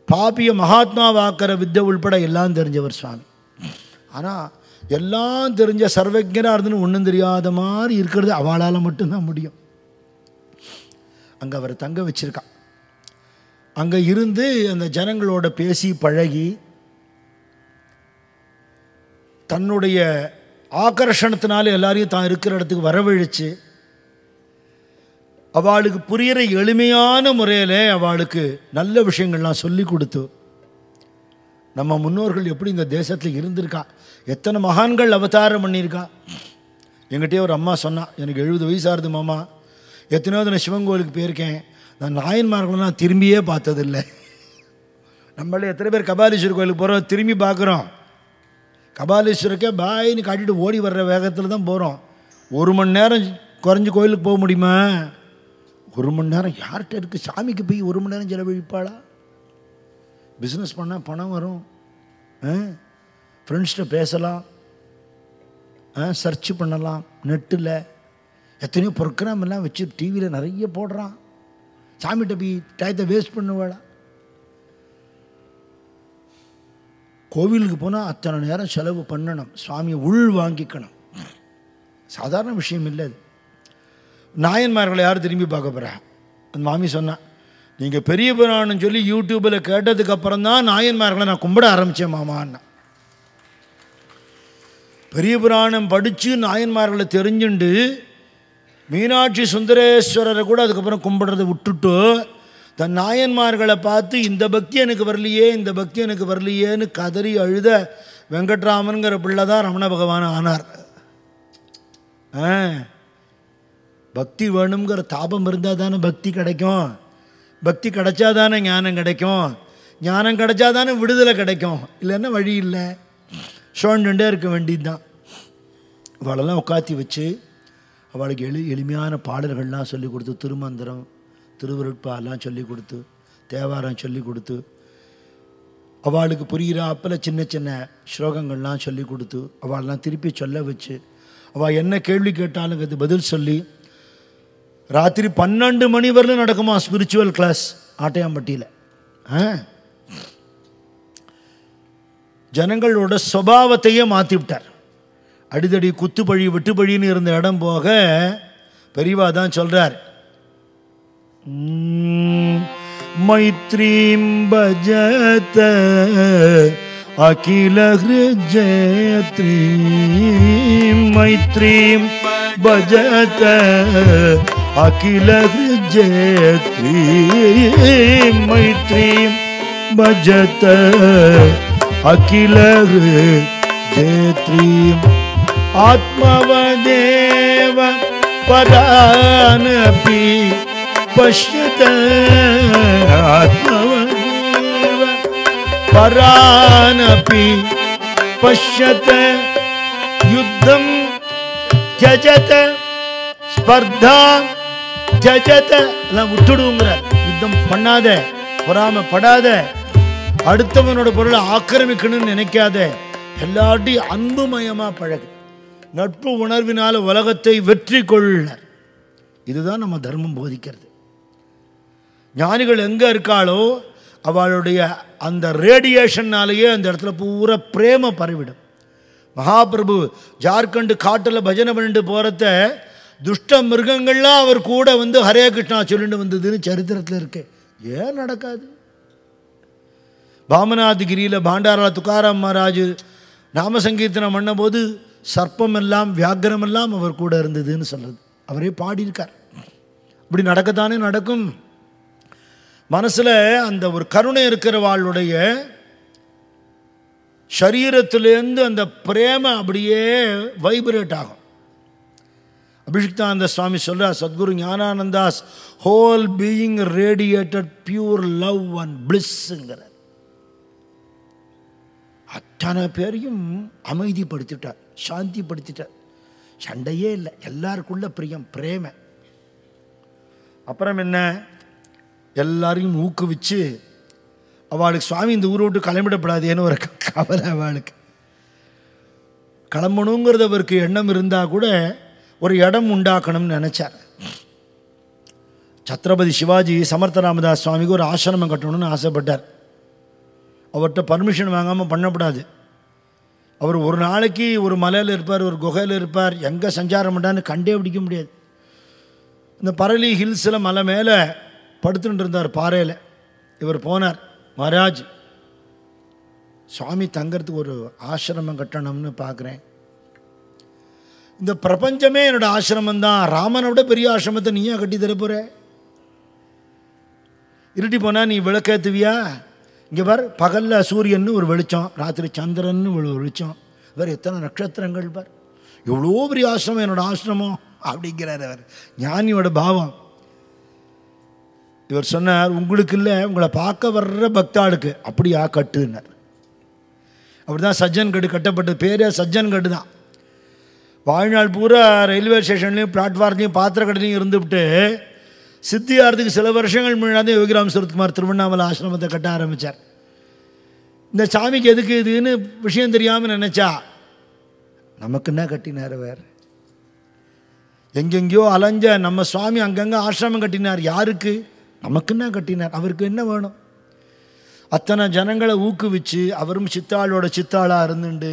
A: பாப்பிய மகாத்மாவாக்கிற வித்தை உள்பட எல்லாம் தெரிஞ்சவர் சுவாமி. ஆனால் எல்லாம் தெரிஞ்ச சர்வஜனாக இருந்துன்னு ஒன்றும் தெரியாத மாதிரி இருக்கிறது அவளால் மட்டும்தான் முடியும். அங்கே அவரை தங்க வச்சிருக்கா. அங்கே இருந்து அந்த ஜனங்களோட பேசி பழகி தன்னுடைய ஆகர்ஷணத்தினால எல்லாரையும் தான் இருக்கிற இடத்துக்கு வரவழைச்சு அவளுக்கு புரிகிற எளிமையான முறையில் அவளுக்கு நல்ல விஷயங்கள்லாம் சொல்லி கொடுத்து நம்ம முன்னோர்கள் எப்படி இந்த தேசத்தில் இருந்திருக்கா, எத்தனை மகான்கள் அவதாரம் பண்ணியிருக்கா. என்கிட்டயே ஒரு அம்மா சொன்னா, எனக்கு 70 வயசாகுது மாமா, எத்தனையாவது நான் சிவன் கோயிலுக்கு போயிருக்கேன், நான் நாயன்மார்களெலாம் திரும்பியே பார்த்ததில்லை. நம்மளே எத்தனை பேர் கபாலீஸ்வரர் கோயிலுக்கு போகிறோம், திரும்பி பார்க்குறோம். கபாலீஸ்வரருக்கே பாயின்னு காட்டிட்டு ஓடி வர்ற வேகத்தில் தான் போகிறோம். 1 மணி நேரம் குறைஞ்சி கோயிலுக்கு போக முடியுமா? 1 மணி நேரம் யார்கிட்ட இருக்குது? சாமிக்கு போய் 1 மணி நேரம் செலவழிப்பாளா? பிஸ்னஸ் பண்ணால் பணம் வரும், ஃப்ரெண்ட்ஸ்கிட்ட பேசலாம், சர்ச் பண்ணலாம், நெட்டில் எத்தனையோ ப்ரோக்ராம் எல்லாம் வச்சு டிவியில் நிறைய போடுறான். சாமிகிட்ட போய் டயத்தை வேஸ்ட் பண்ணுவாளா? கோவிலுக்கு போனால் அத்தனை நேரம் செலவு பண்ணணும், சுவாமியை உள் வாங்கிக்கணும். சாதாரண விஷயம் இல்லை அது. நாயன்மார்களை யார் திரும்பி பார்க்க போகிறா? அந்த மாமி சொன்னான், நீங்கள் பெரிய புராணம் சொல்லி யூடியூப்பில் கேட்டதுக்கப்புறம் தான் நாயன்மார்களை நான் கும்பிட ஆரம்பித்தேன் மாமான்னா. பெரிய புராணம் படித்து நாயன்மார்களை தெரிஞ்சுண்டு மீனாட்சி சுந்தரேஸ்வரரை கூட அதுக்கப்புறம் கும்பிடுறதை விட்டுட்டு தன் நாயன்மார்களை பார்த்து இந்த பக்தி எனக்கு வரலையே, இந்த பக்தி எனக்கு வரலையேன்னு கதறி அழுத வெங்கட்ராமனுங்கிற பிள்ளை தான் ரமண பகவான் ஆனார். பக்தி வேணுங்கிற தாபம் இருந்தால் தானே பக்தி கிடைக்கும், பக்தி கிடைச்சா தானே ஞானம் கிடைக்கும், ஞானம் கிடைச்சா தானே விடுதலை கிடைக்கும். இல்லைன்னா வழி இல்லை, சோண்டுண்டே இருக்க வேண்டியது தான். அவளெல்லாம் உட்காத்தி வச்சு அவளுக்கு எளிமையான பாடல்கள்லாம் சொல்லி கொடுத்து, திருமந்திரம் திருவருட்பாலாம் சொல்லி கொடுத்து, தேவாரம் சொல்லி கொடுத்து, அவளுக்கு புரிகிறாப்பில் சின்ன சின்ன ஸ்லோகங்கள்லாம் சொல்லி கொடுத்து, அவளெலாம் திருப்பி சொல்ல வச்சு, அவள் என்ன கேள்வி கேட்டாலும் அது பதில் சொல்லி, ராத்திரி 12 மணி வரலும் நடக்குமா ஸ்பிரிச்சுவல் கிளாஸ் ஆட்டையாம்பட்டியில். ஜனங்களோட சுபாவத்தையே மாற்றி விட்டார். அடிதடி குத்துப்பழி வெட்டுப்பழின்னு இருந்த இடம் போக பெரியவா தான் சொல்கிறார், மைத்ரீம் பஜத அகில ஹ்ருஜயத்ரீம், மைத்ரீம் பஜத அகில ஹ்ருஜயத்ரீம், மைத்ரீம் பஜத அகில ஹ்ருஜயத்ரீம், ஆத்மவதேவ பரானபி பஷ்யத, ஆத்மவதேவ பரானபி பஷ்யத, யுத்தம் தியஜத ஸ்பர்தா தியஜத, எல்லாம் விட்டுடுங்கிறார். யுத்தம் பண்ணாத, பொறாமப்படாத, அடுத்தவனோட பொருளை ஆக்கிரமிக்கணும்னு நினைக்காத, எல்லாத்தையும் அன்புமயமா பழகு, நட்பு உணர்வினால உலகத்தை வெற்றி கொள்ளார். இதுதான் நம்ம தர்மம் போதிக்கிறது. ஞானிகள் எங்கே இருக்காளோ அவளுடைய அந்த ரேடியேஷன்னாலேயே அந்த இடத்துல பூரா பிரேம பரவிடும். மகாபிரபு ஜார்க்கண்ட் காட்டில் பஜனை பண்ணிட்டு போகிறத துஷ்ட மிருகங்கள்லாம் அவர் கூட வந்து ஹரே கிருஷ்ணா சொல்லிட்டு வந்ததுன்னு சரித்திரத்தில் இருக்கு. ஏன் நடக்காது? பாமநாதகிரியில் பாண்டாரா துக்காராம் மகாராஜ் நாம சங்கீர்த்தனம் பண்ணும்போது சர்ப்பம் எல்லாம் வியாக்கிரம் எல்லாம் அவர் கூட இருந்ததுன்னு சொல்கிறது அவரே பாடியிருக்கார். இப்படி நடக்கத்தானே நடக்கும். மனசில் அந்த ஒரு கருணை இருக்கிறவாளுடைய சரீரத்திலேருந்து அந்த பிரேம அப்படியே வைப்ரேட் ஆகும். அபிஷிக்தானந்த சுவாமி சொல்கிறார், Sadguru Gnanananda's whole being radiated pure love and பிளிஸ்ங்கிறார். அத்தனை பேரையும் அமைதிப்படுத்திட்டார், சாந்திப்படுத்திட்டார். சண்டையே இல்லை, எல்லாருக்குள்ள பிரியம் பிரேம. அப்புறம் என்ன, எல்லாரையும் ஊக்குவிச்சு அவளுக்கு சுவாமி இந்த ஊரை விட்டு கிளம்பிடப்படாதேன்னு ஒரு கவலை. அவளுக்கு கிளம்பணுங்கிறது அவருக்கு எண்ணம் இருந்தால் கூட ஒரு இடம் உண்டாக்கணும்னு நினச்சார். சத்ரபதி சிவாஜி சமர்த்த ராமதாஸ் சுவாமிக்கு ஒரு ஆசிரமம் கட்டணும்னு ஆசைப்பட்டார். அவர்கிட்ட பர்மிஷன் வாங்காமல் பண்ணக்கூடாது. அவர் ஒரு நாளைக்கு ஒரு மலையில் இருப்பார், ஒரு குகையில் இருப்பார், எங்கே சஞ்சாரம் பண்ணான்னு கண்டே பிடிக்க முடியாது. இந்த பரளி ஹில்ஸில் மலை மேலே படுத்துட்டு இருந்தார் பாறையில். இவர் போனார், மகாராஜ் சுவாமி தங்கிறதுக்கு ஒரு ஆசிரமம் கட்டணும்னு பார்க்குறேன். இந்த பிரபஞ்சமே என்னோட ஆசிரமந்தான், ராமனை விட பெரிய ஆசிரமத்தை நீயா கட்டி தரப்போற? இருட்டி போனால் நீ விளக்கேற்றுவியா? இங்கே பார், பகலில் சூரியன்னு ஒரு வெளிச்சம், ராத்திரி சந்திரன்னு ஒரு வெளிச்சம், வேறு எத்தனை நட்சத்திரங்கள் பார், எவ்வளோ பெரிய ஆசிரமம் என்னோட ஆசிரமம் அப்படிங்கிறார் அவர். ஞானியோட பாவம். இவர் சொன்னார், உங்களுக்கு இல்லை, உங்களை பார்க்க வர்ற பக்தாளுக்கு அப்படியா கட்டுன்னார். அப்படி தான் சஜ்ஜன் கட்டு கட்டப்பட்டது. பேரே சஜ்ஜன் கட்டு தான். வாழ்நாள் பூரா ரயில்வே ஸ்டேஷன்லேயும் பிளாட்ஃபார்ம்லேயும் பாத்திர கடையிலையும் இருந்துவிட்டு சித்தியாரத்துக்கு சில வருஷங்கள் முன்னாடி யோகிராம் சுரத்குமார் திருவண்ணாமலை ஆசிரமத்தை கட்ட ஆரம்பித்தார். இந்த சாமிக்கு எதுக்கு இதுன்னு விஷயம் தெரியாமல் நினச்சா, நமக்கு என்ன கட்டினார் வேறு? எங்கெங்கேயோ அலைஞ்ச நம்ம சுவாமி அங்கங்கே ஆசிரமம் கட்டினார். யாருக்கு? நமக்கு என்ன கட்டினார்? அவருக்கு என்ன வேணும்? அத்தனை ஜனங்களை ஊக்குவிச்சு அவரும் சித்தாளோட சித்தாளாக இருந்துண்டு,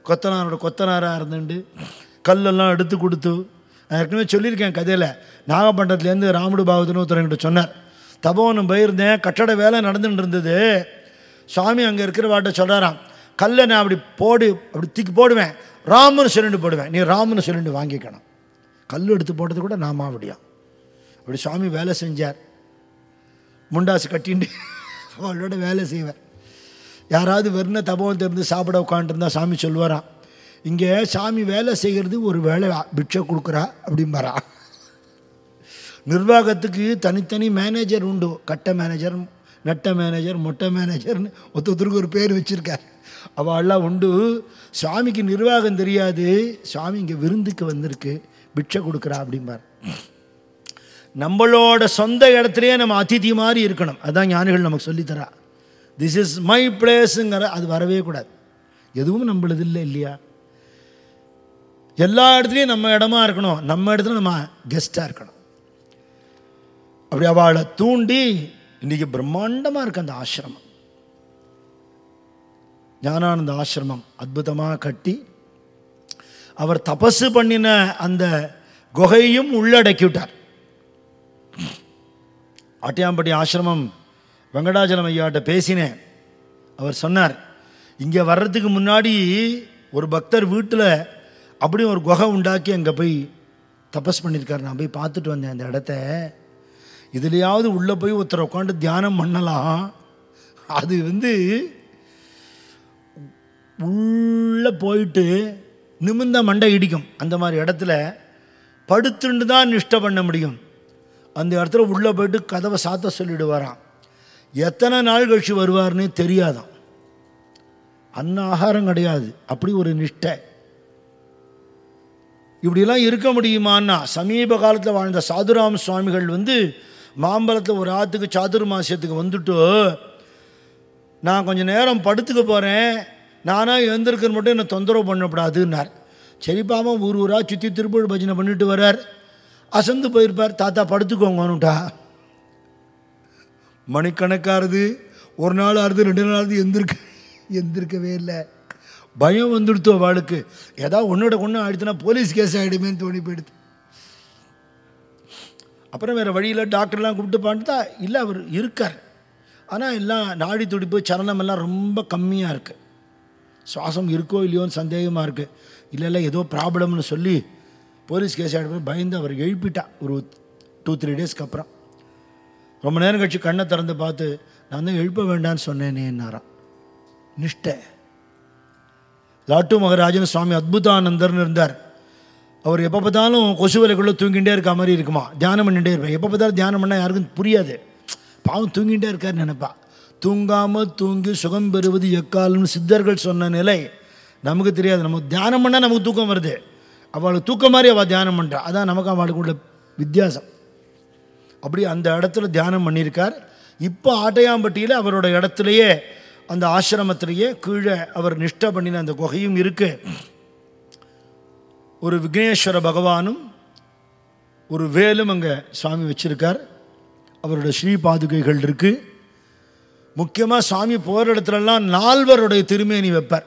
A: கொத்தனாரோட கொத்தனாராக இருந்துண்டு, கல்லெல்லாம் எடுத்து கொடுத்து. நான் ஏற்கனவே சொல்லியிருக்கேன் கதையில். நாகப்பட்டினத்துலேருந்து ராமுடு பாகவதன் ஒருத்தர் சொன்னார், தபோவனம் போயிருந்தேன், கட்டட வேலை நடந்துட்டு இருந்தது. சுவாமி அங்கே இருக்கிற வாட்ட சொல்கிறாராம், கல்லை நான் அப்படி போடு, அப்படி தூக்கி போடுவேன், ராமனு சொல்லிட்டு போடுவேன், நீ ராமனு சொல்லிட்டு வாங்கிக்கணும். கல் எடுத்து போட்டது கூட நாம அப்படியா? அப்படி சுவாமி வேலை செஞ்சார். முண்டாசு கட்டிண்டு அவளோட வேலை செய்வார். யாராவது வெறும் தபோவனத்தை இருந்து சாப்பிட உட்காந்துருந்தா சாமி சொல்லுவாராம், இங்கே சாமி வேலை செய்கிறது ஒரு வேலை பிட்சை கொடுக்குறா அப்படிம்பாரா. நிர்வாகத்துக்கு தனித்தனி மேனேஜர் உண்டு. கட்ட மேனேஜர், நட்ட மேனேஜர், மொட்டை மேனேஜர்னு ஒருத்தருக்கு ஒரு பேர் வச்சுருக்கார். அவள்லாம் உண்டு. சுவாமிக்கு நிர்வாகம் தெரியாது. சுவாமி இங்கே விருந்துக்கு வந்திருக்கு, பிட்சை கொடுக்குறா அப்படிம்பார். நம்மளோட சொந்த இடத்துலையே நம்ம அதிதி மாதிரி இருக்கணும். அதுதான் ஞானிகள் நமக்கு சொல்லித்தரா. திஸ் இஸ் மை பிளேஸுங்கிற அது வரவே கூடாது. எதுவும் நம்மளது இல்லை இல்லையா? எல்லா இடத்துலையும் நம்ம இடமா இருக்கணும். நம்ம இடத்துல நம்ம கெஸ்டாக இருக்கணும். அப்படி அவளை தூண்டி இன்றைக்கி பிரம்மாண்டமாக இருக்கு அந்த ஆசிரமம். ஞானானந்த ஆசிரமம் அற்புதமாக கட்டி அவர் தபசு பண்ணின அந்த குகையும் உள்ளடக்கி விட்டார். ஆட்டியாம்பட்டி ஆசிரமம் வெங்கடாச்சலம் ஐயாட்ட பேசினேன். அவர் சொன்னார், இங்கே வர்றதுக்கு முன்னாடி ஒரு பக்தர் வீட்டில் அப்படியும் ஒரு குகை உண்டாக்கி அங்கே போய் தபஸ் பண்ணியிருக்காரு. நான் போய் பார்த்துட்டு வந்தேன் அந்த இடத்த. இதுலையாவது உள்ளே போய் ஒருத்தர் உட்காந்து தியானம் பண்ணலாம். அது உள்ளே போயிட்டு நிமிர்ந்த மண்டை இடிக்கும். அந்த மாதிரி இடத்துல படுத்துண்டு தான் நிஷ்டை பண்ண முடியும். அந்த இடத்துல உள்ளே போயிட்டு கதவை சாத்த சொல்லிடுவாராம். எத்தனை நாள் கழிச்சு வருவார்னு தெரியாதான். அன்ன ஆகாரம் கிடையாது. அப்படி ஒரு நிஷ்டை. இப்படிலாம் இருக்க முடியுமான்னா, சமீப காலத்தில் வாழ்ந்த சாதுராம சுவாமிகள் மாம்பழத்தில் ஒரு ஆற்றுக்கு சாதுர்மாசியத்துக்கு வந்துட்டு, நான் கொஞ்சம் நேரம் படுத்துக்க போகிறேன், நானாக எழுந்திருக்கிற மட்டும் என்னை தொந்தரவு பண்ணக்கூடாதுன்னார். சரிப்பாமா ஊர் ஊராக சுற்றி திருப்பூர் பஜனை பண்ணிட்டு வர்றார். அசந்து போயிருப்பார். தாத்தா படுத்துக்கோங்கன்னுட்டா. மணிக்கணக்காருது, ஒரு நாள் ஆறுது, 2 நாள் ஆறுது, எந்திருக்கவே இல்லை. பயம் வந்துடுத்து அவளுக்கு. ஏதாவது ஒன்றோட ஒன்று ஆயிடுத்துனா போலீஸ் கேஸ் ஆகிடுமேன்னு தோணி போயிடுது. அப்புறம் வேறு வழியில் டாக்டர்லாம் கூப்பிட்டு பார்த்தா இல்லை, அவர் இருக்கார். ஆனால் எல்லாம் நாடி துடிப்பு சலனமெல்லாம் ரொம்ப கம்மியாக இருக்குது. சுவாசம் இருக்கோ இல்லையோன்னு சந்தேகமாக இருக்குது. இல்லை ஏதோ ப்ராப்ளம்னு சொல்லி போலீஸ் கேஸ் ஆகிடுமே பயந்து அவர் எழுப்பிட்டா. ஒரு 2-3 டேஸ்க்கு அப்புறம் ரொம்ப நேரம் கழிச்சு கண்ணை திறந்து பார்த்து, நான் தான் எழுப்ப வேண்டான்னு சொன்னேனேன்னாராம். நிஷ்டை. லாட்டு மகராஜன் சுவாமி அத்புதானந்தர்னு இருந்தார். அவர் எப்போ பார்த்தாலும் கொசுவலைக்குள்ளே தூங்கிகிட்டே இருக்க மாதிரி இருக்குமா. தியானம் பண்ணிகிட்டே இருப்பேன். எப்போ பார்த்தாலும் தியானம் பண்ணால் யாருக்கும் புரியாது. பாவம் தூங்கிகிட்டே இருக்காருன்னு நினைப்பா. தூங்காமல் தூங்கி சுகம் பெறுவது எக்காலம்னு சித்தர்கள் சொன்ன நிலை நமக்கு தெரியாது. நம்ம தியானம் பண்ணால் நமக்கு தூக்கம் வருது. அவளுக்கு தூக்கம் மாதிரி அவள் தியானம் பண்ணுறா. அதான் நமக்கு அவளுக்கு உள்ள வித்தியாசம். அப்படி அந்த இடத்துல தியானம் பண்ணியிருக்கார். இப்போ ஆட்டையாம்பட்டியில் அவரோட இடத்துலையே, அந்த ஆசிரமத்திலேயே கீழே அவர் நிஷ்டை பண்ணின அந்த குகையும் இருக்குது. ஒரு விக்னேஸ்வர பகவானும் ஒரு வேலும் அங்கே சுவாமி வச்சுருக்கார். அவரோட ஸ்ரீ பாதுகைகள் இருக்குது. முக்கியமாக சுவாமி போகிற இடத்துலலாம் 4 திருமேனி வைப்பார்.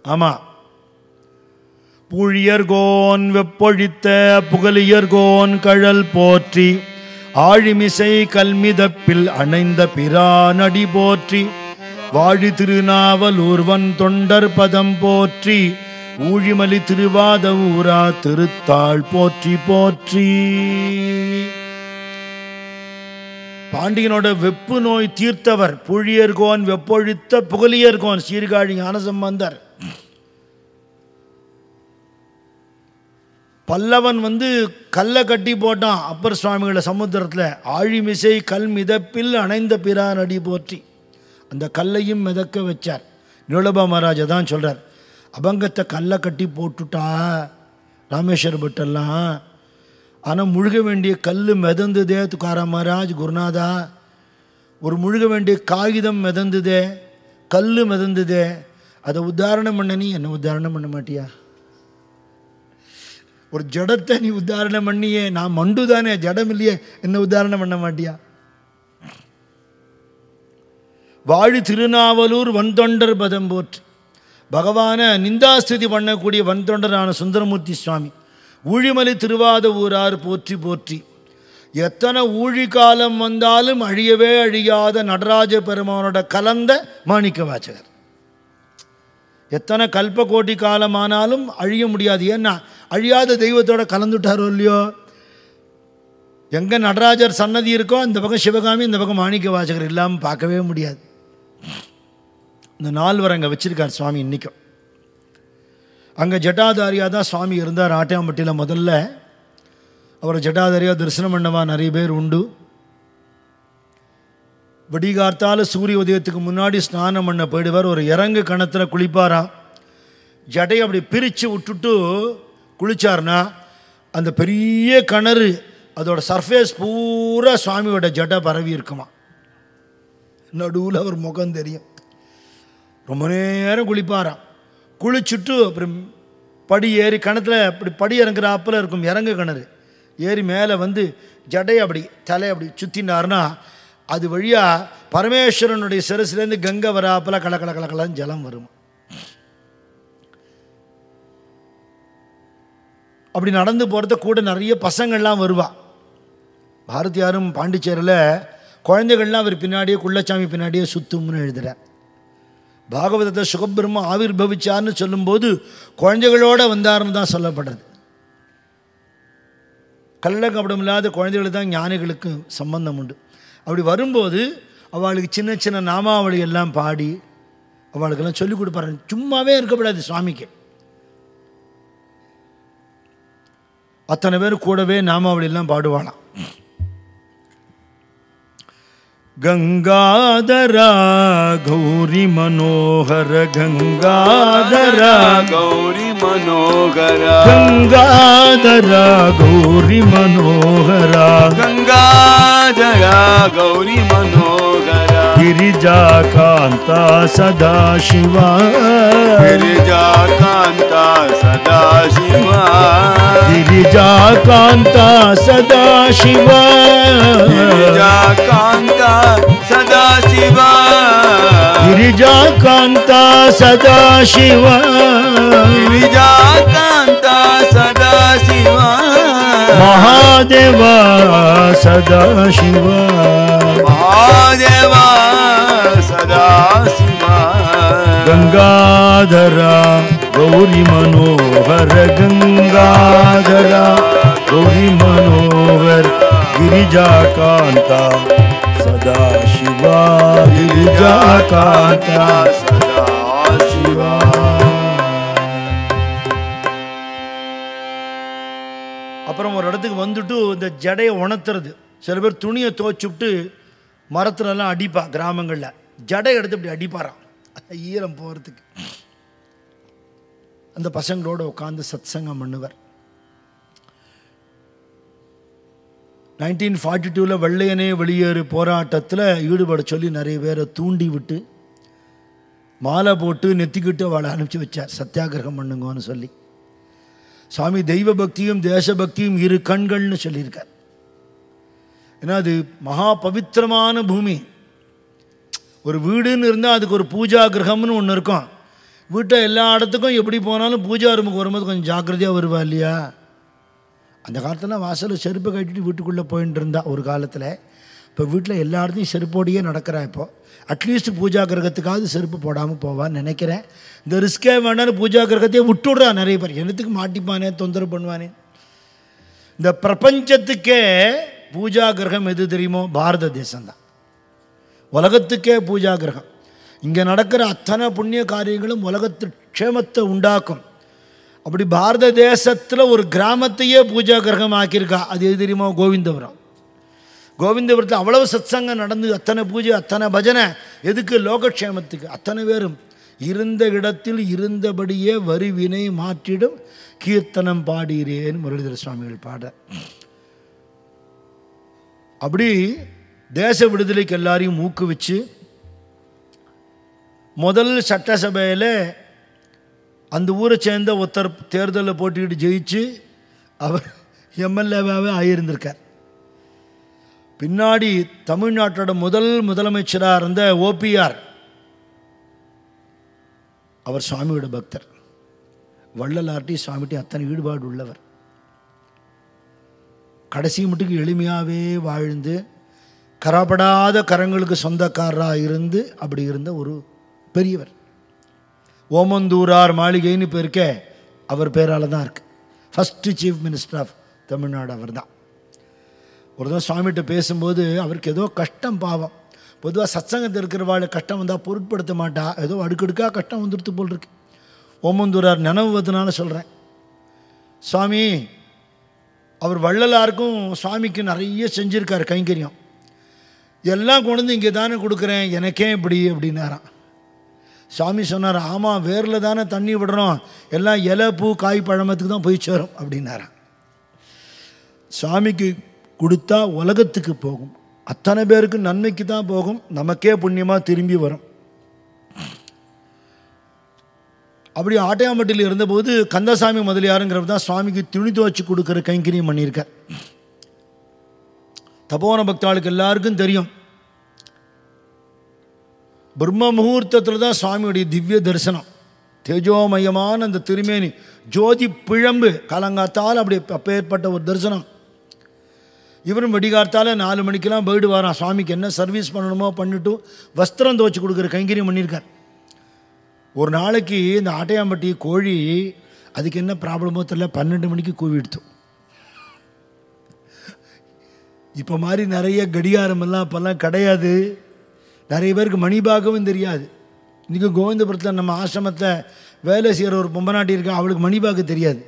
A: ஆமாம், பூழியர்கோன் வெப்பொழித்த புகழியர்கோன் கழல் போற்றி, ஆழிமிசை கல்மிதப்பில் அணைந்த பிரானடி போற்றி, வாழி திருநாவலூர்வன் தொண்டர் பதம் போற்றி, ஊழிமலி திருவாத ஊரா திருத்தாள் போற்றி போற்றி. பாண்டியனோட வெப்பு நோய் தீர்த்தவர், புழியர்கோன் வெப்பொழித்த புகழியர்கோன் சீர்காழி ஞானசம்பந்தர். பல்லவன் கல்லை கட்டி போட்டான் அப்பர் சுவாமிகளை சமுத்திரத்தில். ஆழிமிசை கல் மிதப்பில் அணைந்த பிரான் அடி போற்றி அந்த கல்லையும் மிதக்க வச்சார். நிருளப மகாராஜா தான் சொல்கிறார், அபங்கத்தை கல்லை கட்டி போட்டுட்டா ராமேஸ்வர பட்டெல்லாம், ஆனால் முழுக வேண்டிய கல் மிதந்துதே துக்காரா மகாராஜ் குருநாதா, ஒரு முழுக வேண்டிய காகிதம் மிதந்துதே, கல் மிதந்துதே, அதை உத்தாரணம் பண்ண நீ என்ன உத்தாரணம் பண்ண மாட்டியா? ஒரு ஜடத்தை நீ உத்தாரணம் பண்ணியே, நான் மண்டு தானே ஜடம் இல்லையே, என்ன உத்தாரணம் பண்ண மாட்டியா? வாழி திருநாவலூர் வன்தொண்டர் பதம் போற்று. பகவானை நிந்தாஸ்துதி பண்ணக்கூடிய வன்தொண்டரான சுந்தரமூர்த்தி சுவாமி. ஊழிமலை திருவாத ஊரார் போற்றி போற்றி. எத்தனை ஊழி காலம் வந்தாலும் அழியவே அழியாத நடராஜ பெருமானோட கலந்த மாணிக்க வாசகர். எத்தனை கல்பகோட்டி காலமானாலும் அழிய முடியாது. ஏன்னா அழியாத தெய்வத்தோட கலந்துட்டாரோ இல்லையோ. எங்கே நடராஜர் சன்னதி இருக்கோ இந்த பக்கம் சிவகாமி, இந்த பக்கம் மாணிக்க வாசகர் இல்லாமல் பார்க்கவே முடியாது. இந்த நால்வர் அங்கே வச்சிருக்கார் சுவாமி இன்றைக்கும். அங்கே ஜட்டாதாரியாக தான் சுவாமி இருந்தார் ஆட்டியாம்பட்டியில். முதல்ல அவரை ஜட்டாதாரியாக தரிசனம் பண்ணவா நிறைய பேர் உண்டு. விடிகார்த்தால் சூரிய உதயத்துக்கு முன்னாடி ஸ்நானம் பண்ண போயிடுவார். ஒரு இறங்கு கணத்தில் குளிப்பாராம். ஜடையை அப்படி பிரித்து விட்டுட்டு குளித்தார்னா அந்த பெரிய கிணறு அதோட சர்ஃபேஸ் பூரா சுவாமியோட ஜடை பரவி இருக்குமா. நடுவில் அவர் முகம் தெரியும். ரொம்ப நேரம் குளிப்பாராம். குளிச்சுட்டு அப்புறம் படி ஏறி கிணத்துல அப்படி படி இறங்குறாப்பில் இருக்கும் இறங்கு கிணறு. ஏறி மேலே ஜடையை அப்படி தலையை அப்படி சுற்றினார்னா அது வழியாக பரமேஸ்வரனுடைய சிரசுலேருந்து கங்கை வராப்பில் கலக்கலன்னு ஜலம் வரும். அப்படி நடந்து போகிறத கூட நிறைய பசங்கள்லாம் வருவா. பாரதியாரும் பாண்டிச்சேரியில் குழந்தைகள்லாம் அவர் பின்னாடியே குள்ளச்சாமி பின்னாடியே சுத்தும்னு எழுதுகிறார். பாகவதத்தை சுகபிரம்ம ஆவிர்பவிச்சார்னு சொல்லும்போது குழந்தைகளோடு வந்தார்னு தான் சொல்லப்படுறது. கள்ளக்கபடம் இல்லாத குழந்தைகளுக்கு தான் ஞானிகளுக்கு சம்பந்தம் உண்டு. அப்படி வரும்போது அவளுக்கு சின்ன சின்ன நாமாவளி எல்லாம் பாடி அவளுக்கெல்லாம் சொல்லிக் கொடுப்பாரு. சும்மாவே இருக்கக்கூடாது சுவாமிக்கு. அத்தனை பேர் கூடவே நாமாவளி எல்லாம் பாடுவாளாம். गंगाधरा गौरी मनोहर गंगाधरा
B: गौरी मनोहरा
A: गंगाधरा गौरी मनोहरा
B: गंगाधरा गौरी मनोहरा
A: गिरिजा कांता सदा शिवा
B: गिरिजा कांता सदा शिवा
A: गिरिजा कांता सदा शिवा
B: गिरिजा कांता सदा शिवा
A: गिरिजा कांता सदा शिवा
B: गिरिजा कांता सदा शिवा
A: महादेवा सदा शिवा
B: महादेवा सदा शिवा
A: गंगाधरा गौरी मनोहर गंगाधरा गौरी मनोहर गिरिजा कांता सदा शिवा गिरिजा कांता
B: सदा शिवा
A: அப்புறம் ஒரு இடத்துக்கு வந்துட்டு இந்த ஜடையை உணர்த்துறது. சில பேர் துணியை துவைச்சுட்டு மரத்துலலாம் அடிப்பா. கிராமங்களில் ஜடை எடுத்து இப்படி அடிப்பாராம் ஈரம் போகிறதுக்கு. அந்த பசங்களோட உட்காந்து சத்சங்கம் பண்ணுவார். 1942 வெள்ளையனே வெளியேறு போராட்டத்தில் ஈடுபட சொல்லி நிறைய பேரை தூண்டி விட்டு மாலை போட்டு நெத்திக்கிட்டு அவளை அனுப்பிச்சி வச்சார். சத்தியாகிரகம் பண்ணுங்கன்னு சொல்லி. சுவாமி தெய்வ பக்தியும் தேசபக்தியும் இரு கண்கள்னு சொல்லியிருக்கார். ஏன்னா அது மகா பவித்திரமான பூமி. ஒரு வீடுன்னு இருந்தால் அதுக்கு ஒரு பூஜா கிரகம்னு ஒன்று இருக்கும். வீட்டை எல்லா இடத்துக்கும் எப்படி போனாலும் பூஜா ரூமுக்கு வரும்போது கொஞ்சம் ஜாக்கிரதையாக வருவா இல்லையா. அந்த காலத்தில் வாசலில் செருப்பை கட்டிட்டு வீட்டுக்குள்ளே போயிட்டு இருந்தா ஒரு காலத்தில். இப்போ வீட்டில் எல்லா இடத்தையும் செருப்போடையே நடக்கிறா. இப்போ அட்லீஸ்ட் பூஜா கிரகத்துக்காவது செருப்பு போடாமல் போவான்னு நினைக்கிறேன். இந்த ரிஸ்கே வேண்டான்னு பூஜா கிரகத்தையே விட்டுடுறா நிறைய பேர். என்னத்துக்கு மாட்டிப்பானே தொந்தரவு பண்ணுவானே. இந்த பிரபஞ்சத்துக்கே பூஜா கிரகம் எது தெரியுமோ? பாரத தேசம்தான். உலகத்துக்கே பூஜா கிரகம். இங்கே நடக்கிற அத்தனை புண்ணிய காரியங்களும் உலகத்து க்ஷேமத்தை உண்டாக்கும். அப்படி பாரத தேசத்தில் ஒரு கிராமத்தையே பூஜா கிரகம் ஆக்கியிருக்கா. அது எது தெரியுமோ? கோவிந்தபுரம். கோவிந்தபுரத்தில் அவ்வளவு சத்சங்கம் நடந்து, அத்தனை பூஜை, அத்தனை பஜனை. எதுக்கு? லோகக்ஷேமத்துக்கு. அத்தனை பேரும் இருந்த இடத்தில் இருந்தபடியே வரிவினை மாற்றிடும் கீர்த்தனம் பாடுகிறேன் முரளிதர சுவாமிகள் பாட. அப்படி தேச விடுதலைக்கு எல்லாரையும் ஊக்குவிச்சு முதல் சட்டசபையில் அந்த ஊரை சேர்ந்த ஒருத்தர் தேர்தலில் போட்டிக்கிட்டு ஜெயிச்சு அவர் எம்எல்ஏவாகவே ஆகியிருந்திருக்கார். பின்னாடி தமிழ்நாட்டோட முதலமைச்சராக இருந்த ஓபிஆர், அவர் சுவாமியோட பக்தர். வள்ளலார்ட்டி சுவாமிட்டி அத்தனை ஈடுபாடு உள்ளவர். கடைசி மட்டுக்கு எளிமையாகவே வாழ்ந்து கரப்படாத கரங்களுக்கு சொந்தக்காரராக இருந்து அப்படி இருந்த ஒரு பெரியவர். ஓமந்தூரார் மாளிகைன்னு இப்போ இருக்க அவர் பேரால் தான் இருக்குது. First chief minister of Tamil Nadu அவர் தான். ஒரு தான் சுவாமிகிட்ட பேசும்போது அவருக்கு ஏதோ கஷ்டம், பாவம். பொதுவாக சத்சங்கத்தில் இருக்கிறவாள் கஷ்டம் வந்தால் பொருட்படுத்த மாட்டா. ஏதோ அடுக்கடுக்காக கஷ்டம் வந்துடுத்து போல் இருக்கு. ஓமந்தூரார் நினைவுவதனால சொல்கிறேன். சுவாமி அவர் வள்ளலாருக்கும் சுவாமிக்கு நிறைய செஞ்சுருக்கார் கைங்கரியம். எல்லாம் கொண்டு வந்து இங்கே தானே கொடுக்குறேன், எனக்கே இப்படி அப்படின்னாராம். சுவாமி சொன்னார், ஆமாம், வேரில் தானே தண்ணி விடுறோம், எல்லாம் இலை பூ காய் பழமத்துக்கு தான் போய் சேரும் அப்படின்னாராம். சுவாமிக்கு கொடுத்தா உலகத்துக்கு போகும், அத்தனை பேருக்கு நன்மைக்கு தான் போகும், நமக்கே புண்ணியமாக திரும்பி வரும். அப்படி ஆட்டையாம்பட்டியில் இருந்தபோது கந்தசாமி முதலியாருங்கிறவர் தான் சுவாமிக்கு துணி துவச்சி கொடுக்குற கைங்கரியம் பண்ணியிருக்கார். தபோவன பக்தாளுக்கு எல்லாருக்கும் தெரியும், பிரம்ம முகூர்த்தத்தில் தான் சுவாமியுடைய திவ்ய தரிசனம். தேஜோமயமான அந்த திருமேனி ஜோதி பிழம்பு காலங்காத்தால் அப்படி அப்பேற்பட்ட ஒரு தரிசனம். இவரும் வெடிகார்த்தால் 4 மணிக்கெல்லாம் போயிடு வரான். சுவாமிக்கு என்ன சர்வீஸ் பண்ணணுமோ பண்ணிட்டு வஸ்திரம் துவச்சி கொடுக்குற கைங்கரியம் பண்ணியிருக்கார். ஒரு நாளைக்கு இந்த ஆட்டையாம்பட்டி கோழி அதுக்கு என்ன ப்ராப்ளமோ தெரியல, 12 மணிக்கு கூவிடுத்தோம். இப்போ மாதிரி நிறைய கடிகாரமெல்லாம் அப்போல்லாம் கிடையாது. நிறைய பேருக்கு மணிபாகவும் தெரியாது. இன்றைக்கி கோவிந்தபுரத்தில் நம்ம ஆசிரமத்தை வேலை செய்கிற ஒரு பொம்பநாட்டி இருக்கா, அவளுக்கு மணிபாக தெரியாது.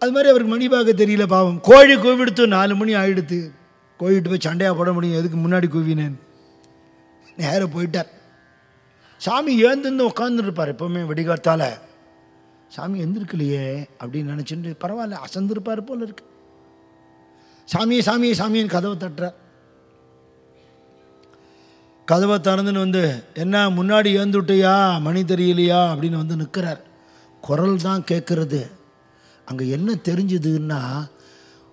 A: அது மாதிரி அவருக்கு மணிபாக தெரியல, பாவம். கோழி கூவிடுத்து 4 மணி ஆகிடுத்து. கோழிட்டு போய் சண்டையாக போட முடியும், எதுக்கு முன்னாடி கூவினேன். நேராக போயிட்டார். சாமி ஏந்திருந்து உட்காந்துருப்பார். எப்போவுமே வெடிகாத்தால் சாமி எந்திருக்கலையே அப்படின்னு நினச்சிட்டு பரவாயில்ல அசந்திருப்பார் போல் இருக்கு. சாமி சாமி சாமின்னு கதவை தட்டுறார். கதவை திறந்துன்னு வந்து, என்ன முன்னாடி ஏந்துட்டியா, மணி தெரியலையா அப்படின்னு வந்து நிற்கிறார். குரல் தான் கேட்குறது. அங்கே என்ன தெரிஞ்சுதுன்னா,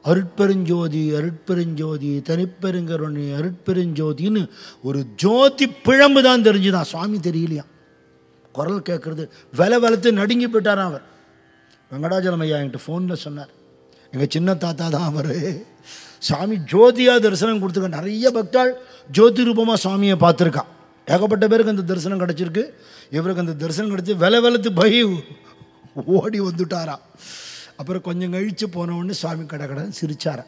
A: அருட்பெருஞ்சோதி அருட்பெருஞ்சோதி தனிப்பெருங்கருணை அருட்பெருஞ்சோதின்னு ஒரு ஜோதி பிழம்பு தான் தெரிஞ்சுதான், சுவாமி தெரியலையா. குரல் கேட்குறது. வளத்து நடுங்கி போயிட்டாராம் அவர். வெங்கடாஜலம் ஐயா என்கிட்ட ஃபோனில் சொன்னார், எங்கள் சின்ன தாத்தா தான் அவர். சாமி ஜோதியாக தரிசனம் கொடுத்துருக்க. நிறைய பக்தாள் ஜோதி ரூபமாக சுவாமியை பார்த்துருக்கா. ஏகப்பட்ட பேருக்கு அந்த தரிசனம் கிடச்சிருக்கு. இவருக்கு அந்த தரிசனம் கிடச்சி வளத்து பய ஓடி வந்துட்டாரா. அப்புறம் கொஞ்சம் கழித்து போனவுடனே சுவாமி கடன்னு சிரிச்சாரா.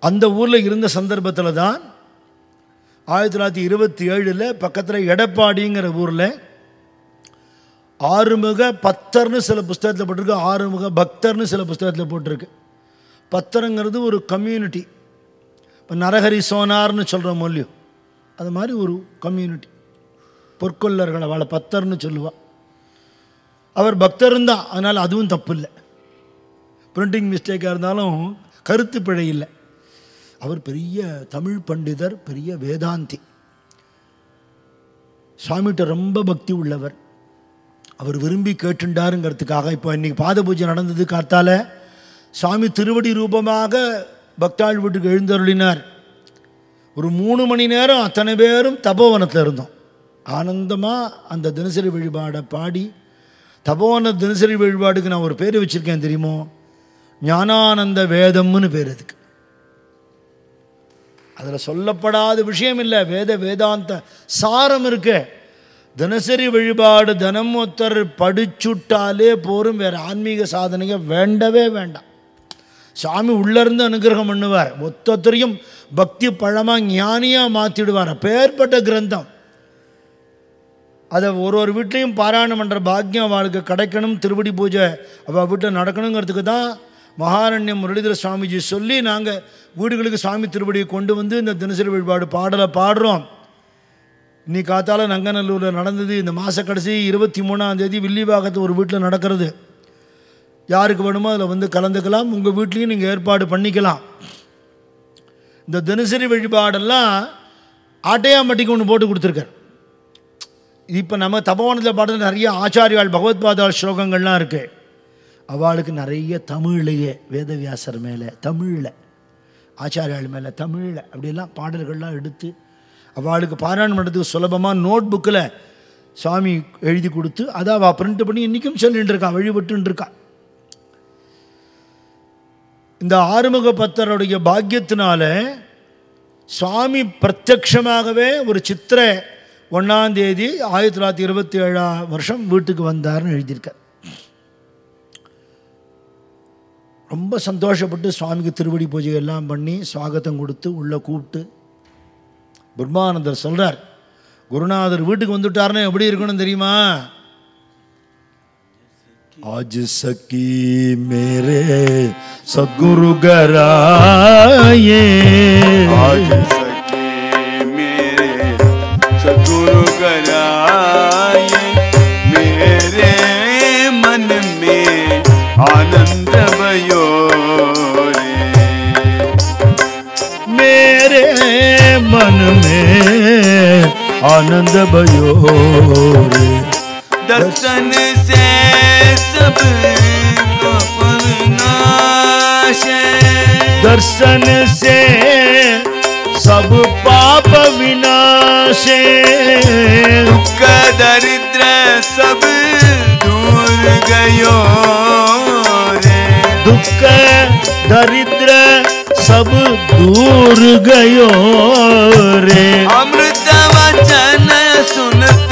A: அந்த ஊரில் இருந்த சந்தர்ப்பத்தில் தான் 1927 பக்கத்தில் எடப்பாடிங்கிற ஊரில் ஆறுமுக பக்தர்னு சில புஸ்தகத்தில் போட்டிருக்கு, ஆறுமுக பக்தர்னு சில புஸ்தகத்தில் போட்டிருக்கு. பக்தருங்கிறது ஒரு கம்யூனிட்டி. இப்போ நரஹரி சோனார்னு சொல்கிற மொழியும் அது மாதிரி ஒரு கம்யூனிட்டி. பொற்கொள்ளர்கள் அவளை பக்தர்னு சொல்லுவாள். அவர் பக்தரும் தான், அதனால் அதுவும் தப்பு இல்லை. பிரிண்டிங் மிஸ்டேக்காக இருந்தாலும் கருத்து பிழை இல்லை. அவர் பெரிய தமிழ் பண்டிதர், பெரிய வேதாந்தி. சுவாமிகிட்ட ரொம்ப பக்தி உள்ளவர். அவர் விரும்பி கேட்டுண்டாருங்கிறதுக்காக இப்போ இன்றைக்கி பாத பூஜை நடந்தது. காத்தால சுவாமி திருவடி ரூபமாக பக்தாள் வீட்டுக்கு எழுந்தருளினார். ஒரு 3 மணி நேரம் அத்தனை பேரும் தபோவனத்தில் இருந்தோம். ஆனந்தமாக அந்த தினசரி வழிபாடை பாடி, தபோவன தினசரி வழிபாடுக்கு நான் ஒரு பேர் வச்சுருக்கேன் தெரியுமோ, ஞானானந்த வேதம்னு பேர். அதுக்கு அதில் சொல்லப்படாத விஷயம் இல்லை, வேதாந்த சாரம் இருக்கு. தினசரி வழிபாடு தினம் ஒருத்தர் படிச்சுட்டாலே போரும், வேறு ஆன்மீக சாதனையை வேண்டவே வேண்டாம். சாமி உள்ளேருந்து அனுகிரகம் பண்ணுவார், ஒத்தொத்தரையும் பக்தி பழமாக ஞானியாக மாற்றிடுவார். அப்பேற்பட்ட கிரந்தம். அதை ஒரு வீட்லேயும் பாராயணம் பண்ணுற பாக்கியம் அவளுக்கு கிடைக்கணும். திருவடி பூஜை அவள் வீட்டில் நடக்கணுங்கிறதுக்கு தான் மகாரண்யம் முரளிதர சுவாமிஜி சொல்லி நாங்கள் வீடுகளுக்கு சுவாமி திருவடியை கொண்டு வந்து இந்த தினசரி வழிபாடு பாடலை பாடுறோம். இன்னைக்கு காத்தால நங்கநல்லூரில் நடந்தது. இந்த மாத கடைசி 23ஆம் தேதி வில்லிவாகத்து ஒரு வீட்டில் நடக்கிறது. யாருக்கு வேணுமோ அதில் வந்து கலந்துக்கலாம். உங்கள் வீட்லேயும் நீங்கள் ஏற்பாடு பண்ணிக்கலாம். இந்த தினசரி வழிபாடெல்லாம் ஆட்டையாம்பட்டிக்கு ஒன்று போட்டு கொடுத்துருக்கார். இப்போ நம்ம தபோவனத்தில் பாடுறது நிறைய ஆச்சாரியால் பகவத்பாதால் ஸ்லோகங்கள்லாம் இருக்குது. அவளுக்கு நிறைய தமிழ்லையே வேதவியாசர் மேலே தமிழில், ஆச்சாரியால் மேலே தமிழில் அப்படிலாம் பாடல்கள்லாம் எடுத்து அவளுக்கு பாராயணம் பண்ணுறதுக்கு சுலபமாக நோட் புக்கில் சுவாமி எழுதி கொடுத்து அதை அவள் பிரிண்ட் பண்ணி இன்றைக்கும் சொல்லிகிட்டு இருக்கா, வழிபட்டுன்னு இருக்கா. இந்த ஆறுமுக பத்தருடைய பாக்கியத்தினால சுவாமி பிரத்யக்ஷமாகவே ஒரு சித்திரை 1ஆம் தேதி 1927ஆம் வருஷம் வீட்டுக்கு வந்தார்னு எழுதியிருக்கார். ரொம்ப சந்தோஷப்பட்டு சுவாமிக்கு திருவடி பூஜை எல்லாம் பண்ணி ஸ்வாகத்தம் கொடுத்து உள்ளே கூப்பிட்டு பிரம்மானந்தர் சொல்கிறார், குருநாதர் வீட்டுக்கு வந்துட்டார்னு எப்படி இருக்கணும் தெரியுமா? आज सकी मेरे सद्गुरु गराये,
B: आज सकी मेरे सद्गुरु गराये, मेरे मन में आनंद भयो रे,
A: मेरे मन में आनंद भयो रे,
B: दर्शन से सब पाप विनाश,
A: दर्शन से सब पाप विनाश,
B: दुख दरिद्र सब दूर गयो रे,
A: दुख दरिद्र सब दूर गयो रे,
B: अमृत वचन सुनत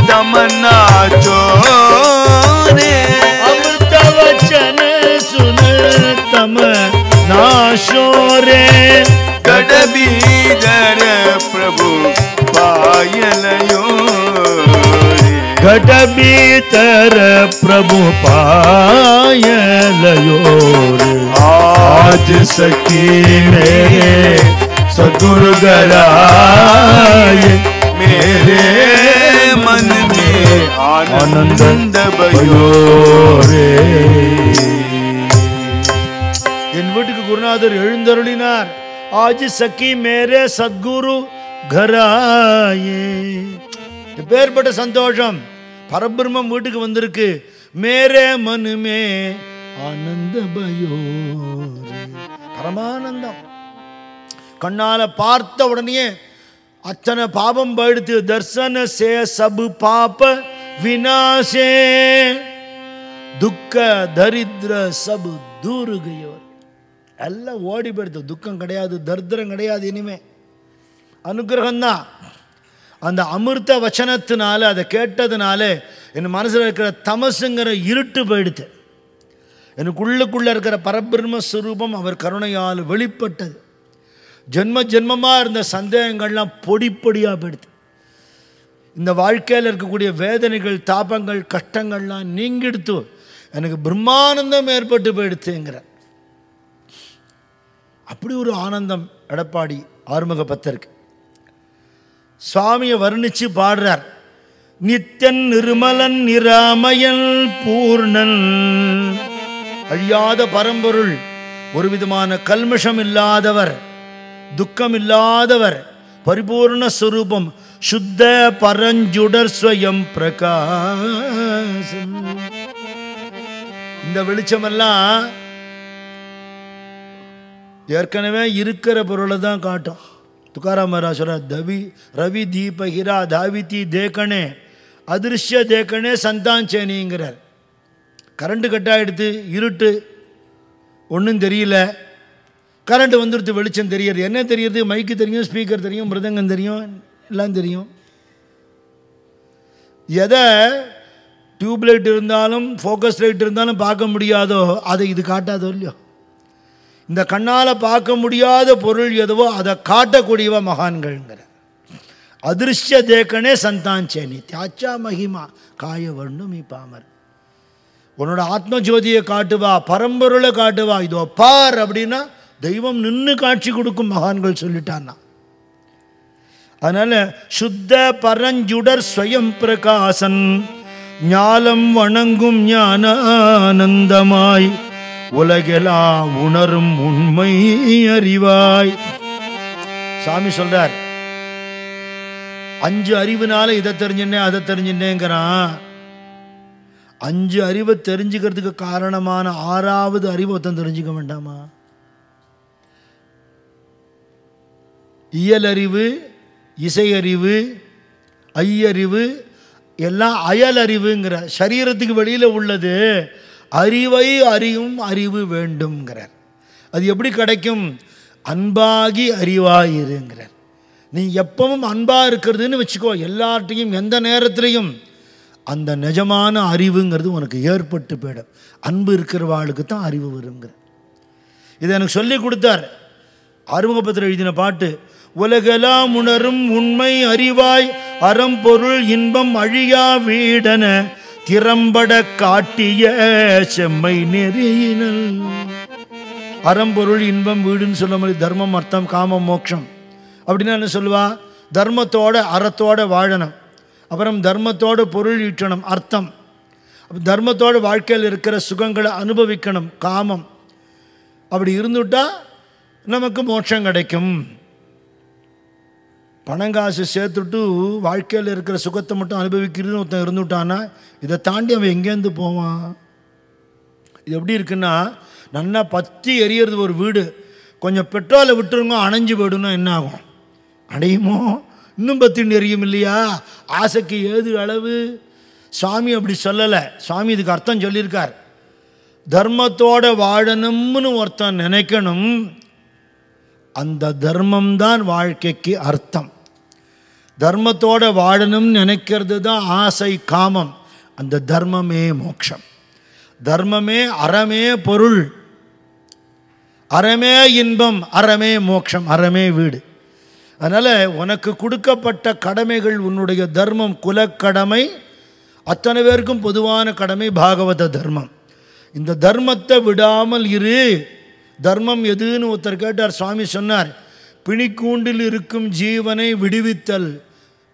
B: तमन्ना चोरे,
A: अमृत वचन सुन तम नाशोरे,
B: गढ़ बीदर प्रभु पायलयो रे,
A: घट भीतर प्रभु पायलयो रे, आज सखी मेरे सद्गुरु गराये,
B: मेरे मन में आनंद भयो रे.
A: என் வீட்டுக்கு குருநாதர் எழுந்தருளினார். ஆஜ் சக்கி மேரே சத்குரு கராயே. பேர்பட்ட சந்தோஷம். பரபிரம்மம் வீட்டுக்கு வந்திருக்கு. மேரே மனுமே ஆனந்த பயோ, பரமானந்தம். கண்ணால பார்த்த உடனே அத்தனை பாபம் போயிடுத்து. தர்சன சே சபு பாப விநாசே, துக்க தரித்திர சபு தூரு கயோர். எல்லாம் ஓடி போயிடுது. துக்கம் கிடையாது, தரித்திரம் கிடையாது. இனிமே அனுகிரகம்தான். அந்த அமிர்த வச்சனத்தினால, அதை கேட்டதுனால என் மனசில் இருக்கிற தமசுங்கிற இருட்டு போயிடுது. எனக்குள்ளுக்குள்ளே இருக்கிற பரபிரம்ம ஸ்வரூபம் அவர் கருணையால் வெளிப்பட்டது. ஜென்ம ஜென்மமாக இருந்த சந்தேகங்கள்லாம் பொடி பொடியாக போயிடுது. இந்த வாழ்க்கையில் இருக்கக்கூடிய வேதனைகள், தாபங்கள், கஷ்டங்கள்லாம் நீங்கிடுத்து. எனக்கு பிரம்மானந்தம் ஏற்பட்டு போயிடுச்சுங்கிற அப்படி ஒரு ஆனந்தம் எடப்பாடி ஆறுமுக பத்தருக்கு. சுவாமியை வர்ணித்து பாடுறார். நித்யன் நிர்மலன் நிராமயன் பூர்ணன், அழியாத பரம்பொருள், ஒரு விதமான கல்மஷம் இல்லாதவர், துக்கம் இல்லாதவர், பரிபூர்ண ஸ்வரூபம், சுத்த பரஞ்சுடர் ஸ்வயம் பிரகாசம். இந்த வெளிச்சமெல்லாம் ஏற்கனவே இருக்கிற பொருளை தான் காட்டும். துக்காராம் மகாராஜ் சொல்றார், ரவி தீப ஹிரா தாவித்தி தேக்கணே அதிருஷ்ய தேக்கணே சந்தாஞ்சேனிங்கிறார். கரண்ட்டு கட்டாயிடுத்து, இருட்டு, ஒன்றும் தெரியல. கரண்ட் வந்துடுத்து, வெளிச்சம் தெரியுது. என்ன தெரியுது? மைக்கு தெரியும், ஸ்பீக்கர் தெரியும், மிருதங்கம் தெரியும், எல்லாம் தெரியும். எதை டியூப்லைட் இருந்தாலும் ஃபோக்கஸ் லைட் இருந்தாலும் பார்க்க முடியாதோ அதை இது காட்டாதோ இல்லையோ. இந்த கண்ணால் பார்க்க முடியாத பொருள் எதுவோ அதை காட்டக்கூடியவ மகான்கள்ங்கிற. அதிருஷ்ய தேக்கனே சந்தாஞ்சேனி தியாச்சா மகிமா காய வண்ணுமி பாமர். உன்னோட ஆத்ம ஜோதியை காட்டுவா, பரம்பொருளை காட்டுவா, இதோ பார் அப்படின்னா தெய்வம் நின்று காட்சி கொடுக்கும் மகான்கள் சொல்லிட்டான்னா. அதனால சுத்த பரஞ்சுடர் ஸ்வயம் பிரகாசன் ஞாலம் வணங்கும் ஞானானந்தமாய் உலகெல்லாம் உணரும் உண்மை அறிவாய். சாமி சொல்றார், 5 அறிவுனால இதை தெரிஞ்சுனே அதை தெரிஞ்சுனேங்கிறான். 5 அறிவை தெரிஞ்சுக்கிறதுக்கு காரணமான 6வது அறிவை ஒருத்தன் தெரிஞ்சுக்க வேண்டாமா? இயல் அறிவு, இசையறிவு, ஐயறிவு எல்லாம் அயல் அறிவுங்கிற. சரீரத்துக்கு வெளியில் உள்ளது அறிவை அறியும் அறிவு வேண்டும்ங்கிறார். அது எப்படி கிடைக்கும்? அன்பாகி அறிவாயிருங்கிறார். நீ எப்பவும் அன்பாக இருக்கிறதுன்னு வச்சுக்கோ, எல்லார்ட்டையும் எந்த நேரத்திலையும் அந்த நிஜமான அறிவுங்கிறது உனக்கு ஏற்பட்டு போயிடும். அன்பு இருக்கிறவாளுக்கு தான் அறிவு வருங்கிற. இதை எனக்கு சொல்லி கொடுத்தார். ஆறுமுகப்பத்தில் எழுதின பாட்டு. உலகெல்லாம் உணரும் உண்மை அறிவாய் அறம்பொருள் இன்பம் அழியா வீடன திறம்பட காட்டிய செம்மை நெறியினல். அறம்பொருள் இன்பம் வீடுன்னு சொல்ல மாதிரி தர்மம் அர்த்தம் காமம் மோட்சம் அப்படின்னா என்ன சொல்லுவா? தர்மத்தோட அறத்தோட வாழணும், அப்புறம் தர்மத்தோட பொருள் ஈட்டணும் அர்த்தம், தர்மத்தோட வாழ்க்கையில் இருக்கிற சுகங்களை அனுபவிக்கணும் காமம். அப்படி இருந்துட்டா நமக்கு மோட்சம் கிடைக்கும். பணங்காசு சேர்த்துட்டு வாழ்க்கையில் இருக்கிற சுகத்தை மட்டும் அனுபவிக்கிறதுன்னு ஒருத்தன் இருந்துட்டான்னா இதை தாண்டி அவன் எங்கேருந்து போவான்? இது எப்படி இருக்குன்னா, நல்லா பற்றி எரியறது ஒரு வீடு, கொஞ்சம் பெட்ரோலை விட்டுருங்க அணைஞ்சு போயிடுன்னா என்ன ஆகும்? அடையுமோ? இன்னும் பற்றி எரியும் இல்லையா? ஆசைக்கு ஏது அளவு? சுவாமி அப்படி சொல்லலை. சுவாமி இதுக்கு அர்த்தம் சொல்லியிருக்கார். தர்மத்தோட வாழணும்னு ஒருத்தன் நினைக்கணும், அந்த தர்மம்தான் வாழ்க்கைக்கு அர்த்தம். தர்மத்தோட வாழணும்னு நினைக்கிறது தான் ஆசை காமம், அந்த தர்மமே மோட்சம். தர்மமே அறமே பொருள், அறமே இன்பம், அறமே மோட்சம், அறமே வீடு. அதனால் உனக்கு கொடுக்கப்பட்ட கடமைகள் உன்னுடைய தர்மம், குலக்கடமை, அத்தனை பேருக்கும் பொதுவான கடமை பாகவத தர்மம். இந்த தர்மத்தை விடாமல் இரு. தர்மம் எதுன்னு ஒருத்தர் கேட்டார். சுவாமி சொன்னார், பிணிக்கூண்டில் இருக்கும் ஜீவனை விடுவித்தல்.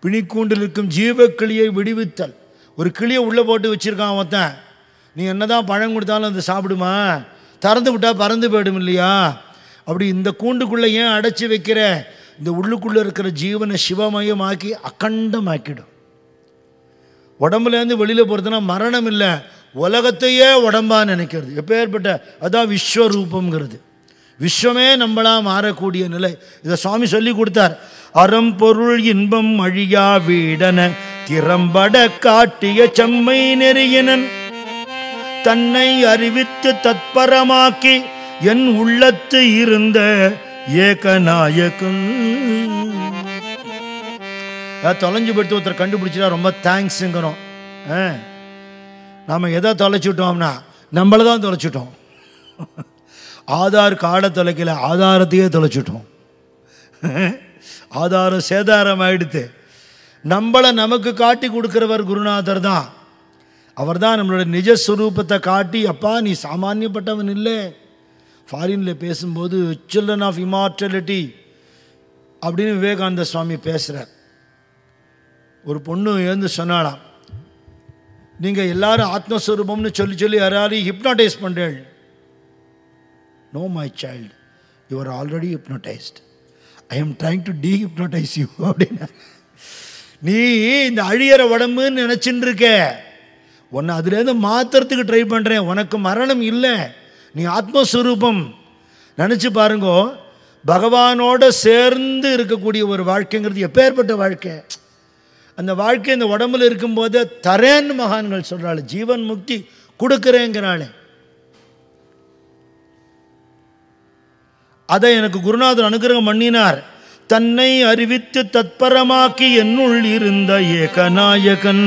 A: பிணிக்கூண்டில் இருக்கும் ஜீவக்கிளியை விடுவித்தல். ஒரு கிளியை உள்ளே போட்டு வச்சுருக்கான் ஒருத்தன், நீ என்ன தான் பழம் கொடுத்தாலும் அது சாப்பிடுமா? திறந்து விட்டால் பறந்து போயிடும் இல்லையா? அப்படி இந்த கூண்டுக்குள்ளே ஏன் அடைச்சி வைக்கிற? இந்த உள்ளுக்குள்ளே இருக்கிற ஜீவனை சிவமயமாக்கி அகண்டமாக்கிடும். உடம்புலேருந்து வெளியில் போகிறதுனா மரணம் இல்லை, உலகத்தையே உடம்பாக நினைக்கிறது. எப்பேற்பட்ட அதான் விஸ்வரூபங்கிறது. விஸ்வமே நம்மளாக மாறக்கூடிய நிலை. இதை சுவாமி சொல்லி கொடுத்தார். அறம்பொருள் இன்பம் அழியா வீடன திறம்பட காட்டிய செம்மை நெறியினன் தன்னை அறிவித்து தத்பரமாக்கி என் உள்ளத்து இருந்த ஏகநாயகன். தொலைஞ்சு போயிட்டு ஒருத்தர் கண்டுபிடிச்சா ரொம்ப தேங்க்ஸுங்கிறோம். நாம் எதை தொலைச்சிட்டோம்னா நம்மளை தான் தொலைச்சிட்டோம். ஆதார் கார்டை தொலைக்கல, ஆதாரத்தையே தொலைச்சிட்டோம். ஆதாரம் சேதாரம் ஆயிடுத்து. நம்மளை நமக்கு காட்டி கொடுக்குறவர் குருநாதர் தான். அவர் தான் நம்மளோட நிஜஸ்வரூபத்தை காட்டி, அப்பா நீ சாமானியப்பட்டவன் இல்லை. ஃபாரினில் பேசும்போது சில்ட்ரன் ஆஃப் இமார்டலிட்டி அப்படின்னு விவேகானந்த சுவாமி பேசுகிறார். ஒரு பொண்ணு எழுந்து சொன்னாலாம், நீங்கள் எல்லாரும் ஆத்மஸ்வரூபம்னு சொல்லி சொல்லி யாரையும் ஹிப்னாட்டைஸ் பண்ணுறேன். No my child, you are already hypnotized. I am trying to dehypnotize you அப்படின்னா. நீ இந்த அழியிற உடம்புன்னு நினச்சின்னு இருக்க, உன்னை அதுலேருந்து மாற்றுறதுக்கு ட்ரை பண்ணுறேன். உனக்கு மரணம் இல்லை, நீ ஆத்மஸ்வரூபம். நினச்சி பாருங்கோ, பகவானோட சேர்ந்து இருக்கக்கூடிய ஒரு வாழ்க்கைங்கிறது எப்பேற்பட்ட வாழ்க்கை. அந்த வாழ்க்கை இந்த உடம்புல இருக்கும்போதே தரேன்னு மகான்கள் சொல்கிறாள். ஜீவன் முக்தி கொடுக்குறேங்கிறாளே. அதை எனக்கு குருநாதர் அனுகிரகம் பண்ணினார். தன்னை அறிவித்து தத்பரமாக்கி என்னுள் இருந்த ஏகநாயகன்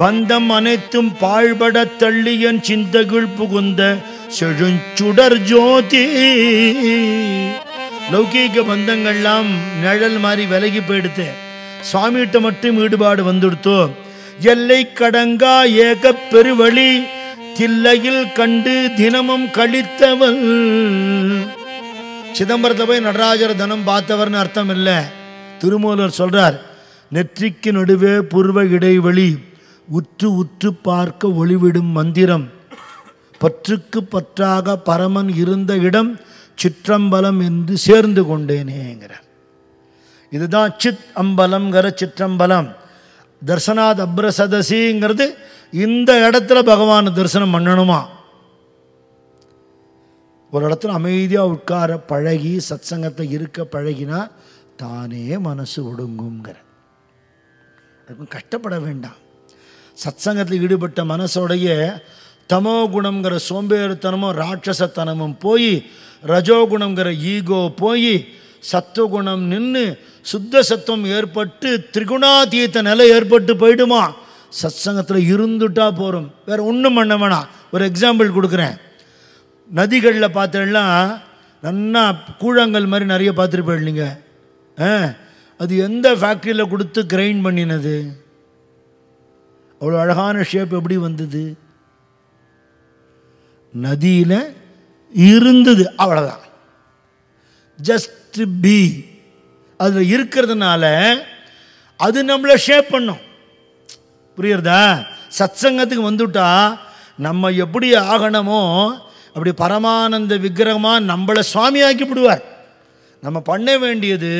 A: பந்தம் அனைத்தும் பாழ்பட தள்ளியன் சிந்தகுள் புகுந்த செழுஞ்சுடர் ஜோதி. லௌகீக பந்தங்கள்லாம் நிழல் மாதிரி விலகி போயிடுத்து, சுவாமிகிட்ட மட்டும் ஈடுபாடு வந்துடுத்தோ. எல்லை கடங்கா ஏக பெருவழி தில்லையில் கண்டு தினமும் கழித்தவன். சிதம்பரத்தில் போய் நடராஜர் தனம் பார்த்தவர்னு அர்த்தம் இல்லை. திருமூலர் சொல்றார், நெற்றிக்கு நடுவே பூர்வ இடைவெளி உற்று உற்று பார்க்க ஒளிவிடும் மந்திரம், பற்றுக்கு பற்றாக பரமன் இருந்த இடம் சிற்றம்பலம் என்று சேர்ந்து கொண்டேனேங்கிறார். இதுதான் சித் அம்பலம்ங்கிற சிற்றம்பலம். தர்சனாத் அப்ரசதசிங்கிறது இந்த இடத்துல பகவான் தரிசனம் பண்ணணுமா. ஒரு இடத்துல அமைதியாக உட்கார பழகி சத்சங்கத்தை இருக்க பழகினா தானே மனசு ஒடுங்குங்கிற. அதுக்கும் கஷ்டப்பட வேண்டாம். சத்சங்கத்தில் ஈடுபட்ட மனசோடைய தமோ குணம்ங்கிற சோம்பேறித்தனமும் ராட்சசத்தனமும் போய் ரஜோகுணம்ங்கிற ஈகோ போய் சத்துவகுணம் நின்று சுத்த சத்துவம் ஏற்பட்டு திரிகுணாதீத்த நிலை ஏற்பட்டு போயிடுமா. சத்சங்கத்தில் இருந்துட்டா போகிறோம், வேறு ஒன்றும் பண்ண வேணாம். ஒரு எக்ஸாம்பிள் கொடுக்குறேன். நதிகளில் பார்த்தேன்னா நன்னா கூழாங்கல் மாதிரி நிறைய பார்த்துருப்பேன் நீங்கள். அது எந்த ஃபேக்ட்ரியில் கொடுத்து கிரைண்ட் பண்ணினது? அவ்வளோ அழகான ஷேப் எப்படி வந்தது? நதியில் இருந்தது, அவ்வளோதான். ஜஸ்ட் பி அதில் இருக்கிறதுனால அது நம்மளை ஷேப் பண்ணும். புரியுறதா? சத்சங்கத்துக்கு வந்துட்டா நம்ம எப்படி ஆகணுமோ அப்படி பரமானந்த விக்கிரகமாக நம்மளை சுவாமியாக்கி விடுவார். நம்ம பண்ண வேண்டியது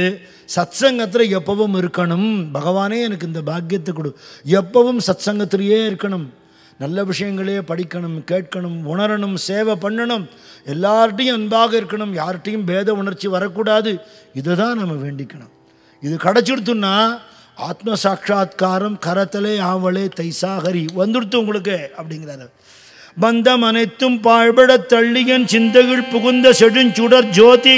A: சத்சங்கத்தில் எப்பவும் இருக்கணும். பகவானே எனக்கு இந்த பாக்கியத்தை கொடு, எப்பவும் சத்சங்கத்திலேயே இருக்கணும், நல்ல விஷயங்களே படிக்கணும், கேட்கணும், உணரணும், சேவை பண்ணணும், எல்லார்ட்டையும் அன்பாக இருக்கணும், யார்கிட்டையும் பேத உணர்ச்சி வரக்கூடாது. இதை தான் நம்ம வேண்டிக்கணும். இது கிடச்சிடுத்துன்னா ஆத்ம சாட்சா்காரம் கரத்தலே ஆவலே தைசாகரி வந்துடுத்து உங்களுக்கு அப்படிங்கிறாரு. பந்தம் அனைத்தும் பாழ்பட தள்ளியன் சிந்தையில் புகுந்த செடுஞ்சுடர் ஜோதி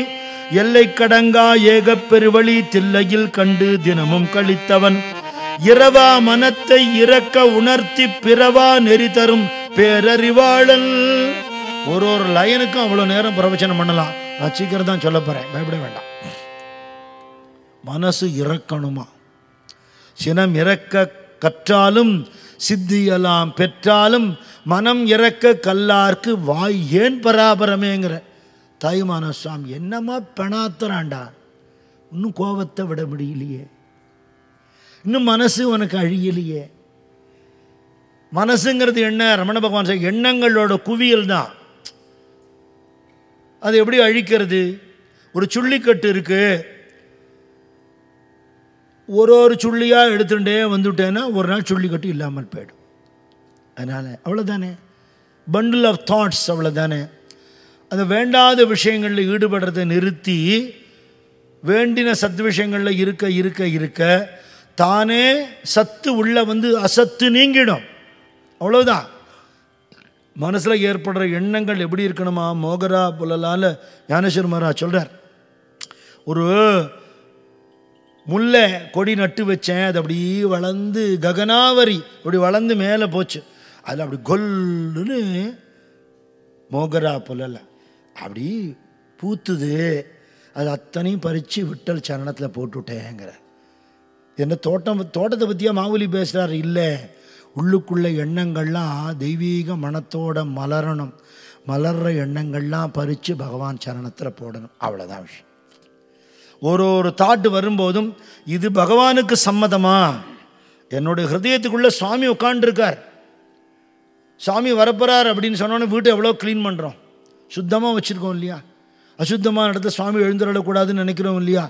A: எல்லை கடங்கா ஏக பெருவழி தில்லையில் கண்டு தினமும் கழித்தவன் இரவா மனத்தை இறக்க உணர்த்தி பிறவா நெறி தரும் பேரறிவாளன். ஒரு லைனுக்கும் அவ்வளோ நேரம் பிரவச்சனம் பண்ணலாம். நான் சீக்கிரம் தான் சொல்ல போகிறேன், பயப்பட வேண்டாம். மனசு இறக்கணுமா. சினம் இறக்க கற்றாலும் சித்தியெல்லாம் பெற்றாலும் மனம் இறக்க கல்லார்க்கு வாய் ஏன் பராபரமேங்கிற தாயுமான சுவாமி. என்னம்மா பெணாத்துறாண்டா, இன்னும் கோபத்தை விட முடியலையே, இன்னும் மனசு உனக்கு அழியலையே. மனசுங்கிறது என்ன? ரமண பகவான் சொல்ற எண்ணங்களோட குவியல் தான். அது எப்படி அழிக்கிறது? ஒரு சுள்ளிக்கட்டு இருக்கு, ஒரு சுள்ளியாக எடுத்துட்டே வந்துட்டேன்னா ஒரு நாள் சுள்ளிக்கட்டு இல்லாமல் போயிடும். அதனால் அவ்வளோதானே, பண்டில் ஆஃப் தாட்ஸ், அவ்வளோதானே. அந்த வேண்டாத விஷயங்களில் ஈடுபடுறதை நிறுத்தி வேண்டின சத்து விஷயங்களில் இருக்க இருக்க இருக்க தானே சத்து உள்ள வந்து அசத்து நீங்கிடும். அவ்வளோதான். மனசில் ஏற்படுற எண்ணங்கள் எப்படி இருக்கணுமா? மோகரா புலலால் ஞானேஸ்வர மகாராஜ் சொல்கிறார், ஒரு முல்லை கொடி நட்டு வச்சேன், அது அப்படி வளர்ந்து ககனாவரி அப்படி வளர்ந்து மேலே போச்சு. அதில் அப்படி கொல்லுன்னு மோகரா புலலை அப்படி பூத்துது. அது அத்தனையும் பறித்து விட்டல் சரணத்தில் போட்டுவிட்டேங்கிற. என்ன தோட்டத்தை பற்றியா மாவுலி பேசுகிறார்? இல்லை, உள்ளுக்குள்ள எண்ணங்கள்லாம் தெய்வீக மனத்தோட மலரணும். மலர்ற எண்ணங்கள்லாம் பறித்து பகவான் சரணத்தில் போடணும். அவ்வளோதான் விஷயம். ஒரு தாட்டு வரும்போதும் இது பகவானுக்கு சம்மதமா? என்னுடைய ஹிருதயத்துக்குள்ளே சுவாமி உட்காண்டிருக்கார், சுவாமி வரப்போறார் அப்படின்னு சொன்னோன்னே வீட்டை எவ்வளோ க்ளீன் பண்ணுறோம், சுத்தமாக வச்சுருக்கோம் இல்லையா? அசுத்தமான இடத்த சுவாமி எழுந்துடக்கூடாதுன்னு நினைக்கிறோம் இல்லையா?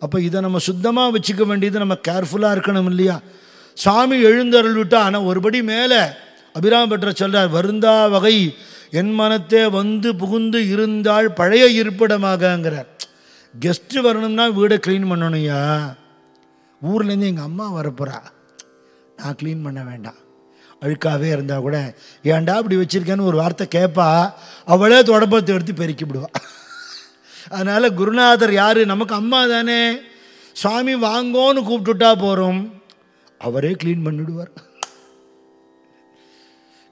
A: அப்போ இதை நம்ம சுத்தமாக வச்சுக்க வேண்டியது நம்ம கேர்ஃபுல்லாக இருக்கணும் இல்லையா? சுவாமி எழுந்தருள் விட்டா. ஆனால் ஒருபடி மேலே அபிராம பட்டர் சொல்கிறார், வருந்தா வகை என் மனத்தே வந்து புகுந்து இருந்தால் பழைய இருப்பிடமாகங்கிறார். கெஸ்ட்டு வரணும்னா வீடை க்ளீன் பண்ணணும்யா. ஊர்லேருந்து எங்கள் அம்மா வரப்போகிறா, நான் க்ளீன் பண்ண வேண்டாம், அழுக்காகவே இருந்தால் கூட ஏன்டா இப்படி வச்சுருக்கேன்னு ஒரு வார்த்தை கேட்பா, அவளே தொடப்பத்தை எடுத்து பெருக்கி விடுவா. அதனால் குருநாதர் யார்? நமக்கு அம்மா தானே. சுவாமி வாங்கோன்னு கூப்பிட்டுட்டா போகிறோம், அவரே க்ளீன் பண்ணிவிடுவார்.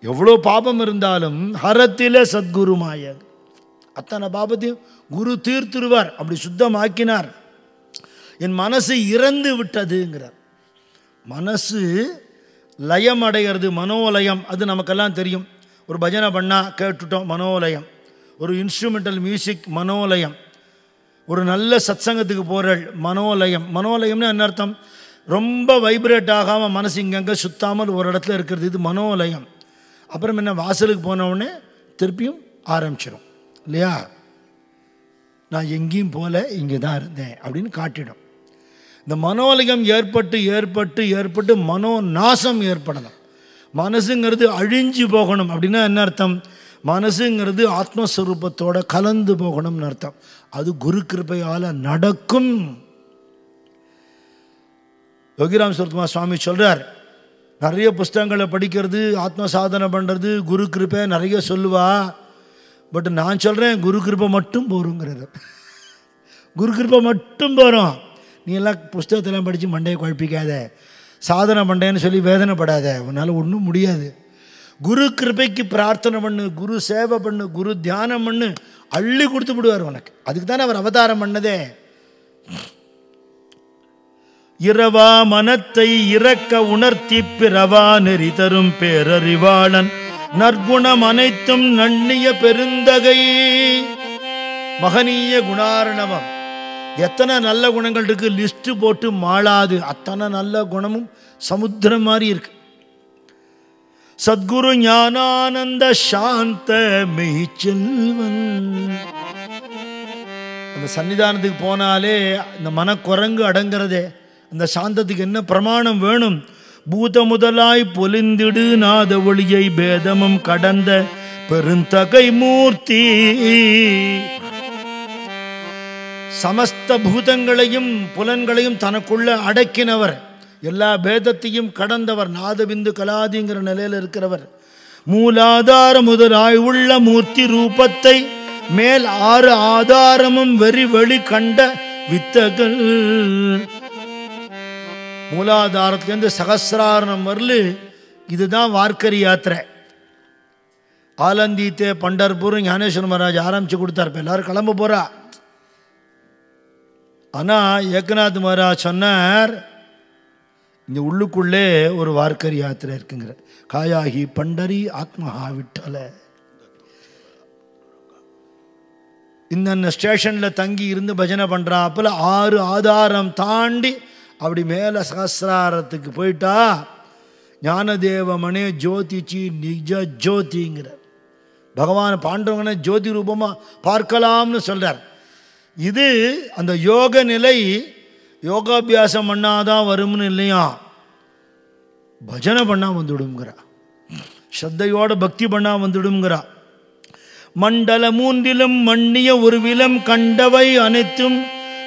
A: எவ்வளோ பாபம் இருந்தாலும் ஹரத்தில சத்குருமாய, அத்தனை பாபத்தையும் குரு தீர்த்துருவார். அப்படி சுத்தமாக்கினார். என் மனசு இறந்து விட்டதுங்கிறார். மனசு லயம் அடைகிறது, மனோலயம். அது நமக்கெல்லாம் தெரியும். ஒரு பஜனை பண்ணால் கேட்டுட்டோம், மனோலயம். ஒரு இன்ஸ்ட்ருமெண்டல் மியூசிக், மனோலயம். ஒரு நல்ல சத்சங்கத்துக்கு போகிற மனோலயம். மனோலயம்னு என்ன அர்த்தம்? ரொம்ப வைப்ரேட் ஆகாமல் மனசு இங்கங்கே சுத்தாமல் ஒரு இடத்துல இருக்கிறது, இது மனோலயம். அப்புறம் என்ன, வாசலுக்கு போனவுடனே திருப்பியும் ஆரம்பிச்சிடும் இல்லையா? நான் எங்கேயும் போல, இங்கே தான் இருந்தேன் அப்படின்னு காட்டிடும். இந்த மனோலயம் ஏற்பட்டு ஏற்பட்டு ஏற்பட்டு மனோ நாசம் ஏற்படணும். மனசுங்கிறது அழிஞ்சு போகணும். அப்படின்னா என்ன அர்த்தம்? மனசுங்கிறது ஆத்மஸ்வரூபத்தோட கலந்து போகணும்னு அர்த்தம். அது குரு கிருபையால் நடக்கும். யோகிராம் சுரத்குமார் சுவாமி சொல்கிறார், நிறைய புஸ்தகங்களை படிக்கிறது, ஆத்ம சாதனை பண்ணுறது, குரு கிருபை நிறைய சொல்லுவா. பட் நான் சொல்கிறேன், குரு கிருபை மட்டும் போருங்கிறது. குரு கிருபை மட்டும் போகிறோம். நீ எல்லாம் புஸ்தகத்தெல்லாம் படித்து மண்டையை குழப்பிக்காத, சாதனை பண்ணேன்னு சொல்லி வேதனைப்படாத, உன்னால் ஒன்றும் முடியாது. குரு கிருபைக்கு பிரார்த்தனை பண்ணு, குரு சேவை பண்ணு, குரு தியானம் பண்ணு, அள்ளி கொடுத்து விடுவார் உனக்கு. அதுக்கு தானே அவர் அவதாரம் பண்ணதே. இரவா மனத்தை இறக்க உணர்த்தி பிறவா நெறி தரும் பேரறிவாளன் நற்குணம் அனைத்தும் நன்னிய பெருந்தகை மகனீய குணாரணவம். எத்தனை நல்ல குணங்கள் இருக்கு, லிஸ்ட் போட்டு மாளாது. அத்தனை நல்ல குணமும் சமுத்திரம் மாதிரி இருக்கு. சத்குரு ஞானானந்த சாந்த மெய்ச்செல்வன். அந்த சன்னிதானத்துக்கு போனாலே இந்த மனக்குரங்கு அடங்கிறதே. அந்த சாந்தத்துக்கு என்ன பிரமாணம் வேணும்? பூத முதலாய் பொலிந்திடு நாத ஒளியை பேதமும் கடந்த பெருந்தகை மூர்த்தி. சமஸ்த பூதங்களையும் புலன்களையும் தனக்குள்ள அடக்கினவர், எல்லா பேதத்தையும் கடந்தவர், நாதபிந்து கலாதிங்கிற நிலையில் இருக்கிறவர். மூலாதார முதலாய் உள்ள மூர்த்தி ரூபத்தை மேல் 6 ஆதாரமும் வெறி வெளி கண்ட வித்தகள். மூலாதாரத்திலேருந்து சகசிராரணம் வரலு. இதுதான் வார்க்கரி யாத்திரை. ஆலந்தீத்தே பண்டர்பூர் ஞானேஸ்வர மகாராஜ் ஆரம்பிச்சு கொடுத்தார். இப்போ எல்லாரும் கிளம்ப போறா. ஆனால் ஏகநாத் மகாராஜ் சொன்னார், இங்கே உள்ளுக்குள்ளே ஒரு வார்க்கரி யாத்திரை இருக்குங்கிற. காயாகி பண்டரி ஆத்மஹா விட்டல. இந்த ஸ்டேஷனில் தங்கி இருந்து பஜனை பண்ணுறாப்புல 6 ஆதாரம் தாண்டி அப்படி மேலே சகசிராரத்துக்கு போயிட்டா ஞானதேவமனே ஜோதிச்சி நிஜ ஜோதிங்கிற பகவான் பாண்டவங்கனை ஜோதி ரூபமாக பார்க்கலாம்னு சொல்கிறார். இது அந்த யோக நிலை. யோகாபியாசம் பண்ணாதான் வரும்னு இல்லையா, பஜனை பண்ணால் வந்துடுங்கிறா, ஸ்ரத்தையோட பக்தி பண்ணால் வந்துடுங்கிறா. மண்டல 3லும் மன்னிய ஒரு விலம் கண்டவை அனைத்தும்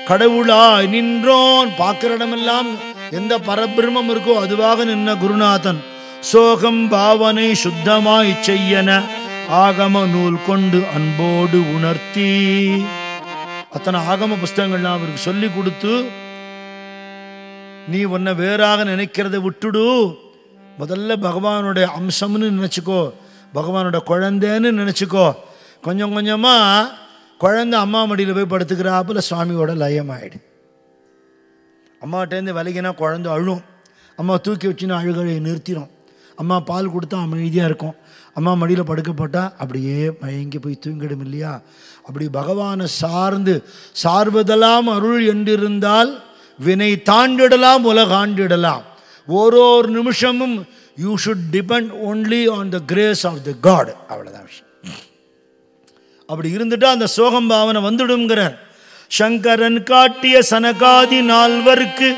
A: கடவுளாய் நின்றோன். பார்க்கிற இடமெல்லாம் எந்த பரபிரமம் இருக்கோ அதுவாக நின்ன குருநாதன். சோகம் பாவனை சுத்தமாய் செய்யன ஆகம நூல் கொண்டு அன்போடு உணர்த்தி. அத்தனை ஆகம புஸ்தகங்கள்லாம் அவருக்கு சொல்லி கொடுத்து, நீ உன்னை வேறாக நினைக்கிறத விட்டுடு, முதல்ல பகவானுடைய அம்சம்னு நினச்சிக்கோ, பகவானோட குழந்தைன்னு நினச்சிக்கோ. கொஞ்சம் கொஞ்சமாக குழந்தை அம்மா மடியில் போய் படுத்துக்கிறாப்புல சுவாமியோட லயம் ஆகிடு. அம்மாட்டேருந்து விலகினா குழந்தை அழும். அம்மா தூக்கி வச்சுன்னா அழுகழையை நிறுத்திடும். அம்மா பால் கொடுத்தா அமைதியாக இருக்கும். அம்மா மடியில் படுக்கப்பட்டால் அப்படியே மயங்கி போய் தூங்கிடும் இல்லையா? அப்படி பகவானை சார்ந்து சார்வதெல்லாம் அருள் என்றிருந்தால் வினை தாண்டிடலாம், உலகாண்டிடலாம். ஒரு நிமிஷமும் you should depend only on the grace of the God. அவ்வளோதான் விஷயம். அப்படி இருந்துட்டா அந்த சோகம் பாவனை வந்துடுங்கிறார். சங்கரன் காட்டிய சனகாதி 4வருக்கு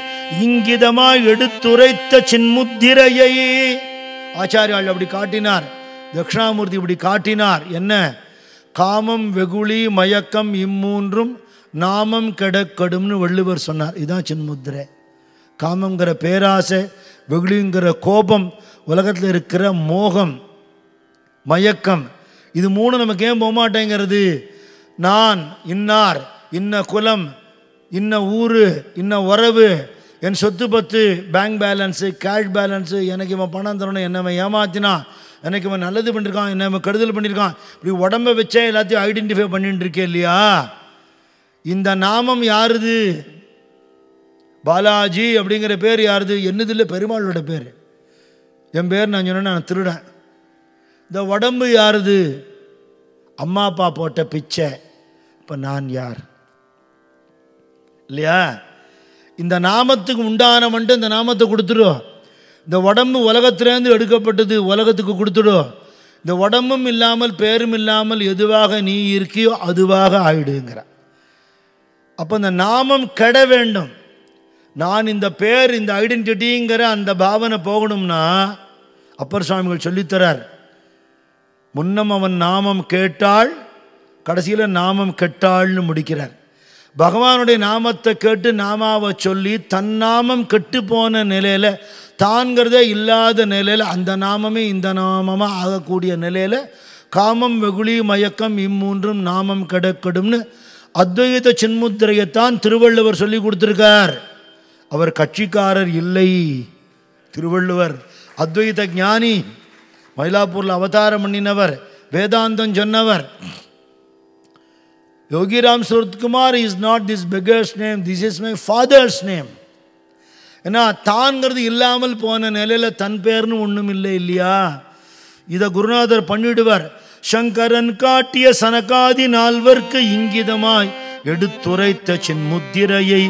A: இங்கிதமாய் எடுத்துரைத்த சின்முத்திரையை ஆச்சாரியால் அப்படி காட்டினார். தட்சிணாமூர்த்தி இப்படி காட்டினார். என்ன? காமம் வெகுளி மயக்கம் இம்மூன்றும் நாமம் கெடக்கடும்னு வள்ளுவர் சொன்னார். இதுதான் சின்முத்திரை. காமங்கிற பேராசை, வெகுளிங்கிற கோபம், உலகத்தில் இருக்கிற மோகம், மயக்கம், இது 3 நமக்கு ஏன் போக மாட்டேங்கிறது? நான் இன்னார், இன்ன குலம், இன்ன ஊர், இன்ன உறவு, என் சொத்து பத்து, பேங்க் பேலன்ஸு, கேஷ் பேலன்ஸு, எனக்கு இவன் பணம் தரணும், என்னவன் ஏமாத்தினா, எனக்கு இவன் நல்லது பண்ணியிருக்கான், என்ன இவன் கெடுதல் பண்ணியிருக்கான், இப்படி உடம்பை வச்சே எல்லாத்தையும் ஐடென்டிஃபை பண்ணிட்டு இருக்கே இல்லையா? இந்த நாமம் யாருது? பாலாஜி அப்படிங்கிற பேர் யாருது? என்னது இல்லை, பெருமாளோட பேர். என் பேர் நான் சொன்னேன், நான் திருடன். இந்த உடம்பு யாருது? அம்மா அப்பா போட்ட பிச்சை. இப்போ நான் யார் இல்லையா? இந்த நாமத்துக்கு உண்டானவன்ட்டு இந்த நாமத்தை கொடுத்துடும். இந்த உடம்பு உலகத்திலேருந்து எடுக்கப்பட்டது, உலகத்துக்கு கொடுத்துடும். இந்த உடம்பும் இல்லாமல் பேரும் இல்லாமல் எதுவாக நீ இருக்கியோ அதுவாக ஆயிடுங்கிற. அப்போ இந்த நாமம் கெட வேண்டும். நான் இந்த பேர், இந்த ஐடென்டிட்டிங்கிற அந்த பாவனை போகணும்னா அப்பர் சுவாமிகள் சொல்லித்தரார். முன்னம் அவன் நாமம் கேட்டாள், கடைசியில் நாமம் கெட்டாள்னு முடிக்கிறார். பகவானுடைய நாமத்தை கேட்டு நாமாவை சொல்லி தன் நாமம் கெட்டு போன நிலையில், தான்கிறதே இல்லாத நிலையில் அந்த நாமமே இந்த நாமமாக ஆகக்கூடிய நிலையில் காமம் வெகுளி மயக்கம் இம்மூன்றும் நாமம் கெடக்கெடும்னு அத்வைத சின்முத்திரையைத்தான் திருவள்ளுவர் சொல்லி கொடுத்துருக்கார். அவர் கட்சிக்காரர் இல்லை. திருவள்ளுவர் அத்வைத ஞானி, மயிலாப்பூரில் அவதாரம் பண்ணினவர், வேதாந்தம் சொன்னவர். Yogiram Suratkumar is not this beggars name, this is my father's name. ஏன்னா தான்கிறது இல்லாமல் போன நிலையில் தன் பேர்னு ஒன்றும் இல்லை இல்லையா? இதை குருநாதர் பண்ணிடுவார். சங்கரன் காட்டிய சனகாதி நால்வர்க்கு இங்கிதமாய் எடுத்துரைத்த சின்முத்திரையை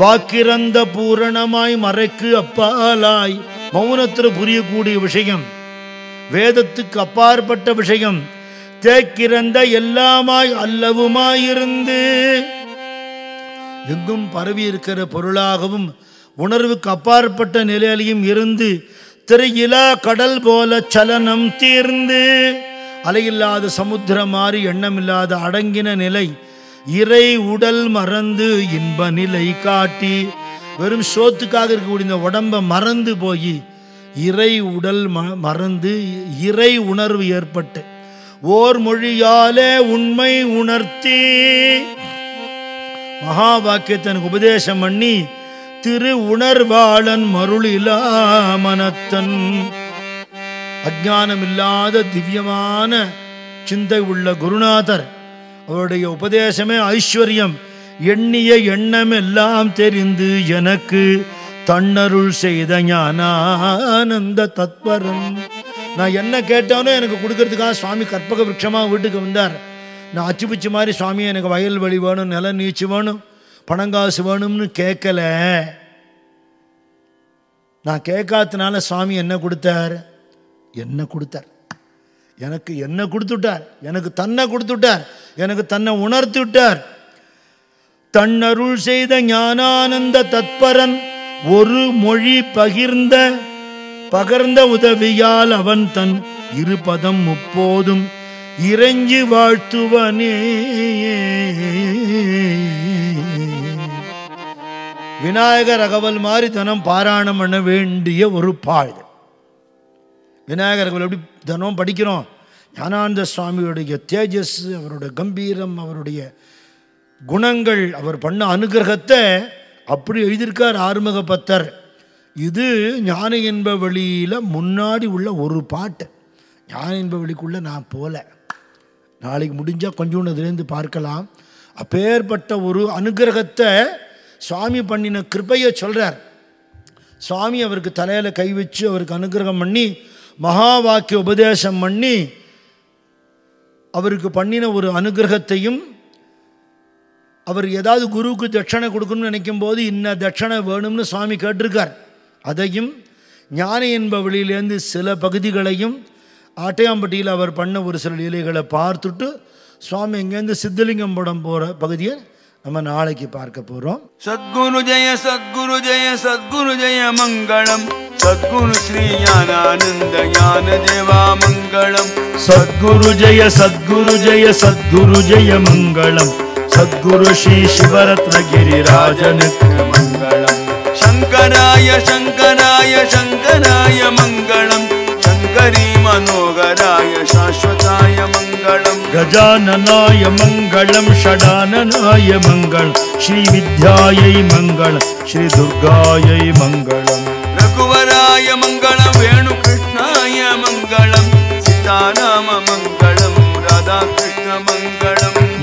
A: வாக்கிறந்த பூரணமாய் மறைக்கு அப்பாலாய். மௌனத்தில் புரியக்கூடிய விஷயம், வேதத்துக்கு அப்பாற்பட்ட விஷயம். தேக்கிறந்த எல்லாமாய் அல்லவுமாயிருந்து எங்கும் பரவி இருக்கிற பொருளாகவும் உணர்வுக்கு அப்பாற்பட்ட நிலையிலையும் இருந்து திரையிலா கடல் போல சலனம் தீர்ந்து அலையில்லாத சமுத்திரம் மாறி எண்ணமில்லாத அடங்கின நிலை இறை உடல் மறந்து இன்ப நிலை காட்டி வெறும் சோத்துக்காக இருக்கக்கூடிய இந்த உடம்பை மறந்து போய் இறை உடல் மறந்து இறை உணர்வு ஏற்பட்டு ஓர் மொழியாலே உண்மை உணர்த்தி மகா வாக்கியத்தை எனக்கு உபதேசம் பண்ணி திரு உணர்வாளன் மருளிலா மனத்தன் அஞ்ஞானம் இல்லாத திவ்யமான சிந்தை உள்ள குருநாதர். அவருடைய உபதேசமே ஐஸ்வர்யம். எண்ணிய எண்ணம் எல்லாம் தெரிந்து எனக்கு தன்னருள் செய்த ஞானானந்த தத்வரன். நான் என்ன கேட்டானோ எனக்கு கொடுக்கறதுக்காக சுவாமி கற்பக விருட்சமாக வீட்டுக்கு வந்தார். நான் அச்சுப்பிச்சு மாதிரி சுவாமி எனக்கு வயல்வெளி வேணும், நில நீச்சு வேணும், பணங்காசு வேணும்னு கேட்கல. நான் கேட்காதனால சுவாமி என்ன கொடுத்தார்? என்ன கொடுத்தார்? எனக்கு என்ன கொடுத்துட்டார்? எனக்கு தன்னை கொடுத்துட்டார், எனக்கு தன்னை உணர்த்தி விட்டார். தன்னருள் செய்த ஞானானந்த தத்பரன் ஒரு மொழி பகர்ந்த உதவியால் அவன் தன் இருபதம் முப்போதும் இறைஞ்சி வாழ்த்துவனே. விநாயகர் அகவல் மாதிரி தினம் பாராயணம் பண்ண வேண்டிய ஒரு பாழ். விநாயகர் அகவல் எப்படி தினம் படிக்கிறோம்? ஞானானந்த சுவாமியுடைய தேஜஸ், அவருடைய கம்பீரம், அவருடைய குணங்கள், அவர் பண்ண அனுகிரகத்தை அப்படி எழுதியிருக்கார் ஆறுமுக பத்தர். இது ஞான இன்ப வழியில் முன்னாடி உள்ள ஒரு பாட்டு. ஞான இன்ப வழிக்குள்ளே நான் போல, நாளைக்கு முடிஞ்சால் கொஞ்சோண்டு அதுலேருந்து பார்க்கலாம். அப்பேற்பட்ட ஒரு அனுகிரகத்தை சுவாமி பண்ணின கிருபையை சொல்கிறார். சுவாமி அவருக்கு தலையில் கை வச்சு அவருக்கு அனுகிரகம் பண்ணி மகா வாக்கிய உபதேசம் பண்ணி அவருக்கு பண்ணின ஒரு அனுகிரகத்தையும், அவர் ஏதாவது குருவுக்கு தட்சணை கொடுக்கணும்னு நினைக்கும் போது இன்ன தட்சணை வேணும்னு சுவாமி கேட்டிருக்கார். அதையும் ஞான என்ப வழியிலேருந்து சில பகுதிகளையும் ஆட்டையாம்பட்டியில் அவர் பண்ண ஒரு சில லீலைகளை பார்த்துட்டு சுவாமி இங்கேருந்து சித்தலிங்கம் படம் போகிற பகுதியை நம்ம நாளைக்கு பார்க்க போகிறோம்.
B: சத்குரு ஜெய சத்குரு ஜெய சத்குரு ஜெய மங்களம். சத்குரு ஸ்ரீ ஞானானந்த ஞான தேவா மங்களம்.
A: சத்குரு ஜெய சத்குரு ஜெய சத்குரு ஜெய மங்களம். சத்குரு ஸ்ரீ சிவரத்னகிரிராஜனுக்கு மங்களம்.
B: சங்கராய சங்கராய சங்கராய மங்களம். சங்கரி மனோகராய சாஸ்வதாய மங்களம்.
A: கஜானனாய மங்களம். ஷடானனாய மங்களம். ஸ்ரீ வித்யாயை மங்களம். ஸ்ரீ துர்காயை மங்களம்.
B: ரகுவராய மங்களம். வேணு கிருஷ்ணாய மங்களம்.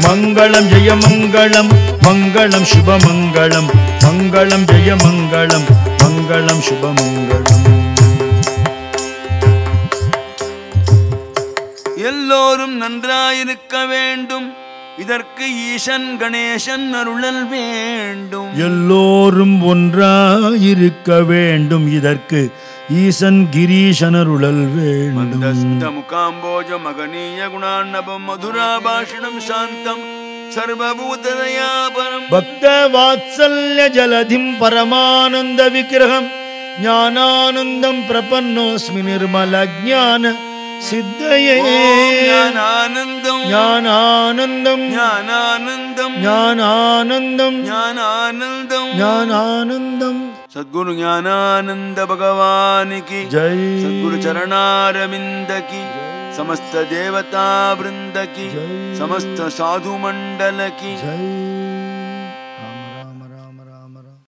A: மங்களம் ஜெய மங்களம் மங்களம் சுபமங்களம் மங்களம் ஜெய மங்களம் மங்களம் சுபமங்களம்.
B: எல்லோரும் நன்றாயிருக்க வேண்டும், இதற்கு ஈசன் கணேசன் அருளல் வேண்டும்.
A: எல்லோரும் ஒன்றாயிருக்க வேண்டும், இதற்கு ஈசன் கிரீசன் அருளல் வேண்டும்.
B: மந்தஸ்த முகாம்போஜ மகனீய குணாநபம் மதுராபாஷணம் சாந்தம் சர்வபூததயாபரம்
A: பக்த வாத்சல்ய ஜலதிம் பரமானந்த விக்கிரகம் ஞானானந்தம் பிரபன்னோஸ்மி நிர்மல ஞான சித்தயே.
B: ஞானானந்தம்
A: ஞானானந்தம்
B: ஞானானந்தம்
A: ஞானானந்தம்
B: ஞானானந்தம்
A: ஞானானந்தம்.
B: சத்குரு ஞானானந்த பகவான் கி
A: ஜெய்.
B: சத்குரு சரணாரவிந்த கி समस्त देवता वृंद की, समस्त साधु मंडल की
A: जय।